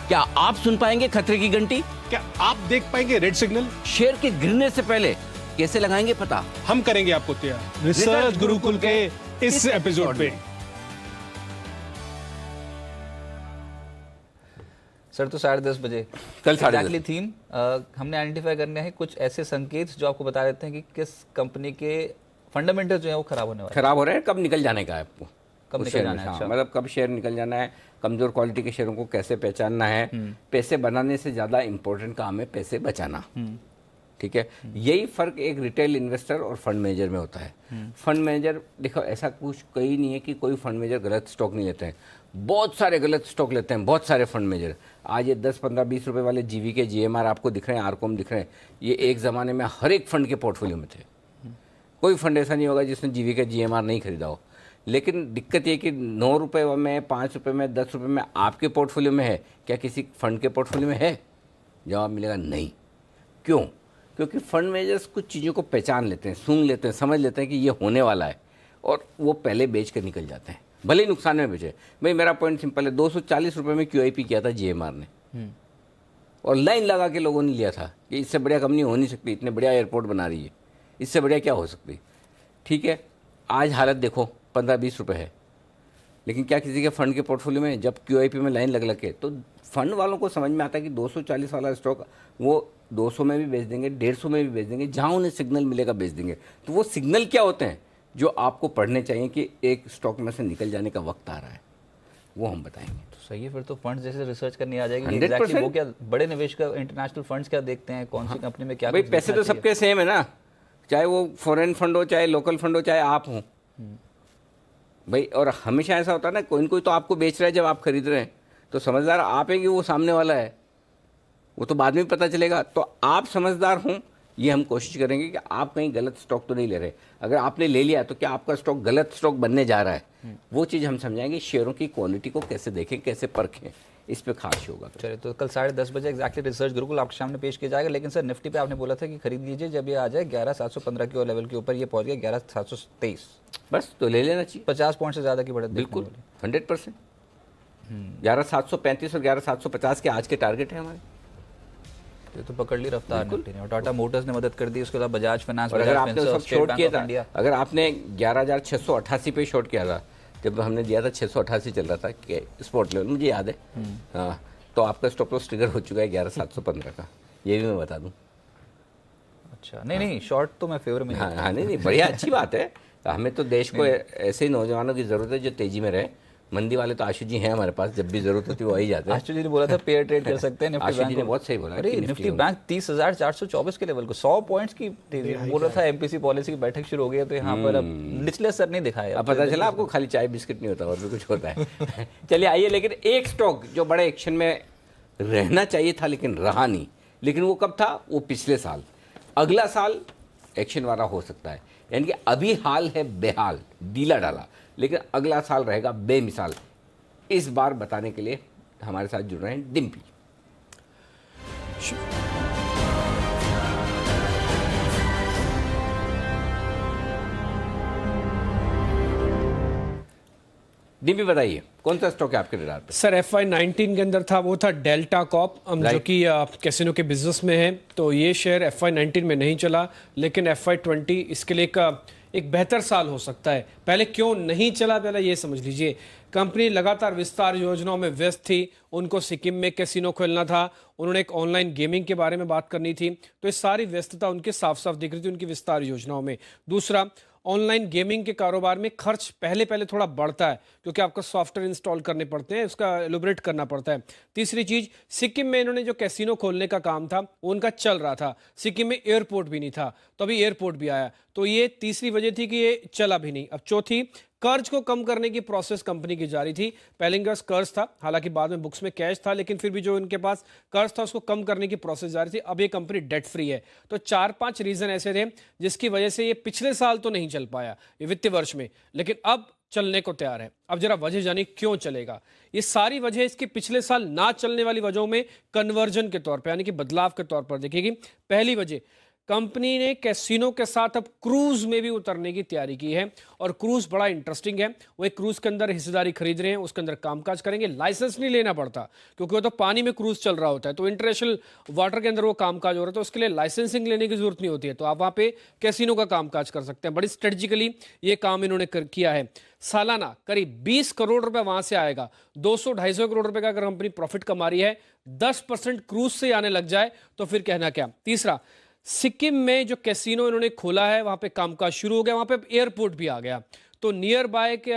क्या आप सुन पाएंगे खतरे की घंटी? क्या आप देख पाएंगे रेड सिग्नल? शेयर के गिरने से पहले कैसे लगाएंगे पता? हम करेंगे आपको तैयार रिसर्च गुरुकुल के इस एपिसोड पे। सर, तो 10:30 बजे कल 10:30 थीम हमने आइडेंटिफाई करने हैं कुछ ऐसे संकेत जो आपको बता देते हैं कि किस कंपनी के फंडामेंटल जो है वो खराब होने वाले, खराब हो रहे हैं, कब निकल जाने का है आपको, कब निकल जाना है। अच्छा, मतलब कब शेयर निकल जाना है, कमजोर क्वालिटी के शेयरों को कैसे पहचानना है। पैसे बनाने से ज्यादा इंपॉर्टेंट काम है पैसे बचाना। ठीक है, यही फर्क एक रिटेल इन्वेस्टर और फंड मैनेजर में होता है। फंड मैनेजर, देखो, ऐसा कुछ कहीं नहीं है कि कोई फंड मैनेजर गलत स्टॉक नहीं लेते हैं, बहुत सारे गलत स्टॉक लेते हैं बहुत सारे फंड मैनेजर। आज ये 10, 15, 20 रुपए वाले GV के GMR आपको दिख रहे हैं, आरकॉम दिख रहे हैं, ये एक ज़माने में हर एक फंड के पोर्टफोलियो में थे। कोई फंड ऐसा नहीं होगा जिसने GV के GMR नहीं खरीदा हो। लेकिन दिक्कत ये कि 9 रुपये में, 5 रुपये में, 10 रुपये में आपके पोर्टफोलियो में है, क्या किसी फंड के पोर्टफोलियो में है? जवाब मिलेगा नहीं। क्यों? क्योंकि फंड मैनेजर्स कुछ चीज़ों को पहचान लेते हैं, सूंघ लेते हैं, समझ लेते हैं कि ये होने वाला है और वो पहले बेच कर निकल जाते हैं, भले ही नुकसान में बेचे। भाई, मेरा पॉइंट सिंपल है, 240 रुपये में QIP किया था GMR ने और लाइन लगा के लोगों ने लिया था कि इससे बढ़िया कंपनी हो नहीं सकती, इतने बढ़िया एयरपोर्ट बना रही है, इससे बढ़िया क्या हो सकती। ठीक है, आज हालत देखो 15-20 रुपये है, लेकिन क्या किसी के फंड के पोर्टफोलियो में जब QIP में लाइन लग के, तो फंड वालों को समझ में आता है कि 240 वाला स्टॉक वो 200 में भी बेच देंगे, 150 में भी बेच देंगे, जहाँ उन्हें सिग्नल मिलेगा बेच देंगे। तो वो सिग्नल क्या होते हैं जो आपको पढ़ने चाहिए कि एक स्टॉक में से निकल जाने का वक्त आ रहा है। वो हम बताएंगे। तो सही है, फिर तो फंड्स जैसे रिसर्च करनी आ जाएगी। 100%। Exactly वो क्या बड़े निवेश का इंटरनेशनल फंड्स क्या देखते हैं, कौन सी कंपनी में क्या भाई कुछ पैसे दिखना तो सबके सेम है ना, चाहे वो फॉरेन फंड हो, चाहे लोकल फंड हो, चाहे आप हो भाई। और हमेशा ऐसा होता है ना, कोई न कोई तो आपको बेच रहा है जब आप खरीद रहे हैं, तो समझदार आप हैं कि वो सामने वाला है, वो तो बाद में पता चलेगा। तो आप समझदार हों, ये हम कोशिश करेंगे कि आप कहीं गलत स्टॉक तो नहीं ले रहे। अगर आपने ले लिया तो क्या आपका स्टॉक गलत स्टॉक बनने जा रहा है, वो चीज़ हम समझाएंगे। शेयरों की क्वालिटी को कैसे देखें, कैसे परखें, इस पे खास होगा। चलिए, तो कल 10:30 बजे एक्जैक्टली रिसर्च गुरुकुल आपके सामने पेश किया जाएगा। लेकिन सर निफ्टी पे आपने बोला था कि खरीद लीजिए जब ये आ जाए 11,715 के लेवल के ऊपर, ये पहुंच गया 11,723, बस तो ले लेना चाहिए। 50 पॉइंट से ज़्यादा की बढ़त बिल्कुल 100%। 11,735 और 11,750 के आज के टारगेट है हमारे। ये तो पकड़ ली रफ्तार निफ्टी ने, और टाटा मोटर्स ने मदद कर दी, उसके बाद बजाज फाइनेंस, और अगर आपने उस वक्त शॉर्ट किया था, अगर आपने 11,688 पे शॉर्ट किया था, जब हमने दिया था 688 चल रहा था कि स्पॉट लेवल, मुझे याद है। हाँ, तो आपका स्टॉप लॉस ट्रिगर हो चुका है 11,715 का, ये भी मैं बता दूं। अच्छा, नहीं शॉर्ट तो मैं फेवर में। हाँ, नहीं बढ़िया, अच्छी बात है। हमें तो देश को ऐसे ही नौजवानों की जरूरत है जो तेजी में रहे। मंदी वाले तो आशु जी हैं हमारे पास, जब भी जरूरत होती है वो आ ही जाते हैं। आशु जी ने बोला था पेयर ट्रेड कर सकते हैं निफ्टी आशु बैंक जी ने बहुत सही बोला। अरे निफ्टी बैंक 30,424 के लेवल को 100 पॉइंट्स की तेजी बोल रहा था। एमपीसी पॉलिसी की बैठक शुरू हो गई है, तो यहाँ पर अब निचले असर नहीं दिखाया। अब पता चला आपको खाली चाय बिस्किट नहीं होता और भी कुछ होता है। चलिए आइए, लेकिन एक स्टॉक जो बड़े एक्शन में रहना चाहिए था लेकिन रहा नहीं, लेकिन वो कब था, वो पिछले साल। अगला साल एक्शन वाला हो सकता है, यानी कि अभी हाल है बेहाल, डीला डाला, लेकिन अगला साल रहेगा बेमिसाल। इस बार बताने के लिए हमारे साथ जुड़ रहे हैं डिम्पी। डिम्पी बताइए, कौन सा स्टॉक है आपके रडार पे? सर FY19 के अंदर था, वो था डेल्टा कॉप, जो कि कैसीनो के बिजनेस में है। तो ये शेयर FY19 में नहीं चला, लेकिन FY20 इसके लिए एक बेहतर साल हो सकता है। पहले क्यों नहीं चला, पहले ये समझ लीजिए। कंपनी लगातार विस्तार योजनाओं में व्यस्त थी। उनको सिक्किम में कैसीनो खोलना था, उन्होंने एक ऑनलाइन गेमिंग के बारे में बात करनी थी, तो ये सारी व्यस्तता उनके साफ साफ दिख रही थी उनकी विस्तार योजनाओं में। दूसरा, ऑनलाइन गेमिंग के कारोबार में खर्च पहले थोड़ा बढ़ता है, क्योंकि आपको सॉफ्टवेयर इंस्टॉल करने पड़ते हैं, उसका एलोबरेट करना पड़ता है। तीसरी चीज, सिक्किम में इन्होंने जो कैसीनो खोलने का काम था वो उनका चल रहा था। सिक्किम में एयरपोर्ट भी नहीं था, तो अभी एयरपोर्ट भी आया, तो ये तीसरी वजह थी कि ये चला भी नहीं। अब चौथी, कर्ज को कम करने की प्रोसेस कंपनी की जारी थी। पहले इनके पास कर्ज था, हालांकि बाद में बुक्स में कैश था, लेकिन फिर भी जो इनके पास कर्ज था उसको कम करने की प्रोसेस जारी थी। अब ये कंपनी डेट फ्री है। तो 4-5 रीजन ऐसे थे जिसकी वजह से ये पिछले साल तो नहीं चल पाया, ये वित्तीय वर्ष में, लेकिन अब चलने को तैयार है। अब जरा वजह जानिए क्यों चलेगा। ये सारी वजह इसके पिछले साल ना चलने वाली वजहों में कन्वर्जन के तौर पर, यानी कि बदलाव के तौर पर देखेगी। पहली वजह, कंपनी ने कैसीनो के साथ अब क्रूज में भी उतरने की तैयारी की है, और क्रूज बड़ा इंटरेस्टिंग है। वो एक क्रूज के अंदर हिस्सेदारी खरीद रहे हैं, उसके अंदर कामकाज करेंगे, लाइसेंस नहीं लेना पड़ता, क्योंकि वो तो पानी में क्रूज चल रहा होता है, तो इंटरनेशनल वाटर के अंदर वो कामकाज हो रहा है, तो उसके लिए लाइसेंसिंग लेने की जरूरत नहीं होती है। तो आप वहाँ पे कैसीनो का कामकाज कर सकते हैं। बड़ी स्ट्रेटेजिकली ये काम इन्होंने किया है। सालाना करीब 20 करोड़ रुपए वहां से आएगा। 200-250 करोड़ रुपए का अगर कंपनी प्रॉफिट कमा रही है, 10% क्रूज से आने लग जाए तो फिर कहना क्या। तीसरा, सिक्किम में जो कैसीनो इन्होंने खोला है वहां पे कामकाज शुरू हो गया, वहां पे एयरपोर्ट भी आ गया, तो नियर बाय के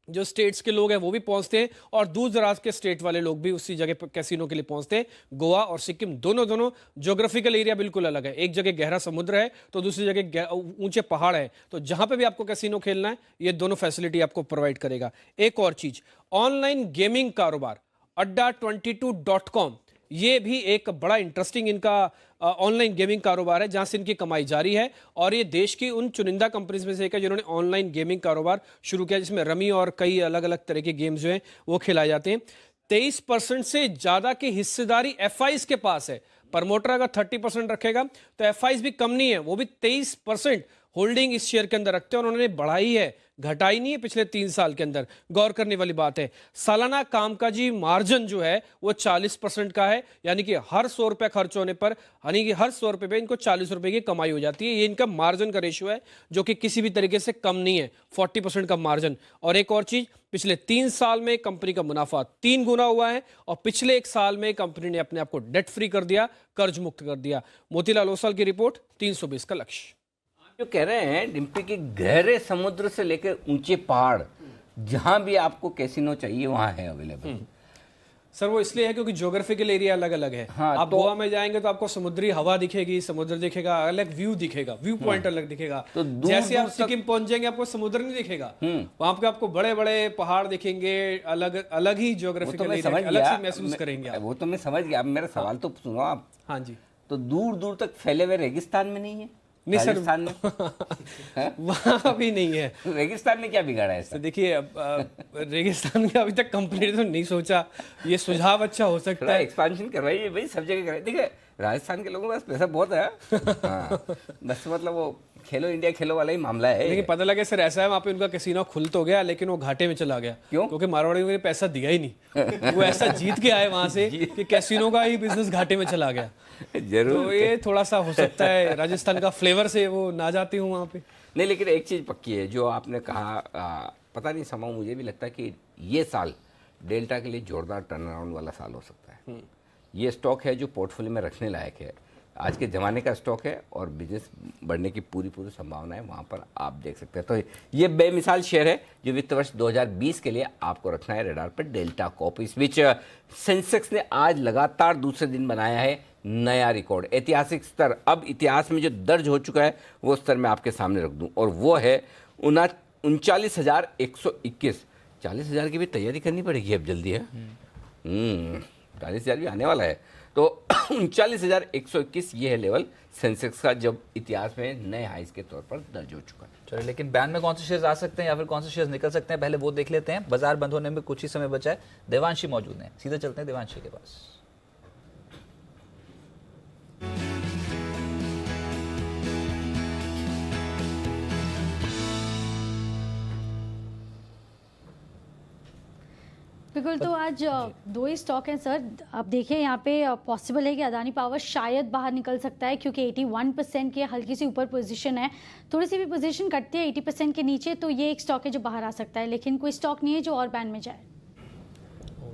जो स्टेट्स के लोग हैं वो भी पहुंचते हैं, और दूर दराज के स्टेट वाले लोग भी उसी जगह पर कैसीनो के लिए पहुंचते हैं। गोवा और सिक्किम दोनों ज्योग्राफिकल एरिया बिल्कुल अलग है। एक जगह गहरा समुद्र है तो दूसरी जगह ऊंचे पहाड़ है, तो जहां पे भी आपको कैसीनो खेलना है ये दोनों फैसिलिटी आपको प्रोवाइड करेगा। एक और चीज, ऑनलाइन गेमिंग कारोबार adda22.com, ये भी एक बड़ा इंटरेस्टिंग इनका ऑनलाइन गेमिंग कारोबार है, जहां से इनकी कमाई जारी है, और ये देश की उन चुनिंदा कंपनीज में से एक है जिन्होंने ऑनलाइन गेमिंग कारोबार शुरू किया, जिसमें रमी और कई अलग अलग तरह के गेम्स जो हैं वो खिलाए जाते हैं। 23% से ज्यादा की हिस्सेदारी FIs के पास है। प्रमोटर अगर 30% रखेगा तो FIs भी कम नहीं है, वो भी 23% होल्डिंग इस शेयर के अंदर रखते हैं, और उन्होंने बढ़ाई है, घटाई नहीं है पिछले 3 साल के अंदर। गौर करने वाली बात है, सालाना कामकाजी मार्जिन जो है वो 40% का है, यानी कि हर 100 रुपए खर्च होने पर, यानी कि हर 100 रुपए पे इनको 40 रुपए की कमाई हो जाती है। ये इनका मार्जिन का रेशियो है जो कि किसी भी तरीके से कम नहीं है, 40% का मार्जिन। और एक और चीज, पिछले 3 साल में कंपनी का मुनाफा 3 गुना हुआ है, और पिछले 1 साल में कंपनी ने अपने आप को डेट फ्री कर दिया, कर्ज मुक्त कर दिया। मोतीलाल ओसवाल की रिपोर्ट, 320 का लक्ष्य। जो कह रहे हैं डिम्पी की गहरे समुद्र से लेकर ऊंचे पहाड़, जहां भी आपको कैसीनो चाहिए वहां है अवेलेबल। सर वो इसलिए है क्योंकि ज्योग्राफिकल एरिया अलग अलग है। हाँ, आप तो गोवा में जाएंगे तो आपको समुद्री हवा दिखेगी, समुद्र दिखेगा, अलग व्यू दिखेगा, व्यू पॉइंट अलग दिखेगा। तो दूर जैसे आप दूर सिक्किम पहुंच जाएंगे आपको समुद्र नहीं दिखेगा, वहां पे आपको बड़े बड़े पहाड़ दिखेंगे, अलग अलग ही ज्योग्राफिकल एरिया अलग से महसूस करेंगे आप। वो तो मैं समझ गया, अब मेरा सवाल तो सुनो आप। हाँ जी। तो दूर दूर तक फैले हुए रेगिस्तान में नहीं है? नहीं सर, राजस्थान में वहाँ भी नहीं है। रेगिस्तान में क्या बिगाड़ा है तो देखिए रेगिस्तान का अभी तक कंप्लीट तो नहीं सोचा, ये सुझाव अच्छा हो सकता है। एक्सपेंशन करवाइए भाई, सब जगह कराइए। देखिए राजस्थान के लोगों के पास पैसा बहुत है। हाँ, बस मतलब वो खेलो इंडिया खेलो वाला ही मामला है। लेकिन पता लगे सर ऐसा है वहाँ पे उनका कैसीनो खुल तो गया लेकिन वो घाटे में चला गया। क्यों? क्योंकि मारवाड़ी ने पैसा दिया ही नहीं। वो ऐसा जीत के आए वहां से कि कैसीनो का ही बिजनेस घाटे में चला गया। जरूर। तो ये थोड़ा सा हो सकता है राजस्थान का फ्लेवर से वो ना जाती हूँ वहाँ पे। नहीं, लेकिन एक चीज पक्की है जो आपने कहा, पता नहीं समाओ मुझे भी लगता है कि ये साल डेल्टा के लिए जोरदार टर्न अराउंड वाला साल हो सकता है। ये स्टॉक है जो पोर्टफोलियो में रखने लायक है, आज के ज़माने का स्टॉक है और बिजनेस बढ़ने की पूरी संभावना है, वहाँ पर आप देख सकते हैं। तो ये बेमिसाल शेयर है जो वित्त वर्ष 2020 के लिए आपको रखना है रेडार पर, डेल्टा कॉर्प। इस बीच सेंसेक्स ने आज लगातार दूसरे दिन बनाया है नया रिकॉर्ड, ऐतिहासिक स्तर। अब इतिहास में जो दर्ज हो चुका है वो स्तर मैं आपके सामने रख दूं और वो है 39,121। 40,000 की भी तैयारी करनी पड़ेगी अब जल्दी है। 40,000 भी आने वाला है। तो 39,121 ये है लेवल सेंसेक्स का, जब इतिहास में नए हाइस के तौर पर दर्ज हो चुका है। चलिए, लेकिन बैन में कौन से शेयर्स आ सकते हैं या फिर कौन से शेयर्स निकल सकते हैं, पहले वो देख लेते हैं। बाजार बंद होने में कुछ ही समय बचा है। देवांशी मौजूद हैं, सीधे चलते हैं देवांशी के पास। बिल्कुल, तो आज दो ही स्टॉक हैं सर। आप देखिए यहाँ पे पॉसिबल है कि अदानी पावर शायद बाहर निकल सकता है क्योंकि 81% की हल्की सी ऊपर पोजीशन है। थोड़ी सी भी पोजीशन कटती है 80% के नीचे तो ये एक स्टॉक है जो बाहर आ सकता है, लेकिन कोई स्टॉक नहीं है जो और बैन में जाए।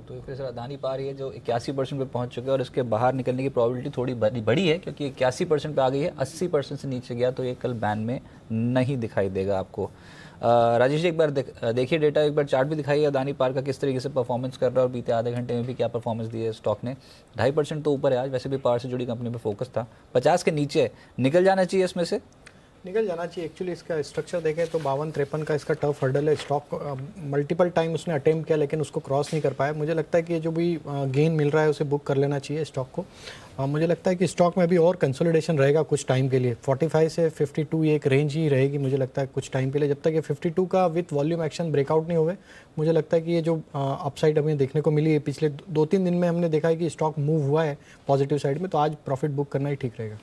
तो फिर सर अदानी पावर है जो 81% पे पहुंच चुका है और इसके बाहर निकलने की प्रोबेबिलिटी थोड़ी बड़ी है क्योंकि 81% पे आ गई है, 80% से नीचे गया तो ये कल बैन में नहीं दिखाई देगा आपको। राजेश जी एक बार देखिए डेटा, एक बार चार्ट भी दिखाइए अदानी पावर का किस तरीके से परफॉर्मेंस कर रहा है और बीते आधे घंटे में भी क्या परफॉर्मेंस दी है स्टॉक ने। 2.5% तो ऊपर है आज, वैसे भी पावर से जुड़ी कंपनी पे फोकस था। 50 के नीचे निकल जाना चाहिए इसमें से, निकल जाना चाहिए। एक्चुअली इसका स्ट्रक्चर देखें तो 52-53 का इसका टफ हर्डल है। स्टॉक मल्टीपल टाइम उसने अटेम्प्ट किया लेकिन उसको क्रॉस नहीं कर पाया। मुझे लगता है कि जो भी गेन मिल रहा है उसे बुक कर लेना चाहिए स्टॉक को। मुझे लगता है कि स्टॉक में भी और कंसोलिडेशन रहेगा कुछ टाइम के लिए। 45 से 52 ये एक रेंज ही रहेगी मुझे लगता है कुछ टाइम के लिए, जब तक ये 52 का विथ वॉल्यूम एक्शन ब्रेकआउट नहीं हुए। मुझे लगता है कि ये जो अपसाइड हमें देखने को मिली है पिछले 2-3 दिन में, हमने देखा है कि स्टॉक मूव हुआ है पॉजिटिव साइड में, तो आज प्रॉफिट बुक करना ही ठीक रहेगा।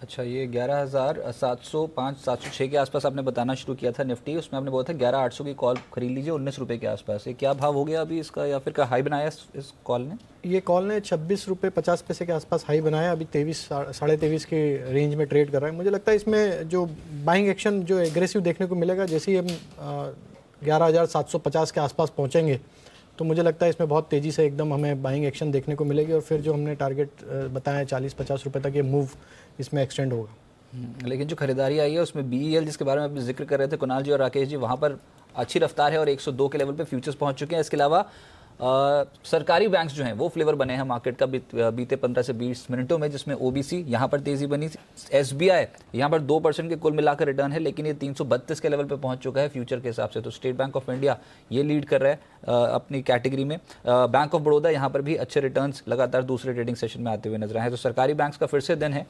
अच्छा, ये 11,705-706 के आसपास आपने बताना शुरू किया था निफ्टी, उसमें आपने बोला था 11,800 की कॉल खरीद लीजिए 19 रुपये के आसपास। ये क्या भाव हो गया अभी इसका या फिर क्या हाई बनाया इस कॉल ने? ये कॉल ने 26 रुपये 50 पैसे के आसपास हाई बनाया, अभी 23-23.5 के रेंज में ट्रेड कर रहा है। मुझे लगता है इसमें जो बाइंग एक्शन जो एग्रेसिव देखने को मिलेगा, जैसे ही हम 11,750 के आसपास पहुँचेंगे तो मुझे लगता है इसमें बहुत तेज़ी से एकदम हमें बाइंग एक्शन देखने को मिलेगी और फिर जो हमने टारगेट बताया 40-50 रुपये तक ये मूव इसमें एक्सटेंड होगा। लेकिन जो खरीदारी आई है उसमें BEL जिसके बारे में आप जिक्र कर रहे थे कुणाल जी और राकेश जी, वहाँ पर अच्छी रफ्तार है और 102 के लेवल पे फ्यूचर्स पहुँच चुके हैं। इसके अलावा सरकारी बैंक्स जो हैं वो फ्लेवर बने हैं मार्केट का बीते 15 से 20 मिनटों में, जिसमें OBC यहाँ पर तेज़ी बनी। SBI यहाँ पर 2% के कुल मिलाकर रिटर्न है लेकिन ये 332 के लेवल पे पहुँच चुका है फ्यूचर के हिसाब से। तो स्टेट बैंक ऑफ इंडिया ये लीड कर रहा है अपनी कैटेगरी में। बैंक ऑफ बड़ौदा यहाँ पर भी अच्छे रिटर्न्स लगातार दूसरे ट्रेडिंग सेशन में आते हुए नजर आए हैं। तो सरकारी बैंक्स का फिर से दिन है।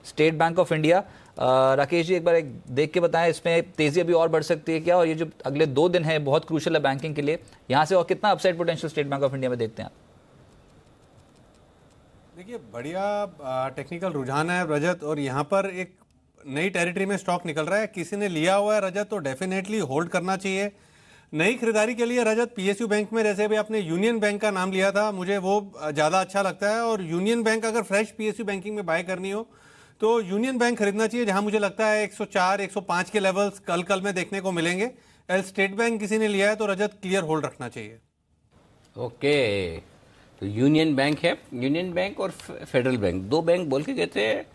स्टेट बैंक ऑफ इंडिया, राकेश जी एक बार देख के बताएं इसमें तेजी अभी और बढ़ सकती है क्या, और ये जो अगले 2 दिन है बहुत क्रूशियल है बैंकिंग के लिए, यहाँ से और कितना upside potential state Bank of India में देखते हैं आप? देखिए बढ़िया टेक्निकल रुझान है रजत, और यहाँ पर एक नई टेरिटरी में स्टॉक निकल रहा है। किसी ने लिया हुआ है रजत तो डेफिनेटली होल्ड करना चाहिए। नई खरीदारी के लिए रजत PSU बैंक में, जैसे अभी आपने यूनियन बैंक का नाम लिया था, मुझे वो ज़्यादा अच्छा लगता है। और यूनियन बैंक अगर फ्रेश PSU बैंकिंग में बाय करनी हो तो यूनियन बैंक खरीदना चाहिए, जहां मुझे लगता है 104-105 के लेवल्स कल में देखने को मिलेंगे। एल स्टेट बैंक किसी ने लिया है तो रजत क्लियर होल्ड रखना चाहिए। ओके, तो यूनियन बैंक है, यूनियन बैंक और फेडरल बैंक, 2 बैंक बोल के गए थे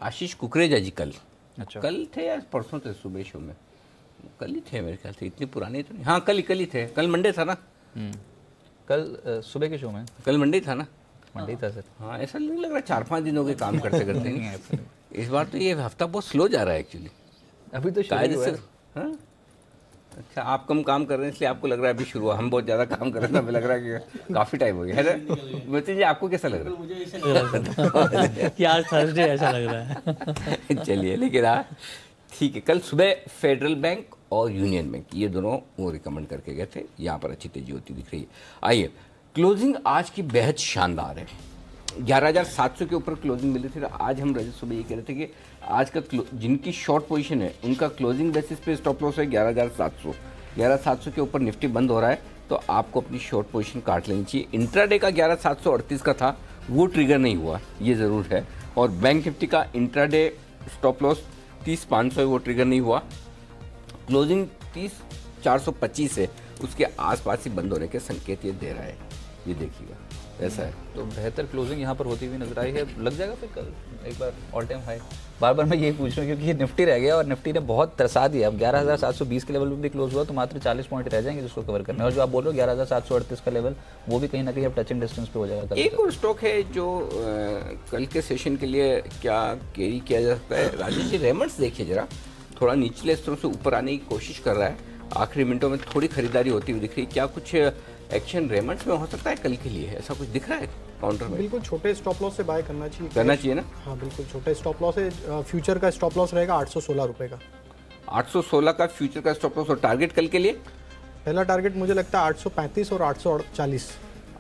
आशीष कुकरेजा जी कल। अच्छा, कल थे या परसों थे सुबह शो में। कल ही थे मेरे ख्याल से, इतनी पुरानी तो नहीं। हाँ कल ही थे, कल मंडे था ना। कल सुबह के शो में कल मंडे था ना। मंडे था सर। हाँ ऐसा नहीं लग रहा 4-5 दिन हो गए काम करते करते। नहीं इस बार तो ये हफ्ता बहुत स्लो जा रहा है एक्चुअली। अभी तो शायद शुरू हुआ है। हाँ? अच्छा आप कम काम कर रहे हैं इसलिए आपको लग रहा है अभी शुरू हुआ, हम बहुत ज़्यादा काम कर रहे हैं, हमें लग रहा है कि काफ़ी टाइम हो गया है ना। मोती जी आपको कैसा लग रहा है? कि आज थर्सडे ऐसा लग रहा है। चलिए लेकिन ठीक है, कल सुबह फेडरल बैंक और यूनियन बैंक ये दोनों वो रिकमेंड करके गए थे, यहाँ पर अच्छी तेजी होती दिख रही है। आइए क्लोजिंग आज की बेहद शानदार है, 11,700 के ऊपर क्लोजिंग मिली थी। आज हम रजत सुबह ये कह रहे थे कि आज का जिनकी शॉर्ट पोजीशन है उनका क्लोजिंग बेसिस पे स्टॉप लॉस है 11,700 के ऊपर निफ्टी बंद हो रहा है, तो आपको अपनी शॉर्ट पोजीशन काट लेनी चाहिए। इंट्राडे का 11,738 का था, वो ट्रिगर नहीं हुआ, ये ज़रूर है। और बैंक निफ्टी का इंट्राडे स्टॉप लॉस 30,500 है, वो ट्रिगर नहीं हुआ। क्लोजिंग 30,425 है, उसके आसपास ही बंद होने के संकेत ये दे रहा है, ये देखिएगा ऐसा है। तो बेहतर क्लोजिंग यहाँ पर होती हुई नजर आई है। लग जाएगा फिर कल एक बार ऑल टाइम हाई। बार बार मैं यही पूछ रहा हूँ क्योंकि ये निफ्टी रह गया और निफ्टी ने बहुत तरसा दिया। अब 11,720 के लेवल पर भी क्लोज हुआ तो मात्र 40 पॉइंट रह जाएंगे जिसको कवर करना है। और जो आप बोल रहे हो 11,738 का लेवल, वो भी कहीं ना कहीं अब टचिंग डिस्टेंस पे हो जाएगा। एक और स्टॉक है जो कल के सेशन के लिए क्या कैरी किया जा सकता है, राजेश जी रेमंड्स देखिए जरा, थोड़ा निचले स्तरों से ऊपर आने की कोशिश कर रहा है, आखिरी मिनटों में थोड़ी खरीदारी होती हुई दिख रही है। क्या कुछ एक्शन रेमंड्स में हो सकता है कल के लिए, ऐसा कुछ दिख रहा है काउंटर में? बिल्कुल छोटे स्टॉप लॉस से बाय करना चाहिए ना। हाँ बिल्कुल छोटे स्टॉप लॉस है। फ्यूचर का स्टॉप लॉस रहेगा 816 रुपये का। 816 का फ्यूचर का स्टॉप लॉस। और टारगेट कल के लिए? पहला टारगेट मुझे लगता है 835 और 840।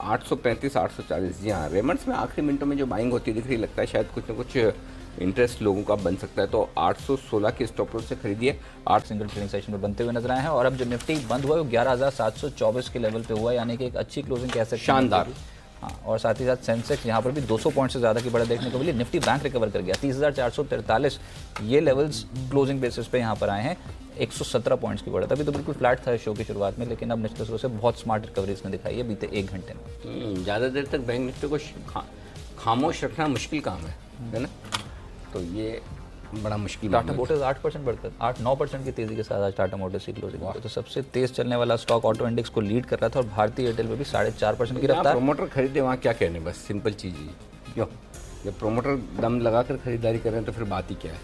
835 840। जी हाँ, रेमंड्स में आखिरी मिनटों में जो बाइंग होती दिख रही, लगता है शायद कुछ ना कुछ इंटरेस्ट लोगों का बन सकता है, तो 816 के स्टॉप लॉस से खरीदिए। 8 सिंगल ट्रेडिंग सेशन में बनते हुए नजर आए हैं। और अब जो निफ्टी बंद हुआ है वो 11,724 के लेवल पे हुआ, यानी कि एक अच्छी क्लोजिंग कह सकते हैं, शानदार। हाँ, और साथ ही साथ सेंसेक्स यहाँ पर भी 200 पॉइंट से ज़्यादा की बढ़त देखने को मिली। निफ्टी बैंक रिकवर कर गया 30,443, ये लेवल्स क्लोजिंग बेसिस पे यहाँ पर आए हैं। 117 पॉइंट्स की बढ़त। अभी तो बिल्कुल फ्लैट था शो की शुरुआत में, लेकिन अब निचले स्तर से बहुत स्मार्ट रिकवरी इसने दिखाई है बीते 1 घंटे में। ज़्यादा देर तक बैंक निफ्टी को खामोश रखना मुश्किल काम है ना, तो ये बड़ा मुश्किल। टाटा मोटर्स 8% बढ़कर 8-9% की तेजी के साथ आज टाटा मोटर्स की क्लोजिंग हुई, तो सबसे तेज चलने वाला स्टॉक ऑटो इंडेक्स को लीड कर रहा था। और भारतीय एयरटेल में भी 4.5% की रफ्तार। प्रोमोटर खरीदे वहाँ क्या कहने, बस सिंपल चीज़ ही क्यों, जब प्रोमोटर दम लगाकर खरीदारी कर रहे हैं तो फिर बात ही क्या है।